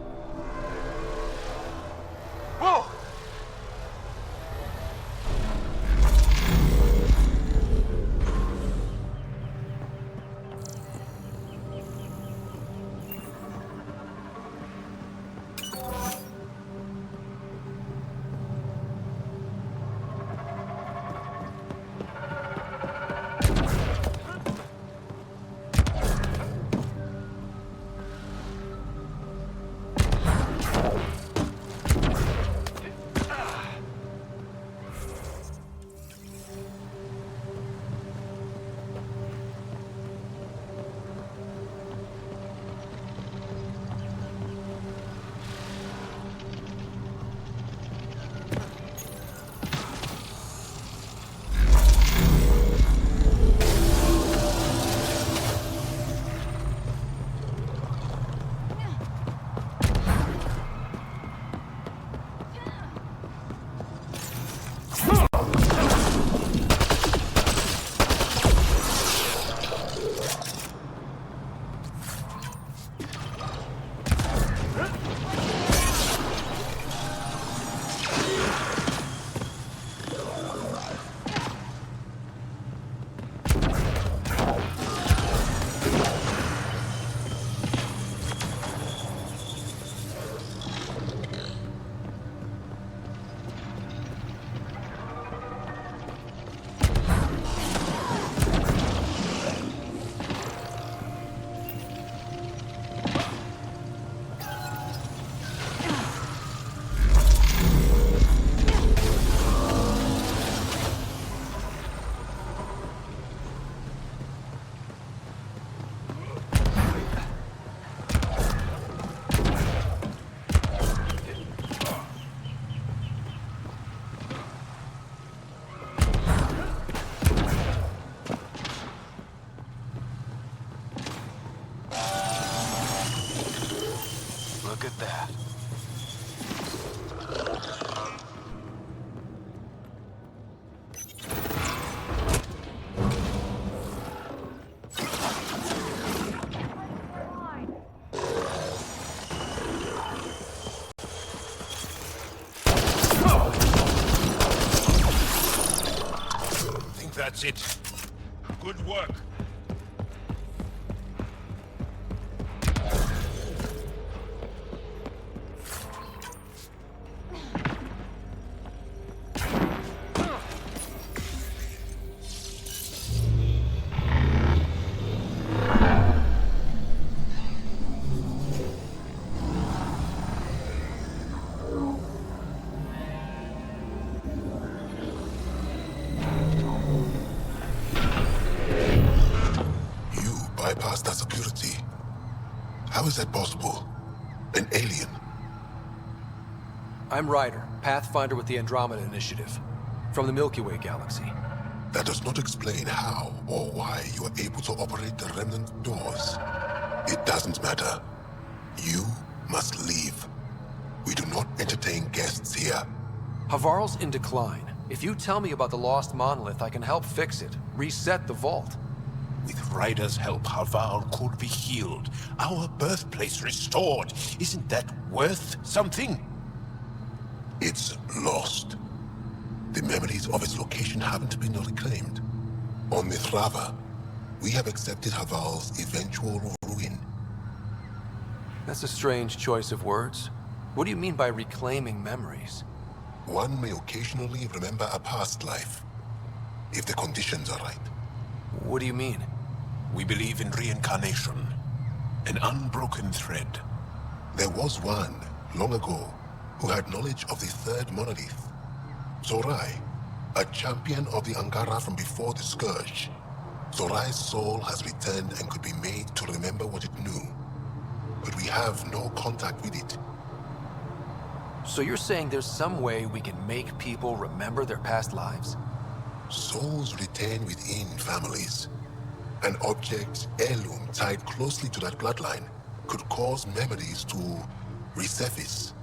Whoa! Look at that. I think that's it. Good work. Bypass that security. How is that possible? An alien? I'm Ryder, Pathfinder with the Andromeda Initiative, from the Milky Way galaxy. That does not explain how or why you are able to operate the remnant doors. It doesn't matter. You must leave. We do not entertain guests here. Havarl's in decline. If you tell me about the lost monolith, I can help fix it, reset the vault. With Ryder's help, Havarl could be healed. Our birthplace restored. Isn't that worth something? It's lost. The memories of its location haven't been reclaimed. On Mithrava, we have accepted Havarl's eventual ruin. That's a strange choice of words. What do you mean by reclaiming memories? One may occasionally remember a past life, if the conditions are right. What do you mean? We believe in reincarnation, an unbroken thread. There was one, long ago, who had knowledge of the third monolith. Zorai, a champion of the Angara from before the Scourge. Zorai's soul has returned and could be made to remember what it knew. But we have no contact with it. So you're saying there's some way we can make people remember their past lives? Souls return within families. An object, heirloom, tied closely to that bloodline could cause memories to resurface.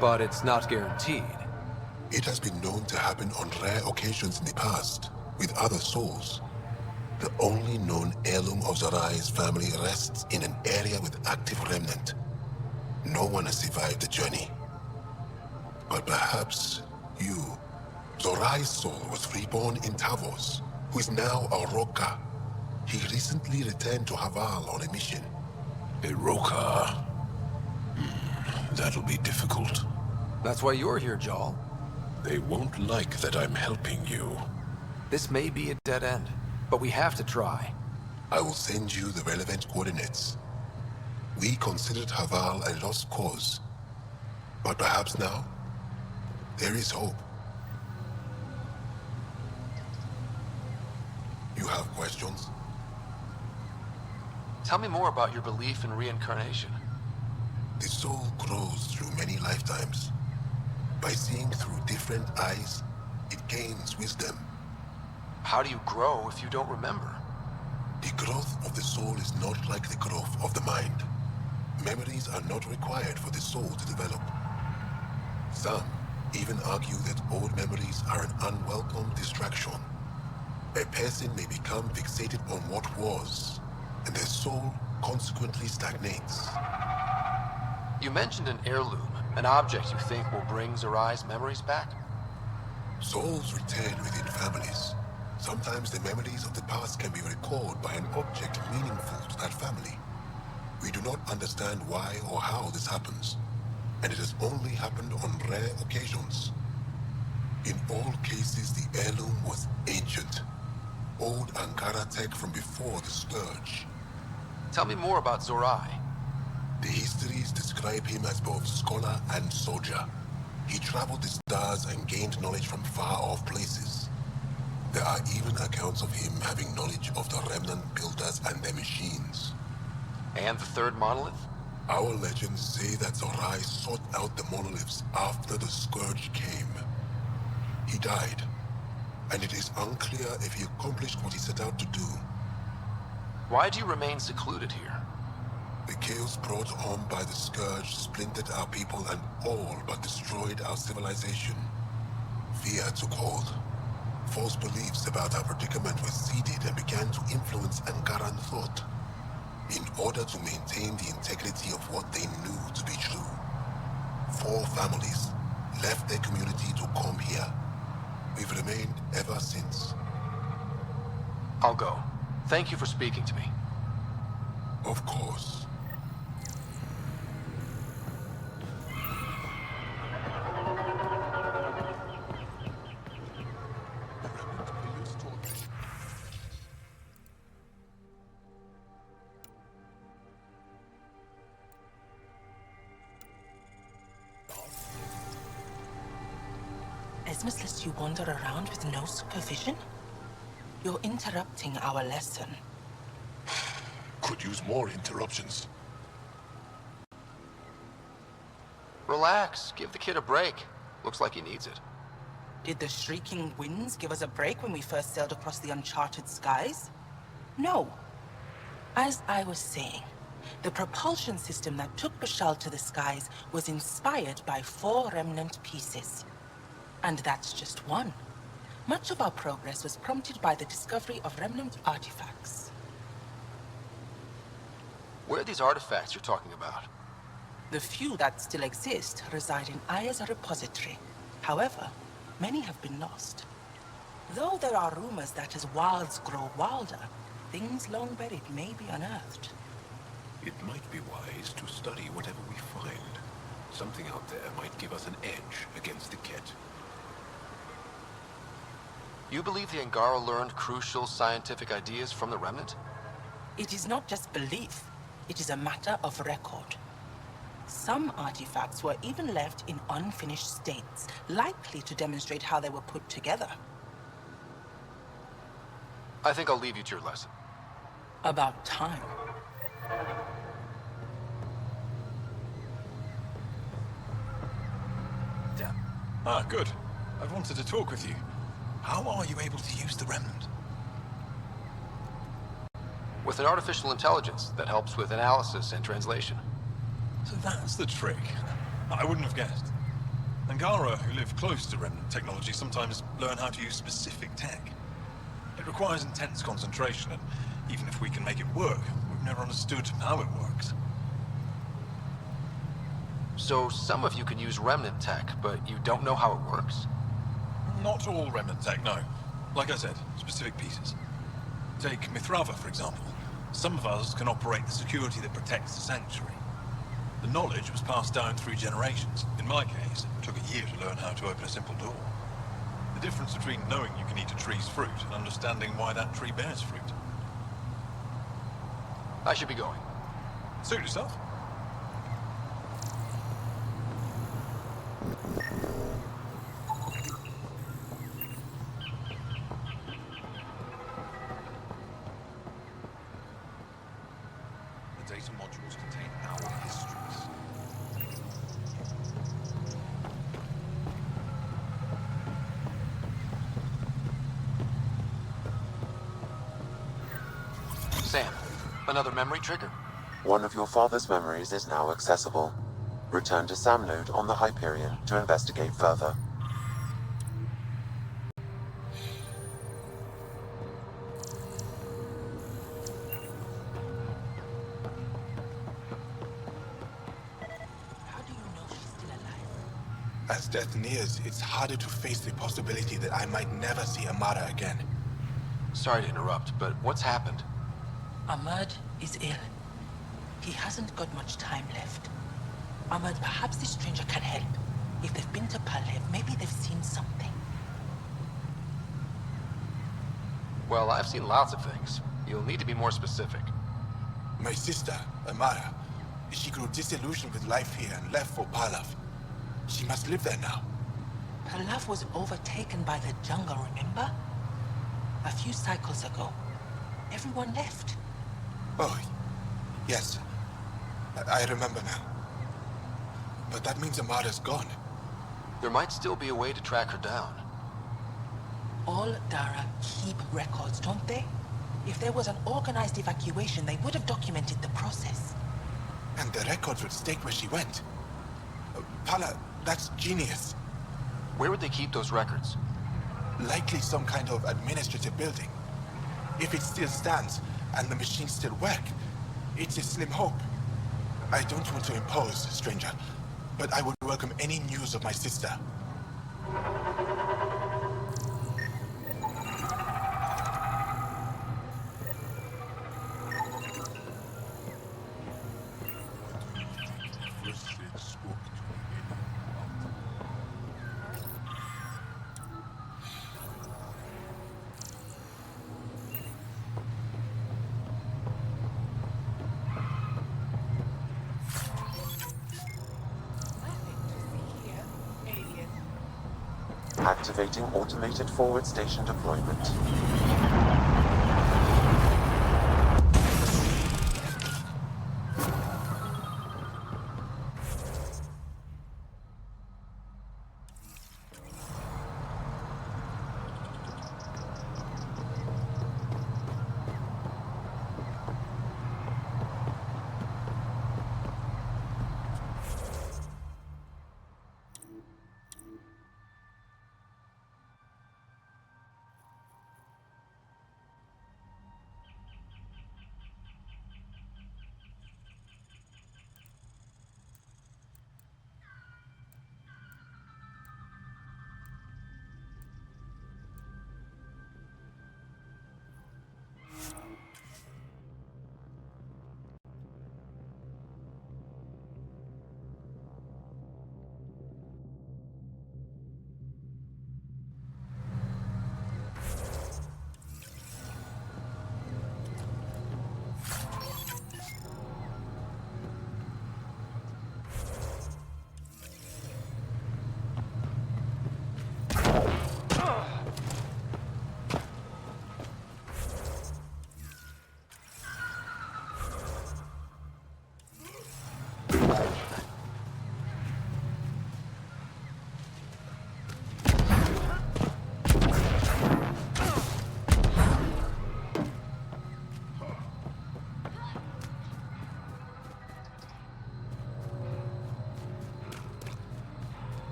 But it's not guaranteed. It has been known to happen on rare occasions in the past, with other souls. The only known heirloom of Zorai's family rests in an area with active remnant. No one has survived the journey. But perhaps you. Zorai's soul was reborn in Tavos, who is now a Roka. He recently returned to Haval on a mission. A Roka? That'll be difficult. That's why you're here, Jal. They won't like that I'm helping you. This may be a dead end, but we have to try. I will send you the relevant coordinates. We considered Haval a lost cause. But perhaps now, there is hope. You have questions? Tell me more about your belief in reincarnation. The soul grows through many lifetimes. By seeing through different eyes, it gains wisdom. How do you grow if you don't remember? The growth of the soul is not like the growth of the mind. Memories are not required for the soul to develop. Some even argue that old memories are an unwelcome distraction. A person may become fixated on what was, and their soul consequently stagnates. You mentioned an heirloom, an object you think will bring Zorai's memories back? Souls return within families. Sometimes the memories of the past can be recalled by an object meaningful to that family. We do not understand why or how this happens, and it has only happened on rare occasions. In all cases, the heirloom was ancient. Old Ankara tech from before the Scourge. Tell me more about Zorai. The histories describe him as both scholar and soldier. He traveled the stars and gained knowledge from far-off places. There are even accounts of him having knowledge of the remnant builders and their machines. And the third monolith? Our legends say that Zorai sought out the monoliths after the Scourge came. He died, and it is unclear if he accomplished what he set out to do. Why do you remain secluded here? The chaos brought on by the Scourge splintered our people and all but destroyed our civilization. Fear took hold. False beliefs about our predicament were seeded and began to influence Ankaran thought, in order to maintain the integrity of what they knew to be true. 4 families left their community to come here. We've remained ever since. I'll go. Thank you for speaking to me. Of course. Esmus lets you wander around with no supervision? You're interrupting our lesson. Could use more interruptions. Relax. Give the kid a break. Looks like he needs it. Did the shrieking winds give us a break when we first sailed across the uncharted skies? No. As I was saying, the propulsion system that took Bashal to the skies was inspired by 4 remnant pieces. And that's just one. Much of our progress was prompted by the discovery of remnant artifacts. Where are these artifacts you're talking about? The few that still exist reside in Aya's repository. However, many have been lost. Though there are rumors that as wilds grow wilder, things long buried may be unearthed. It might be wise to study whatever we find. Something out there might give us an edge against the Ket. You believe the Angara learned crucial scientific ideas from the Remnant? It is not just belief. It is a matter of record. Some artifacts were even left in unfinished states, likely to demonstrate how they were put together. I think I'll leave you to your lesson. About time. Damn. Ah, good. I've wanted to talk with you. How are you able to use the remnant? With an artificial intelligence that helps with analysis and translation. So that's the trick. I wouldn't have guessed. Angara, who live close to remnant technology, sometimes learn how to use specific tech. It requires intense concentration, and even if we can make it work, we've never understood how it works. So some of you can use remnant tech, but you don't know how it works? Not all remnant tech, no. Like I said, specific pieces. Take Mithrava, for example. Some of us can operate the security that protects the sanctuary. The knowledge was passed down through generations. In my case, it took a year to learn how to open a simple door. The difference between knowing you can eat a tree's fruit and understanding why that tree bears fruit. I should be going. Suit yourself. The data modules contain our histories. Sam, another memory trigger? One of your father's memories is now accessible. Return to Sam node on the Hyperion to investigate further. As death nears, it's harder to face the possibility that I might never see Amara again. Sorry to interrupt, but what's happened? Ahmad is ill. He hasn't got much time left. Ahmad, perhaps this stranger can help. If they've been to Palev, maybe they've seen something. Well, I've seen lots of things. You'll need to be more specific. My sister, Amara, she grew disillusioned with life here and left for Palav. She must live there now. Palev was overtaken by the jungle, remember? A few cycles ago. Everyone left. Oh, yes. I remember now. But that means Amara's gone. There might still be a way to track her down. All Dara keep records, don't they? If there was an organized evacuation, they would have documented the process. And the records would state where she went. Pala, that's genius. Where would they keep those records? Likely some kind of administrative building. If it still stands, and the machines still work, it's a slim hope. I don't want to impose, stranger, but I would welcome any news of my sister. Activating automated forward station deployment.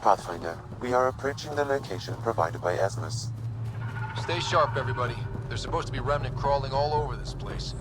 Pathfinder, we are approaching the location provided by Asmus. Stay sharp, everybody. There's supposed to be remnant crawling all over this place.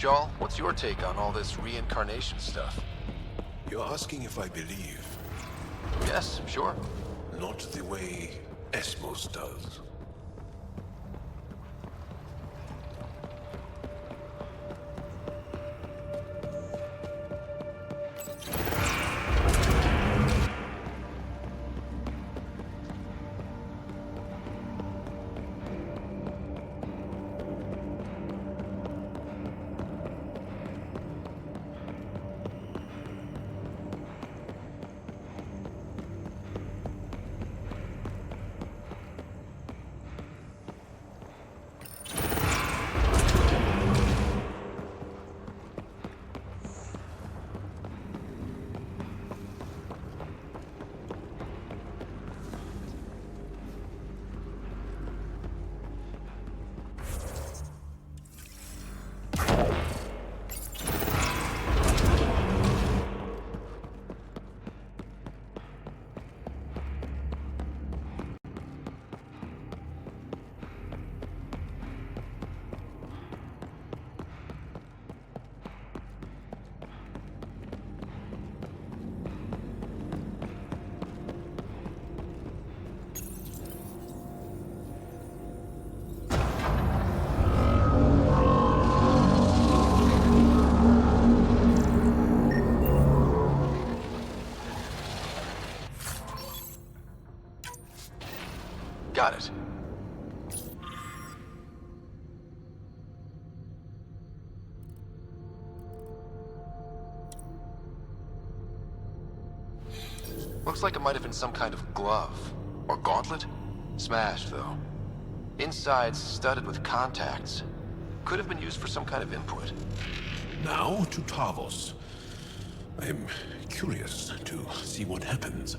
Joel, what's your take on all this reincarnation stuff? You're asking if I believe? Yes, sure. Not the way Esmos does. Got it. Looks like it might have been some kind of glove. Or gauntlet? Smashed, though. Inside's studded with contacts. Could have been used for some kind of input. Now to Tavos. I'm curious to see what happens.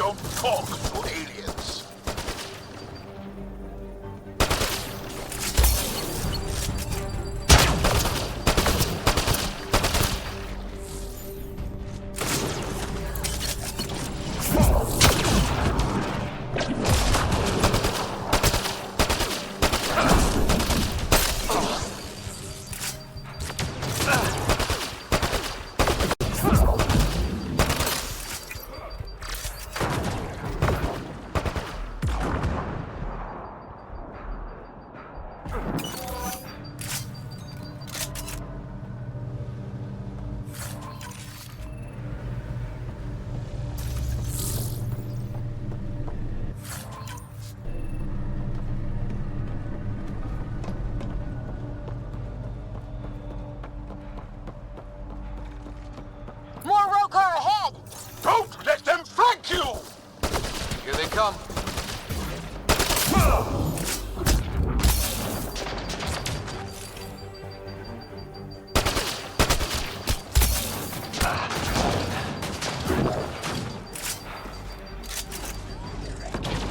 don't talk to aliens. Don't let them flank you! Here they come.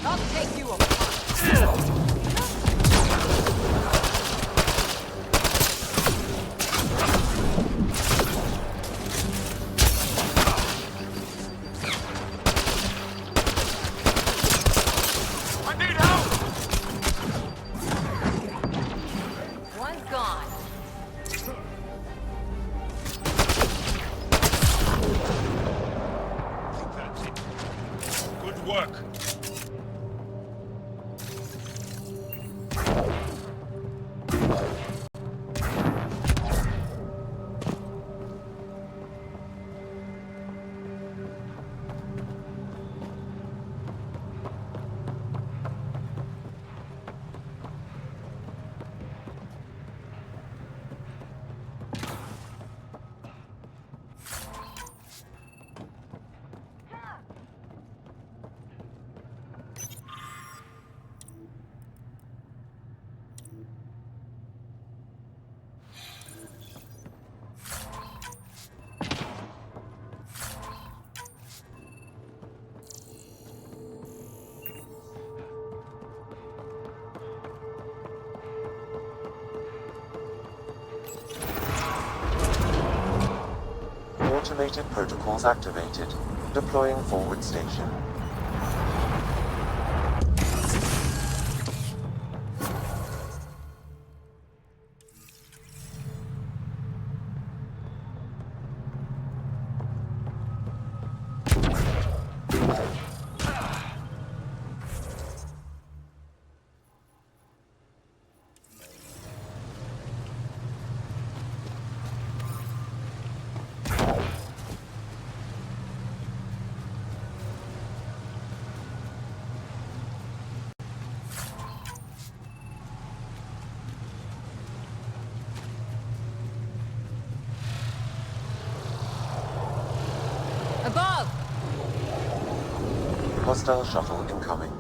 I'll take you apart. One's gone. Good work. Automated protocols activated. Deploying forward station. Above! Hostile shuttle incoming.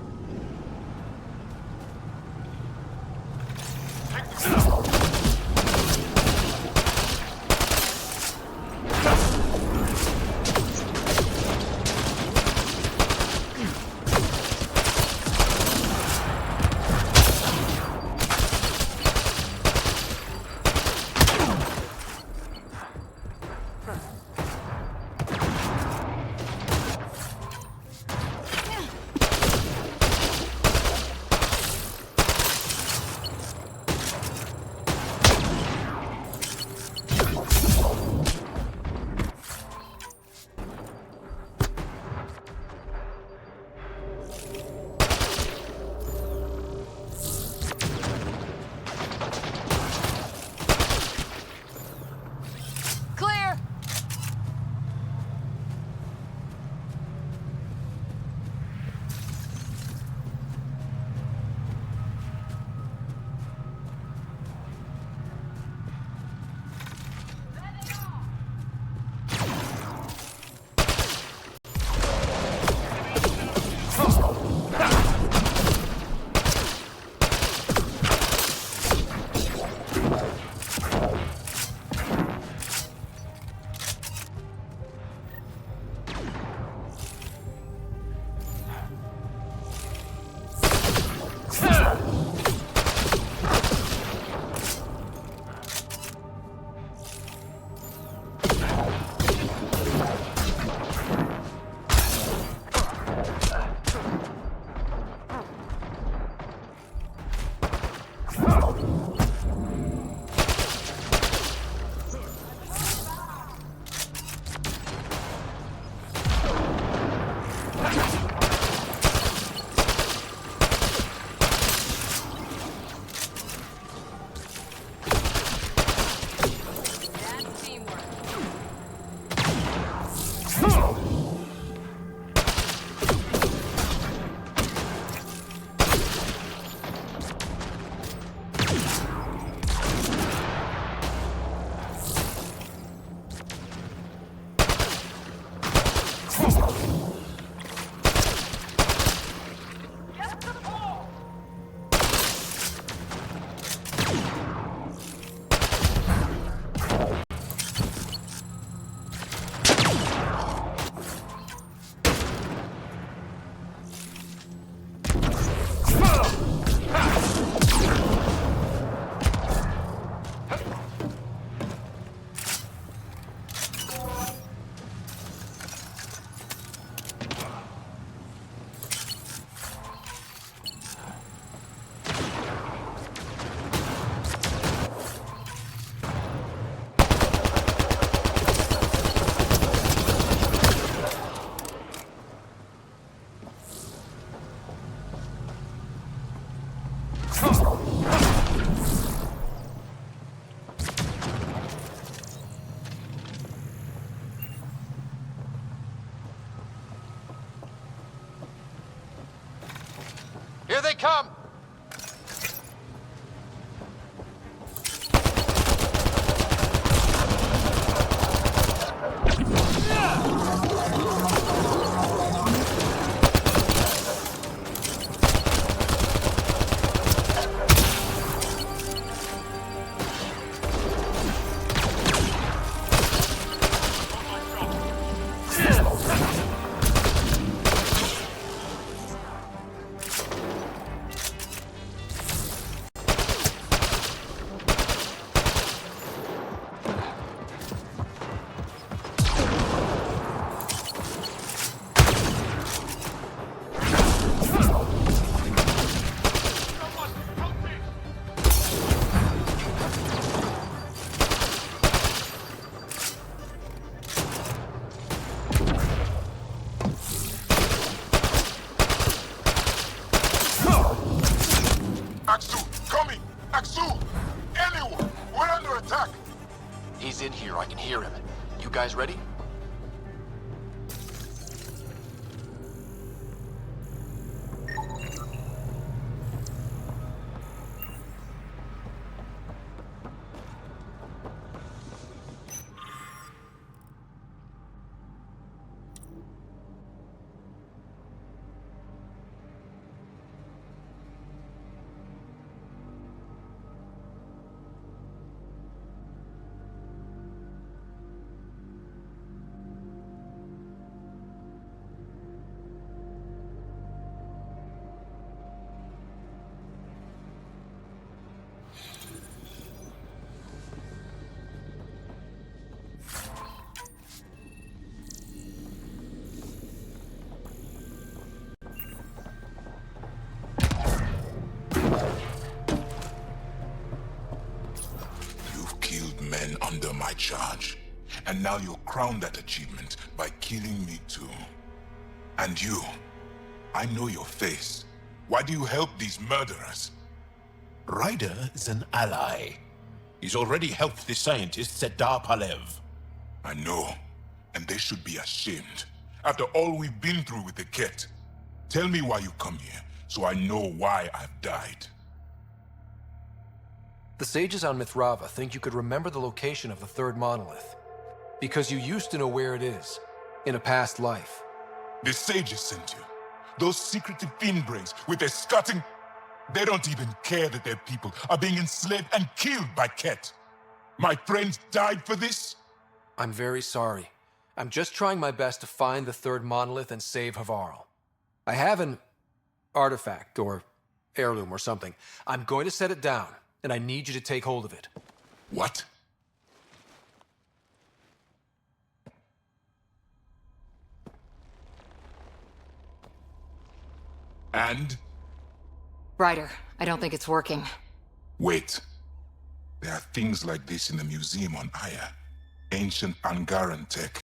Here they come! He's in here, I can hear him. You guys ready? Under my charge. And now you'll crown that achievement by killing me too. And you, I know your face. Why do you help these murderers? Ryder is an ally. He's already helped the scientists at Dar Palev. I know, and they should be ashamed. After all we've been through with the Ket. Tell me why you come here, so I know why I've died. The sages on Mithrava think you could remember the location of the third monolith. Because you used to know where it is, in a past life. The sages sent you. Those secretive fiendbrains with their scutting... They don't even care that their people are being enslaved and killed by Ket. My friends died for this? I'm very sorry. I'm just trying my best to find the third monolith and save Havarl. I have an artifact, or heirloom or something. I'm going to set it down. And I need you to take hold of it. What? And? Ryder, I don't think it's working. Wait. There are things like this in the museum on Aya. Ancient Angaran tech.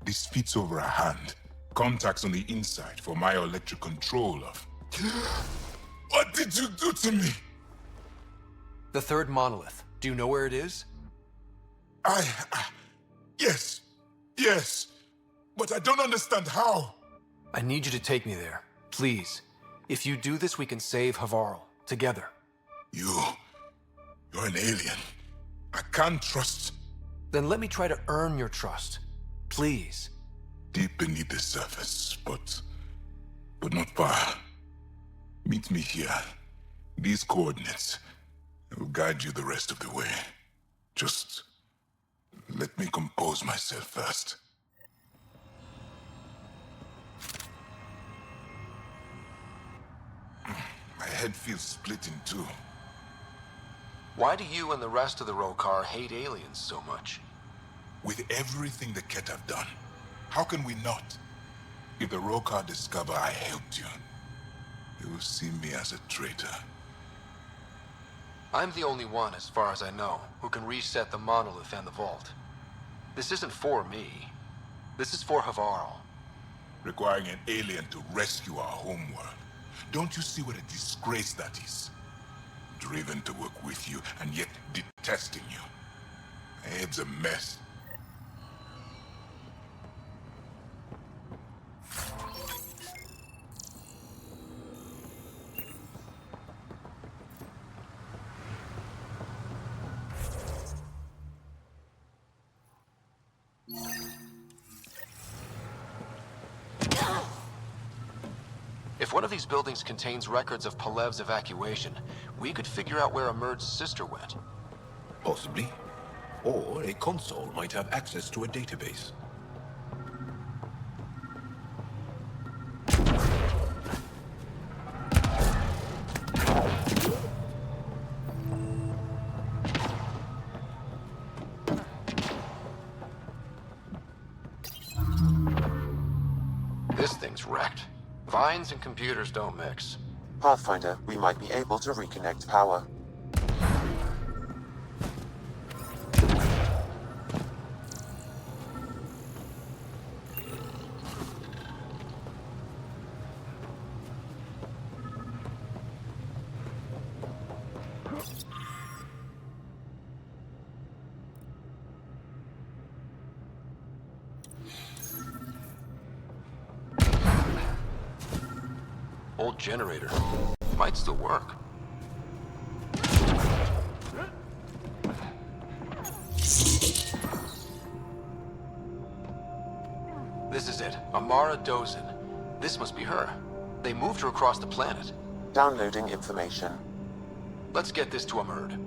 This fits over a hand. Contacts on the inside for my electric control of... What did you do to me? The third monolith. Do you know where it is? Yes. Yes. But I don't understand how. I need you to take me there. Please. If you do this, we can save Havarl. Together. You're an alien. I can't trust... Then let me try to earn your trust. Please. Deep beneath the surface, but not far. Meet me here. These coordinates... I will guide you the rest of the way. Just let me compose myself first. My head feels split in two. Why do you and the rest of the Rokar hate aliens so much? With everything the Ket have done, how can we not? If the Rokar discover I helped you, they will see me as a traitor. I'm the only one, as far as I know, who can reset the monolith and the vault. This isn't for me. This is for Havarl. Requiring an alien to rescue our homeworld. Don't you see what a disgrace that is? Driven to work with you, and yet detesting you. My head's a mess. If one of these buildings contains records of Palev's evacuation, we could figure out where Emerge's sister went. Possibly. Or a console might have access to a database. This thing's wrecked. Vines and computers don't mix. Pathfinder, we might be able to reconnect power. Old generator. Might still work. This is it. Amara Dozin. This must be her. They moved her across the planet. Downloading information. Let's get this to Emerge.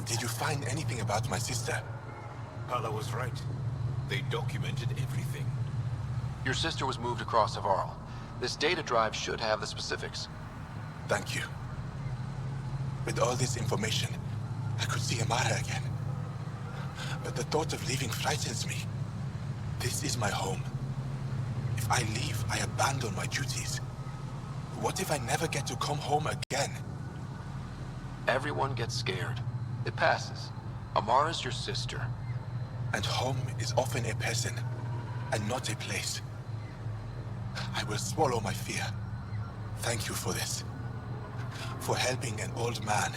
Did you find anything about my sister? Hala was right. They documented everything. Your sister was moved across Havarl. This data drive should have the specifics. Thank you. With all this information, I could see Amara again. But the thought of leaving frightens me. This is my home. If I leave, I abandon my duties. What if I never get to come home again? Everyone gets scared. It passes. Amara's your sister. And home is often a person, and not a place. I will swallow my fear. Thank you for this. For helping an old man.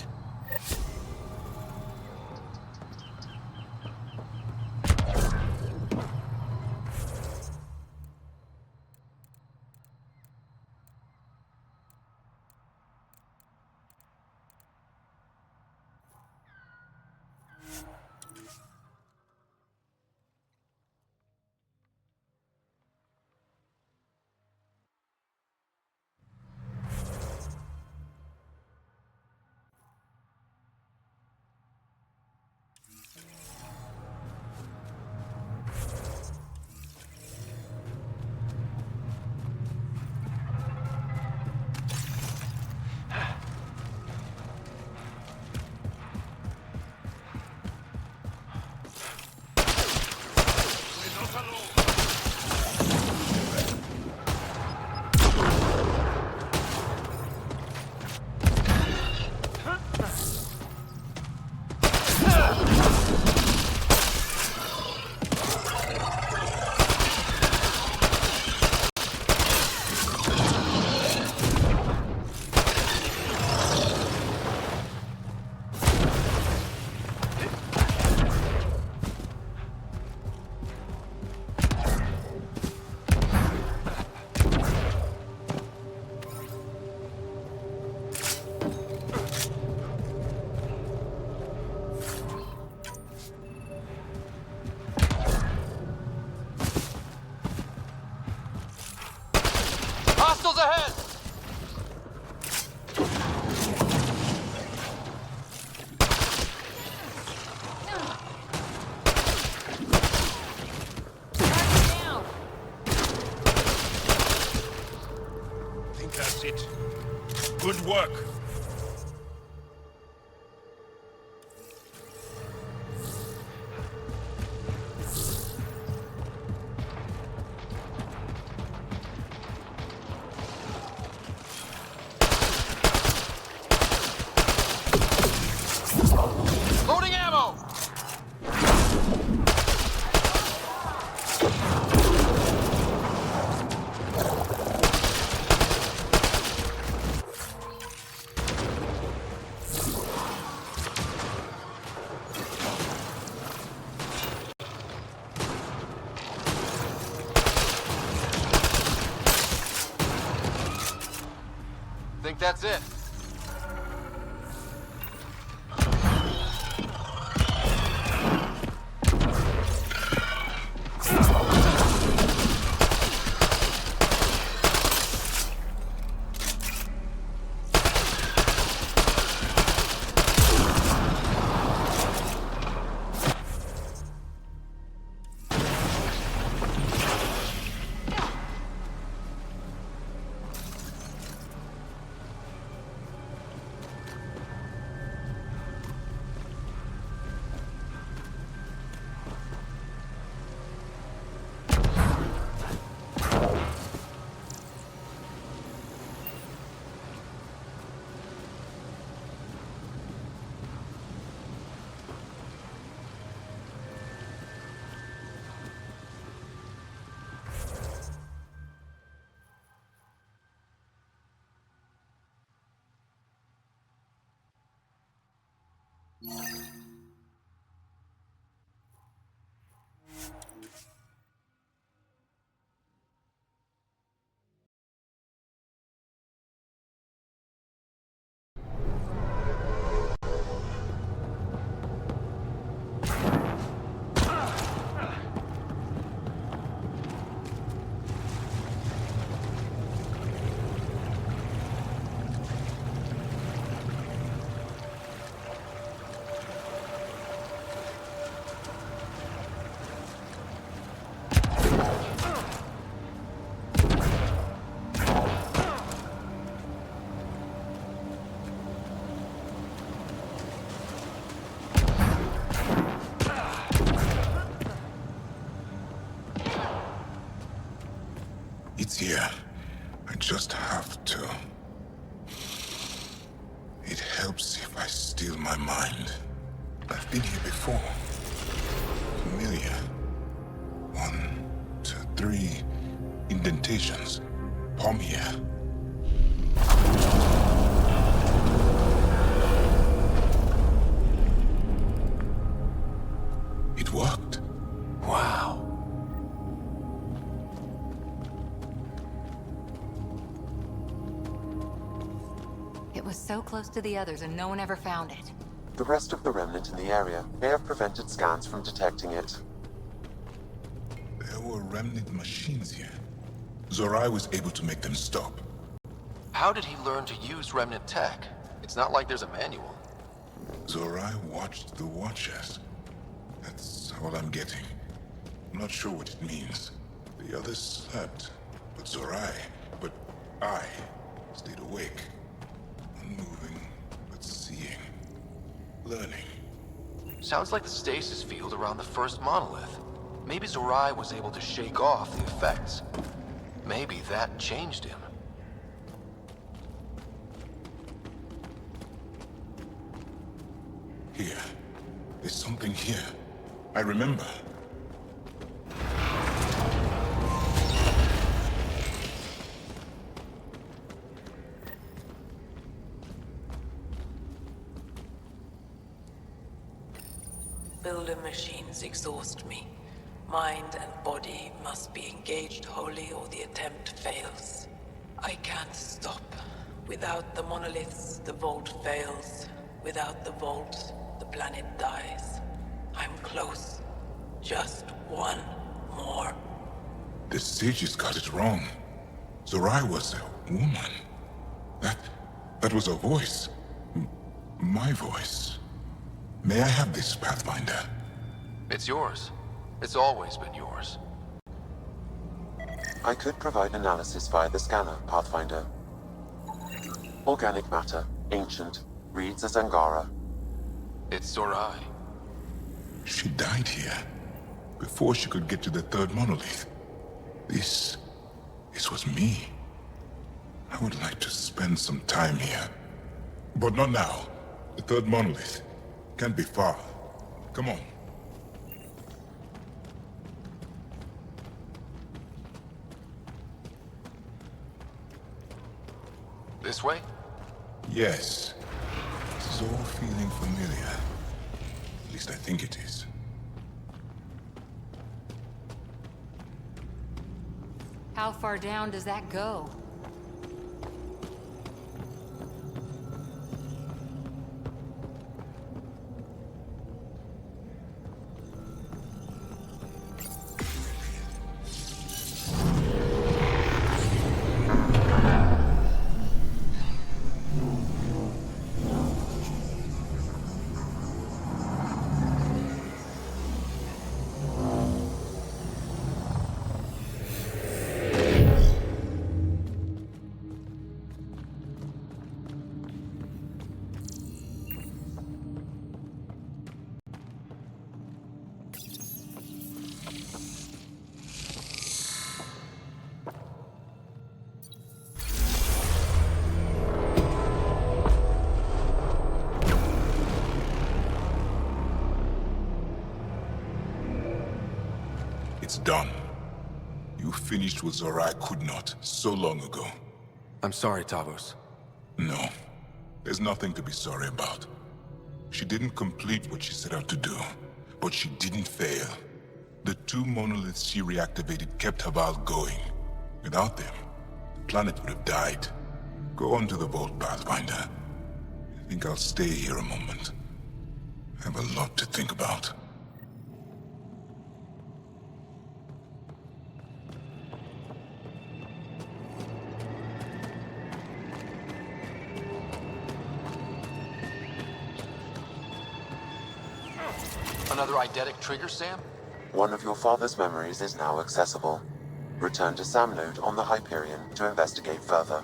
that's it. It's here. I just have to. It helps if I steal my mind. I've been here before. Familiar. 1, 2, 3 indentations. Palm here. It worked. Wow. It was so close to the others and no one ever found it. The rest of the remnant in the area may have prevented scans from detecting it. There were remnant machines here. Zorai was able to make them stop. How did he learn to use remnant tech? It's not like there's a manual. Zorai watched the Watchers. That's all I'm getting. I'm not sure what it means. The others slept, but I stayed awake. Unmoving, but seeing. Learning. Sounds like the stasis field around the first monolith. Maybe Zorai was able to shake off the effects. Maybe that changed him. Here. There's something here. I remember. Builder machines exhaust me. Mind and body must be engaged wholly or the attempt fails. I can't stop. Without the monoliths, the vault fails. Without the vault, the planet dies. I'm close. Just one more. The sages got it wrong. Zorai was a woman. That was a voice. My voice. May I have this, Pathfinder? It's yours. It's always been yours. I could provide analysis via the scanner, Pathfinder. Organic matter, ancient, reads as Angara. It's Zorai. She died here, before she could get to the third monolith. This was me. I would like to spend some time here. But not now. The third monolith can't be far. Come on. This way? Yes. This is all feeling familiar. At least I think it is. How far down does that go? It's done. You finished what Zorai could not so long ago. I'm sorry, Tavos. No. There's nothing to be sorry about. She didn't complete what she set out to do, but she didn't fail. The 2 monoliths she reactivated kept Haval going. Without them, the planet would have died. Go on to the vault, Pathfinder. I think I'll stay here a moment. I have a lot to think about. Another eidetic trigger, Sam? One of your father's memories is now accessible. Return to Sam Node on the Hyperion to investigate further.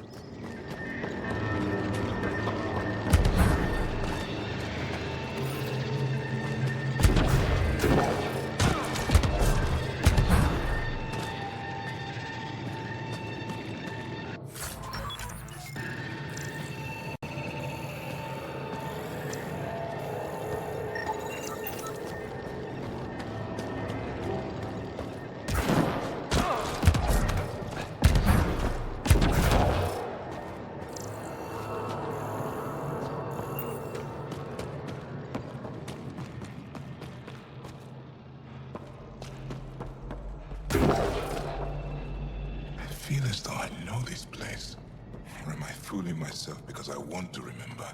I feel as though I know this place. Or am I fooling myself because I want to remember?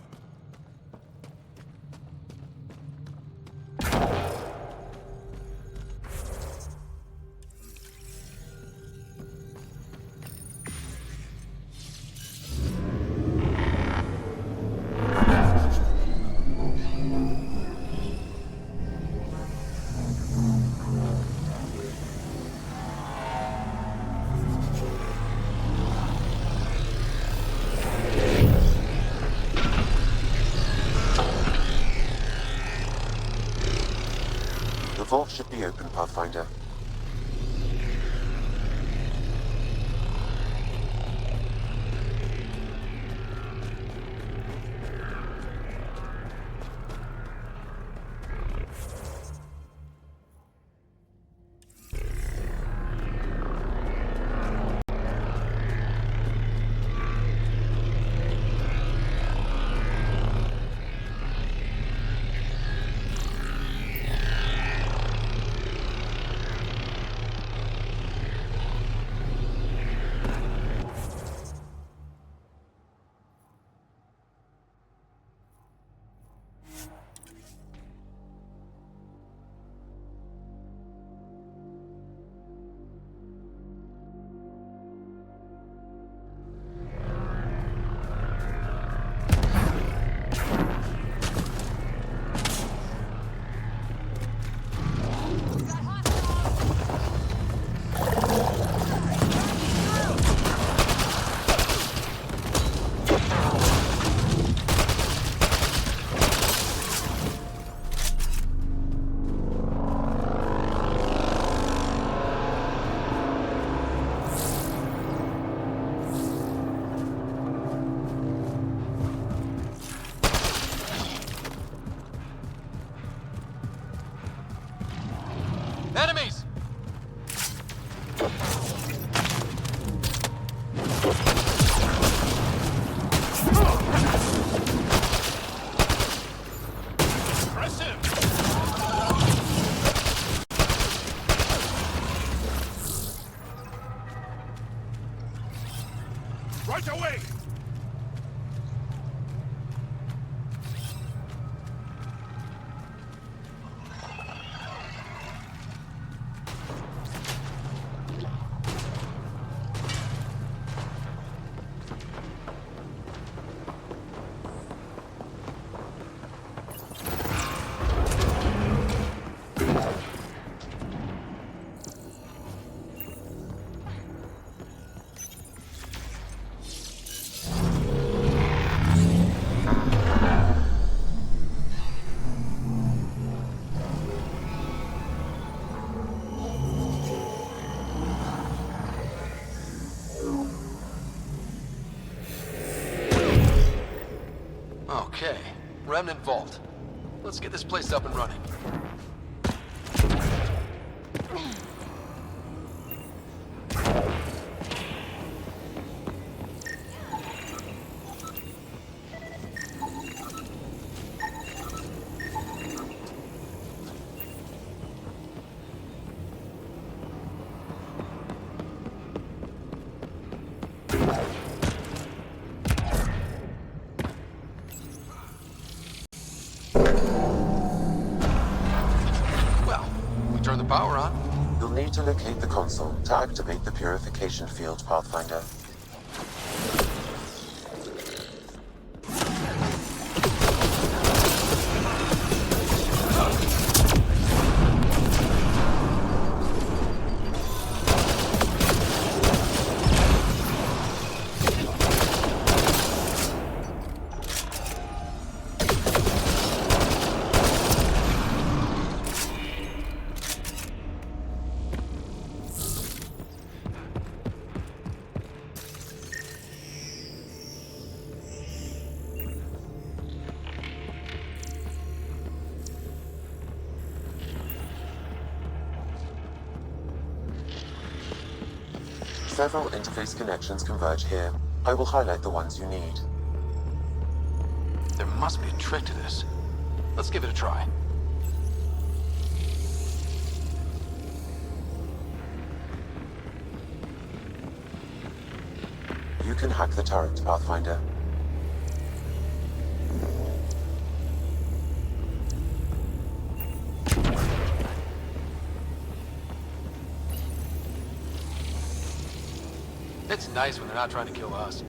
The vault should be open, Pathfinder. Enemies! Right away! Okay, Remnant Vault. Let's get this place up and running. the power on. You'll need to locate the console to activate the purification field, Pathfinder. Several interface connections converge here. I will highlight the ones you need. There must be a trick to this. Let's give it a try. You can hack the turret, Pathfinder. It's nice when they're not trying to kill us.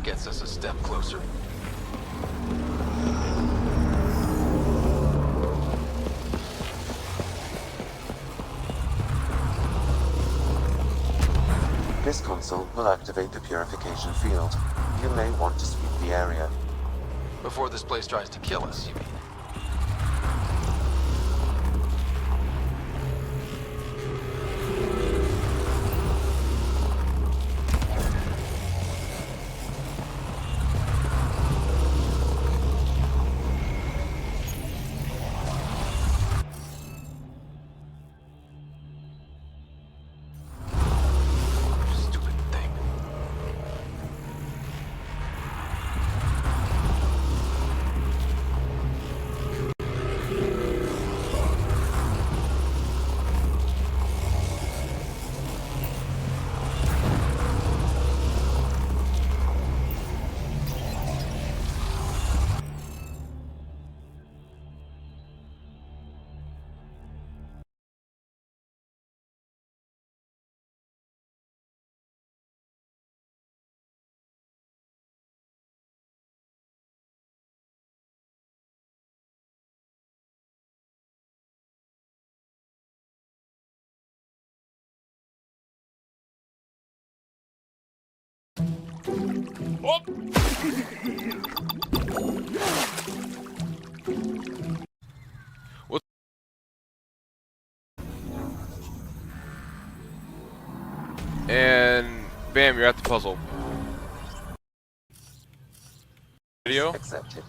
Gets us a step closer. This console will activate the purification field. You may want to sweep the area. Before this place tries to kill us, you mean? What? Bam, you're at the puzzle. Video? Accepted.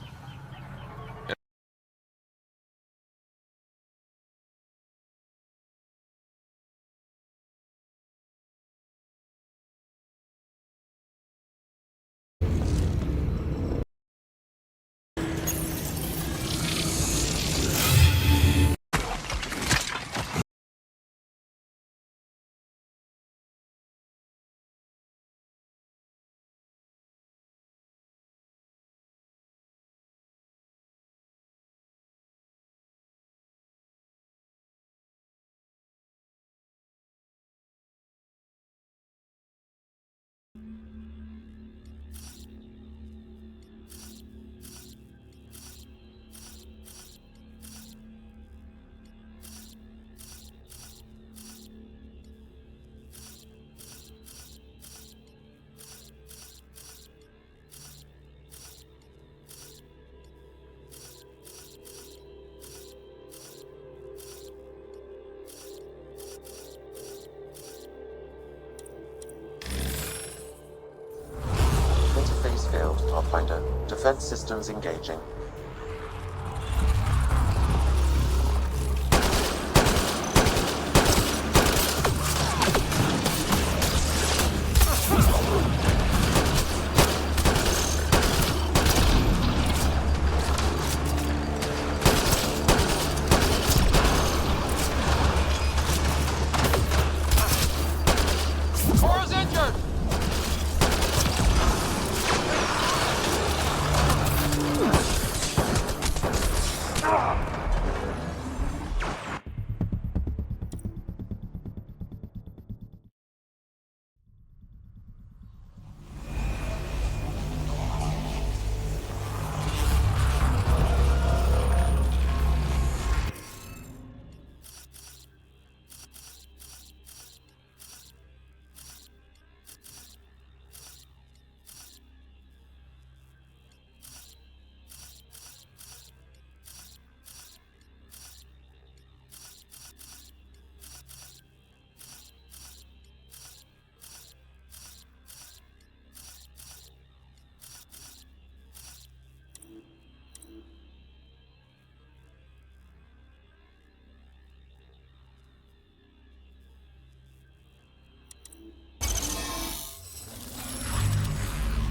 Interface failed, Pathfinder. Defense systems engaging. Cora's injured!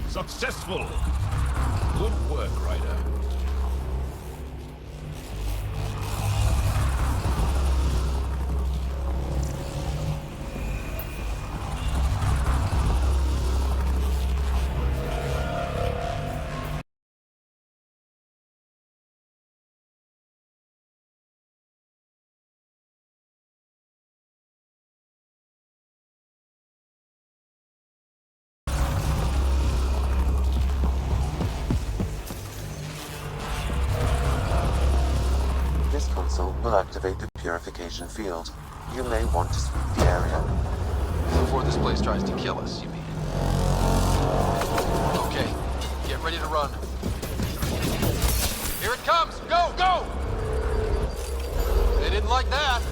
Successful! Good work, Ryder. This console will activate the purification field. You may want to sweep the area. Before this place tries to kill us, you mean? Okay, get ready to run. Here it comes! Go, go! They didn't like that.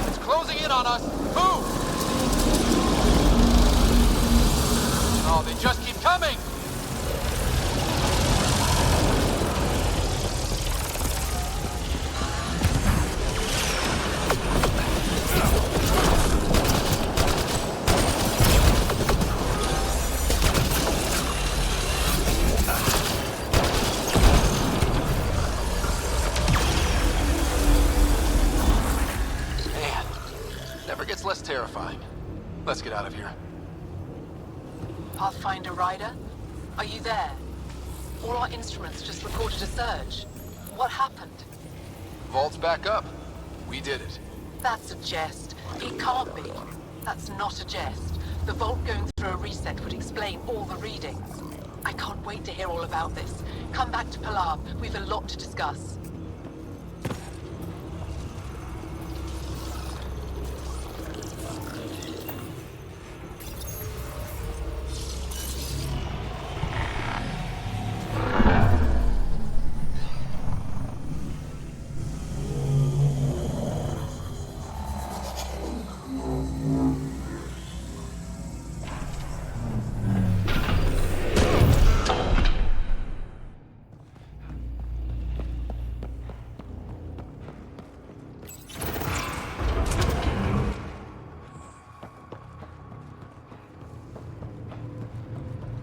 It's closing in on us. Move! Oh, they just keep coming! Man, never gets less terrifying. Let's get out of here. Pathfinder Ryder, are you there? All our instruments just recorded a surge. What happened? Vault's back up. We did it. That's a jest. It can't be. That's not a jest. The vault going through a reset would explain all the readings. I can't wait to hear all about this. Come back to Palar. We've a lot to discuss.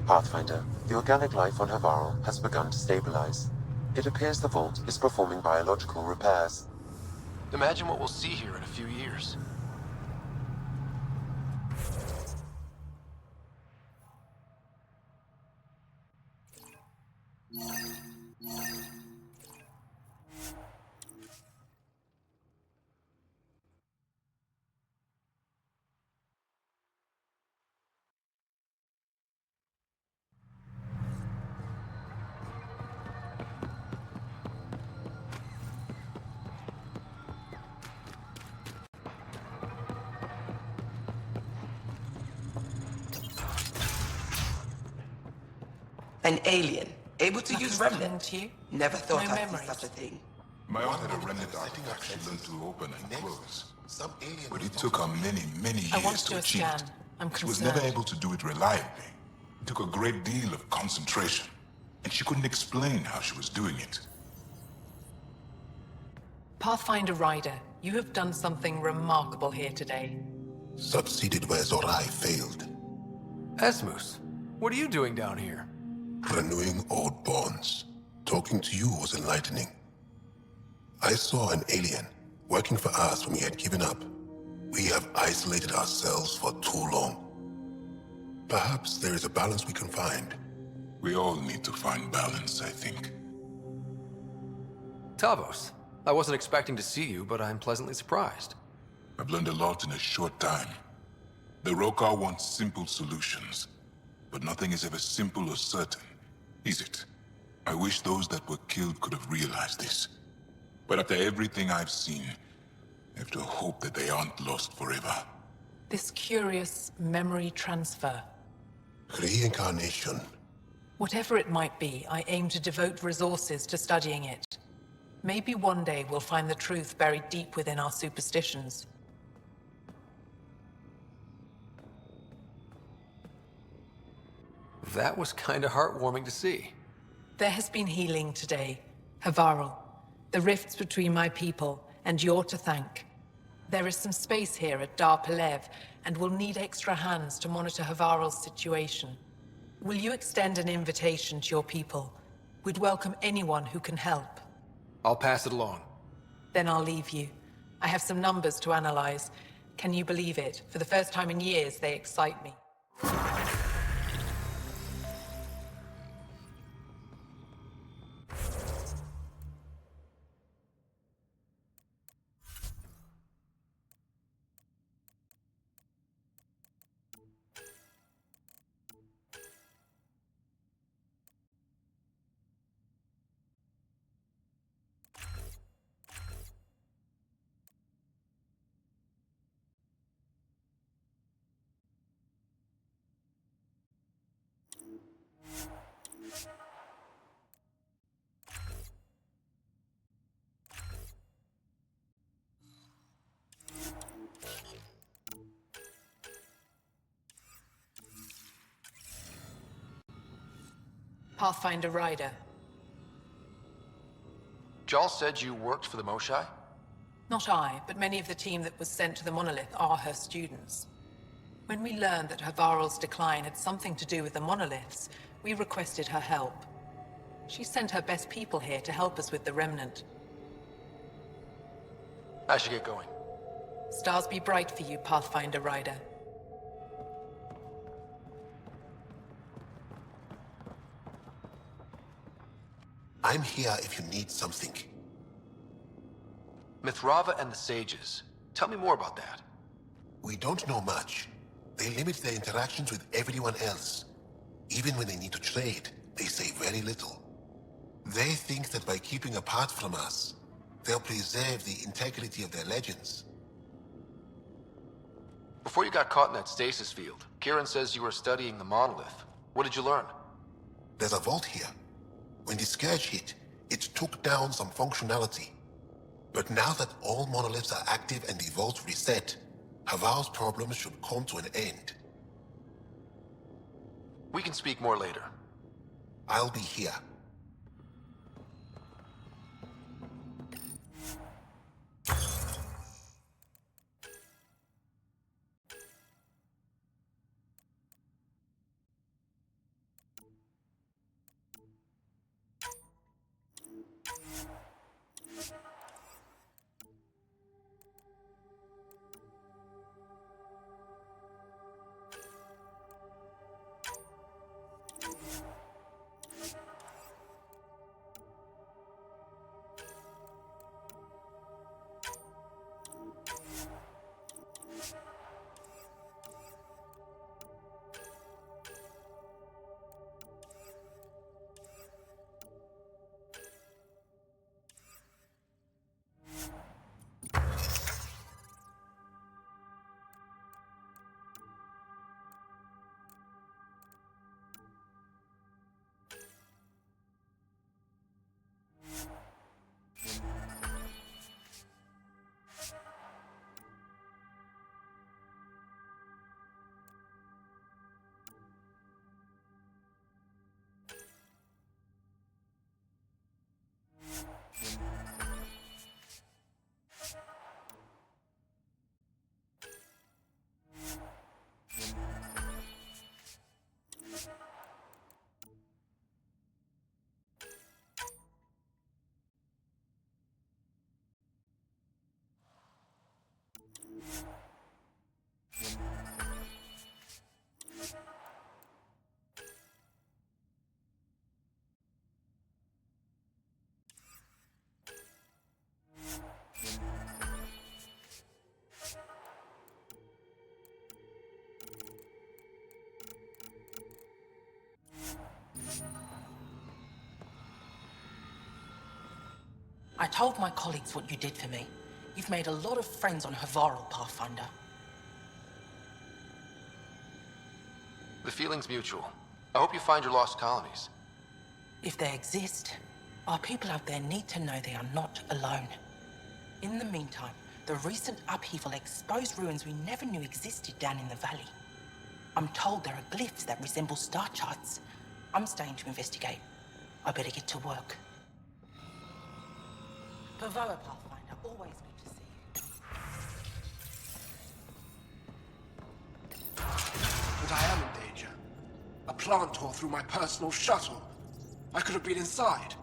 Pathfinder, the organic life on Havarl has begun to stabilize. It appears the vault is performing biological repairs. Imagine what we'll see here in a few years. An alien, able to use remnant. Never thought I'd see such a thing. My aunt had a remnant artifact she learned to open and close. But it took her many, many years to achieve it. She was never able to do it reliably. It took a great deal of concentration, and she couldn't explain how she was doing it. Pathfinder Ryder, you have done something remarkable here today. Succeeded where Zorai failed. Esmus, what are you doing down here? Renewing old bonds. Talking to you was enlightening. I saw an alien working for us when we had given up. We have isolated ourselves for too long. Perhaps there is a balance we can find. We all need to find balance, I think. Tavos, I wasn't expecting to see you, but I'm pleasantly surprised. I've learned a lot in a short time. The Rokar want simple solutions, but nothing is ever simple or certain, is it? I wish those that were killed could have realized this. But after everything I've seen, I have to hope that they aren't lost forever. This curious memory transfer. Reincarnation. Whatever it might be, I aim to devote resources to studying it. Maybe one day we'll find the truth buried deep within our superstitions. That was kinda heartwarming to see. There has been healing today, Havarl. The rifts between my people, and you're to thank. There is some space here at Dar Pelev, and we'll need extra hands to monitor Havarl's situation. Will you extend an invitation to your people? We'd welcome anyone who can help. I'll pass it along. Then I'll leave you. I have some numbers to analyze. Can you believe it? For the first time in years, they excite me. Pathfinder Ryder. Jal said you worked for the Moshai? Not I, but many of the team that was sent to the monolith are her students. When we learned that Havarl's decline had something to do with the monoliths, we requested her help. She sent her best people here to help us with the remnant. I should get going. Stars be bright for you, Pathfinder Ryder. I'm here if you need something. Mithrava and the Sages. Tell me more about that. We don't know much. They limit their interactions with everyone else. Even when they need to trade, they say very little. They think that by keeping apart from us, they'll preserve the integrity of their legends. Before you got caught in that stasis field, Kieran says you were studying the monolith. What did you learn? There's a vault here. When the scourge hit, it took down some functionality. But now that all monoliths are active and the vault reset, Havarl's problems should come to an end. We can speak more later. I'll be here. I told my colleagues what you did for me. You've made a lot of friends on Havarl, Pathfinder. The feeling's mutual. I hope you find your lost colonies. If they exist, our people out there need to know they are not alone. In the meantime, the recent upheaval exposed ruins we never knew existed down in the valley. I'm told there are glyphs that resemble star charts. I'm staying to investigate. I better get to work. Pavoa, Pathfinder, always good to see you. But I am in danger. A plant tore through my personal shuttle. I could have been inside.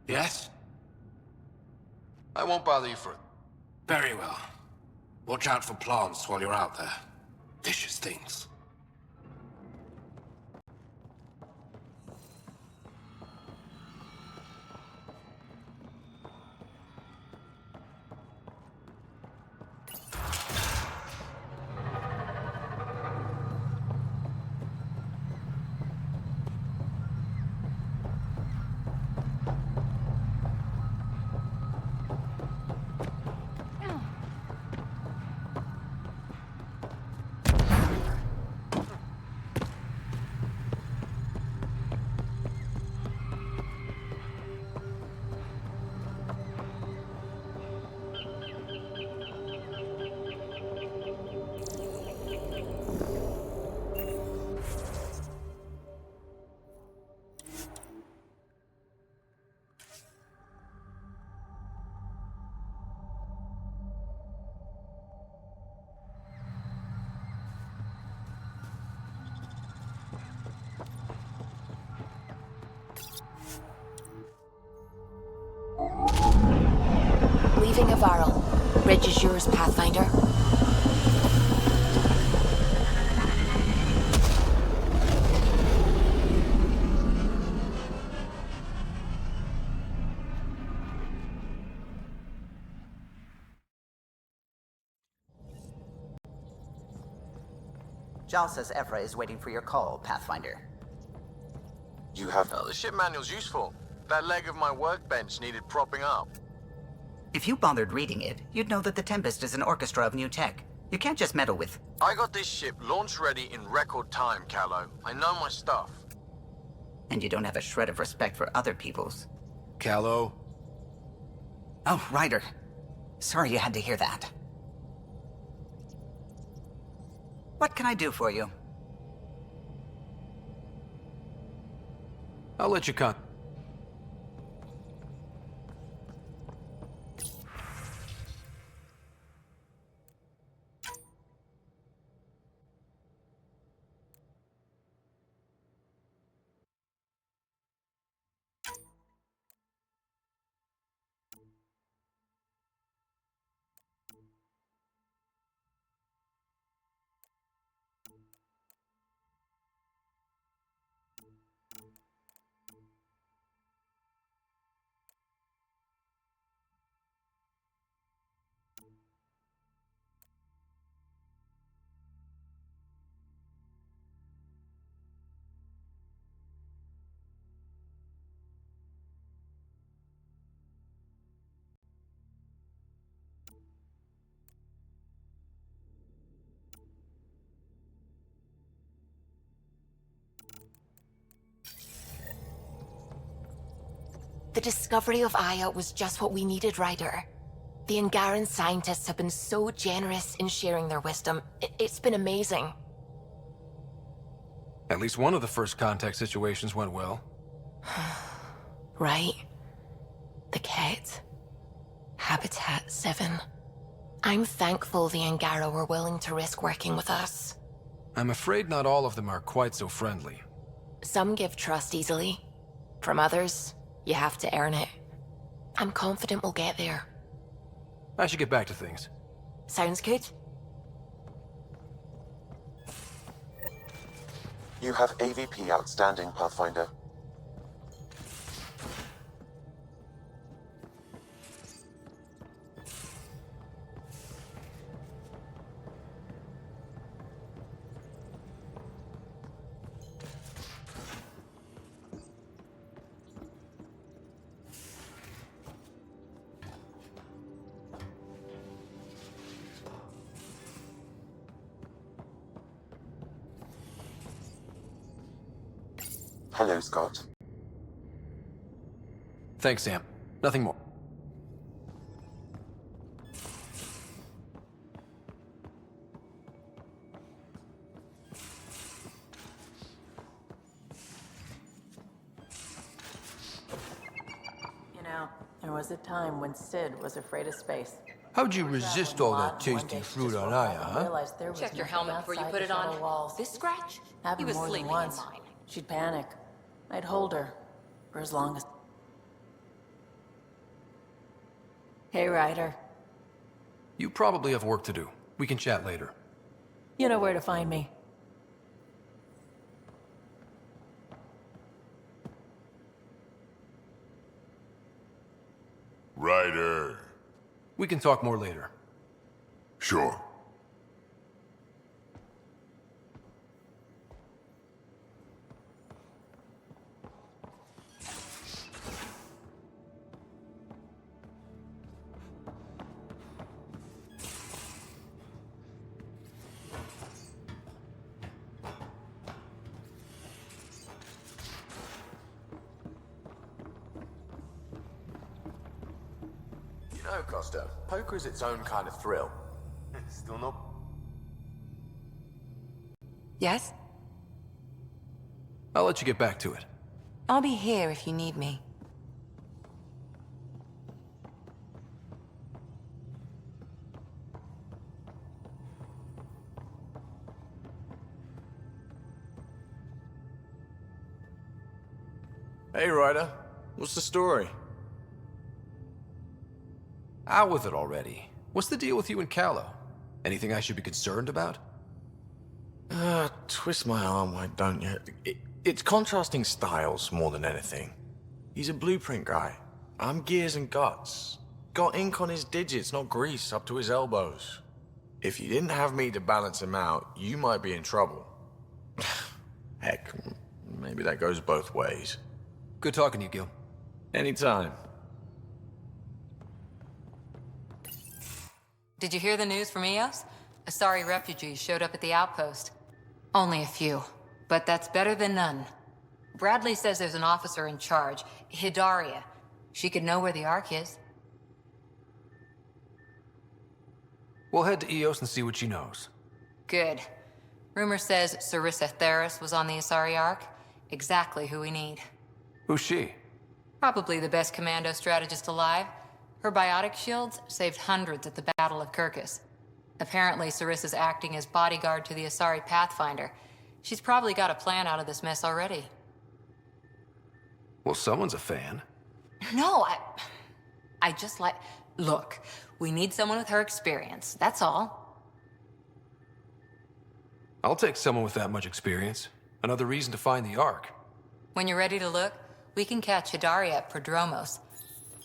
Yes? I won't bother you further. Very well. Watch out for plants while you're out there. Vicious things. Leaving Havarl. Bridge is yours, Pathfinder. Jal says Evra is waiting for your call, Pathfinder. You have... Oh, the ship manual's useful. That leg of my workbench needed propping up. If you bothered reading it, you'd know that the Tempest is an orchestra of new tech. You can't just meddle with... I got this ship launch ready in record time, Callow. I know my stuff. And you don't have a shred of respect for other people's. Callow. Oh, Ryder. Sorry you had to hear that. What can I do for you? I'll let you con... The discovery of Aya was just what we needed, Ryder. The Angaran scientists have been so generous in sharing their wisdom. It's been amazing. At least one of the first contact situations went well. Right. The Ket. Habitat 7. I'm thankful the Angara were willing to risk working with us. I'm afraid not all of them are quite so friendly. Some give trust easily. From others, you have to earn it. I'm confident we'll get there. I should get back to things. Sounds good. You have AVP outstanding, Pathfinder. Hello, Scott. Thanks, Sam. Nothing more. You know, there was a time when Sid was afraid of space. How'd you resist all that tasty fruit on Aya, huh? Check your helmet before you put it on. This scratch? He was sleeping in mine. She'd panic. I'd hold her for as long as... Hey, Ryder. You probably have work to do. We can chat later. You know where to find me. Ryder. We can talk more later. Sure. No, Costa. Poker is its own kind of thrill. Still not... Yes? I'll let you get back to it. I'll be here if you need me. Hey, Ryder. What's the story? Out with it already. What's the deal with you and Callow? Anything I should be concerned about? Twist my arm, why don't you? It's contrasting styles more than anything. He's a blueprint guy. I'm gears and guts. Got ink on his digits, not grease up to his elbows. If you didn't have me to balance him out, you might be in trouble. Heck, maybe that goes both ways. Good talking to you, Gil. Anytime. Did you hear the news from Eos? Asari refugees showed up at the outpost. Only a few, but that's better than none. Bradley says there's an officer in charge, Hidaria. She could know where the Ark is. We'll head to Eos and see what she knows. Good. Rumor says Sarissa Theris was on the Asari Ark. Exactly who we need. Who's she? Probably the best commando strategist alive. Her biotic shields saved hundreds at the Battle of Kirkus. Apparently, Sarissa's acting as bodyguard to the Asari Pathfinder. She's probably got a plan out of this mess already. Well, someone's a fan. No, I just like... Look, we need someone with her experience, that's all. I'll take someone with that much experience. Another reason to find the Ark. When you're ready to look, we can catch Hidaria at Prodromos.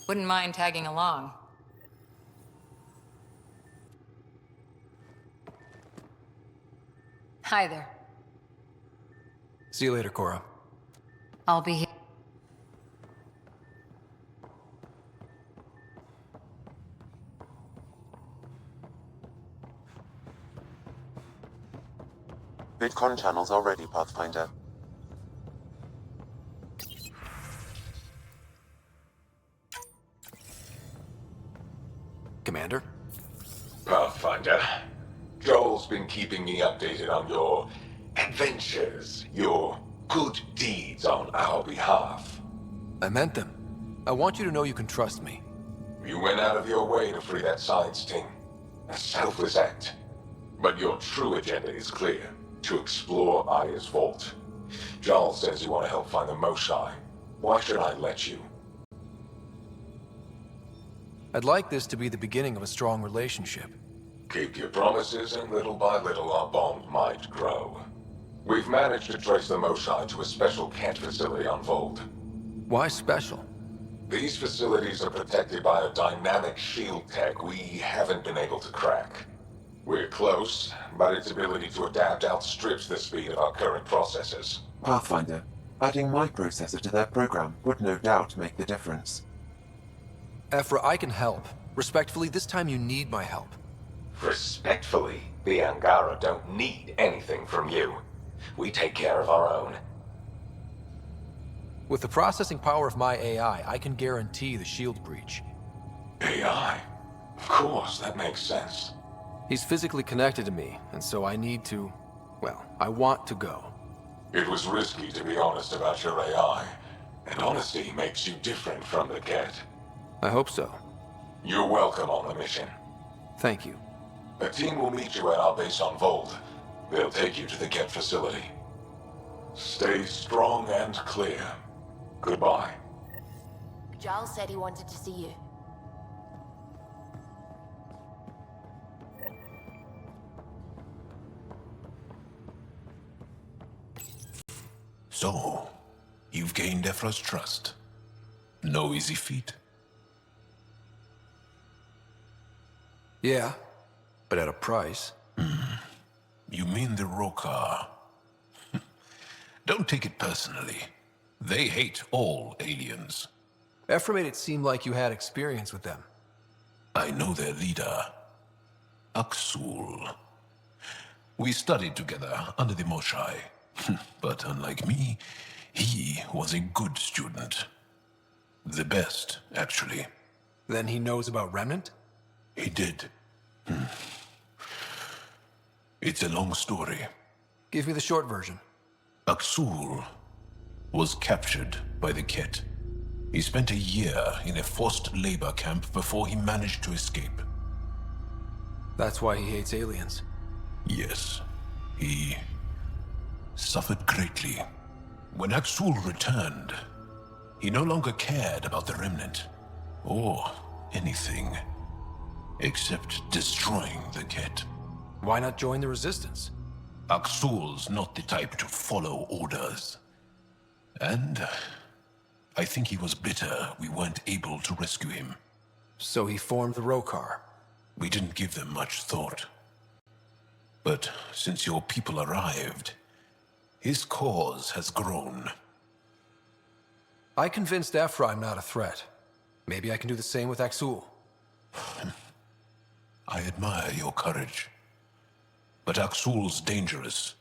Wouldn't mind tagging along. Hi there. See you later, Cora. I'll be here. VidCon channels are ready, Pathfinder. Commander. Pathfinder, Joel's been keeping me updated on your adventures, your good deeds on our behalf. I meant them. I want you to know you can trust me. You went out of your way to free that science team. A selfless act. But your true agenda is clear. To explore Aya's vault. Joel says you want to help find the Moshai. Why should I let you? I'd like this to be the beginning of a strong relationship. Keep your promises, and little by little our bond might grow. We've managed to trace the Moshai to a special Kent facility on Vold. Why special? These facilities are protected by a dynamic shield tech we haven't been able to crack. We're close, but its ability to adapt outstrips the speed of our current processors. Pathfinder, adding my processor to their program would no doubt make the difference. Ephra, I can help. Respectfully, this time you need my help. Respectfully, the Angara don't need anything from you. We take care of our own. With the processing power of my AI, I can guarantee the shield breach. AI? Of course, that makes sense. He's physically connected to me, and so I need to... well, I want to go. It was risky to be honest about your AI, and honesty makes you different from the Ket. I hope so. You're welcome on the mission. Thank you. A team will meet you at our base on Vold. They'll take you to the Ket facility. Stay strong and clear. Goodbye. Giles said he wanted to see you. So, you've gained Ephra's trust. No easy feat. Yeah, but at a price. You mean the Rokar? Don't take it personally. They hate all aliens. Ephra made it seem like you had experience with them. I know their leader, Aksul. We studied together under the Moshai. But unlike me, he was a good student. The best, actually. Then he knows about Remnant? He did. It's a long story. Give me the short version. Aksul was captured by the Ket. He spent a year in a forced labor camp before he managed to escape. That's why he hates aliens. Yes. He suffered greatly. When Aksul returned, he no longer cared about the Remnant, or anything, except destroying the Ket. Why not join the Resistance? Aksul's not the type to follow orders. And I think he was bitter we weren't able to rescue him. So he formed the Rokar. We didn't give them much thought. But since your people arrived, his cause has grown. I convinced Ephra I'm not a threat. Maybe I can do the same with Aksul. I admire your courage. But Aksul's dangerous,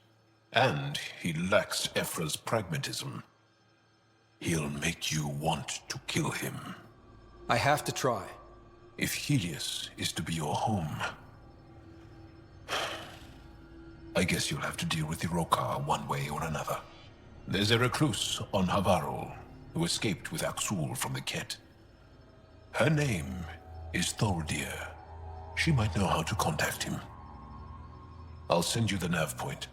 and he lacks Ephra's pragmatism. He'll make you want to kill him. I have to try. If Helios is to be your home, I guess you'll have to deal with the Rokar one way or another. There's a recluse on Havarul who escaped with Aksul from the Ket. Her name is Thordir. She might know how to contact him. I'll send you the nav point.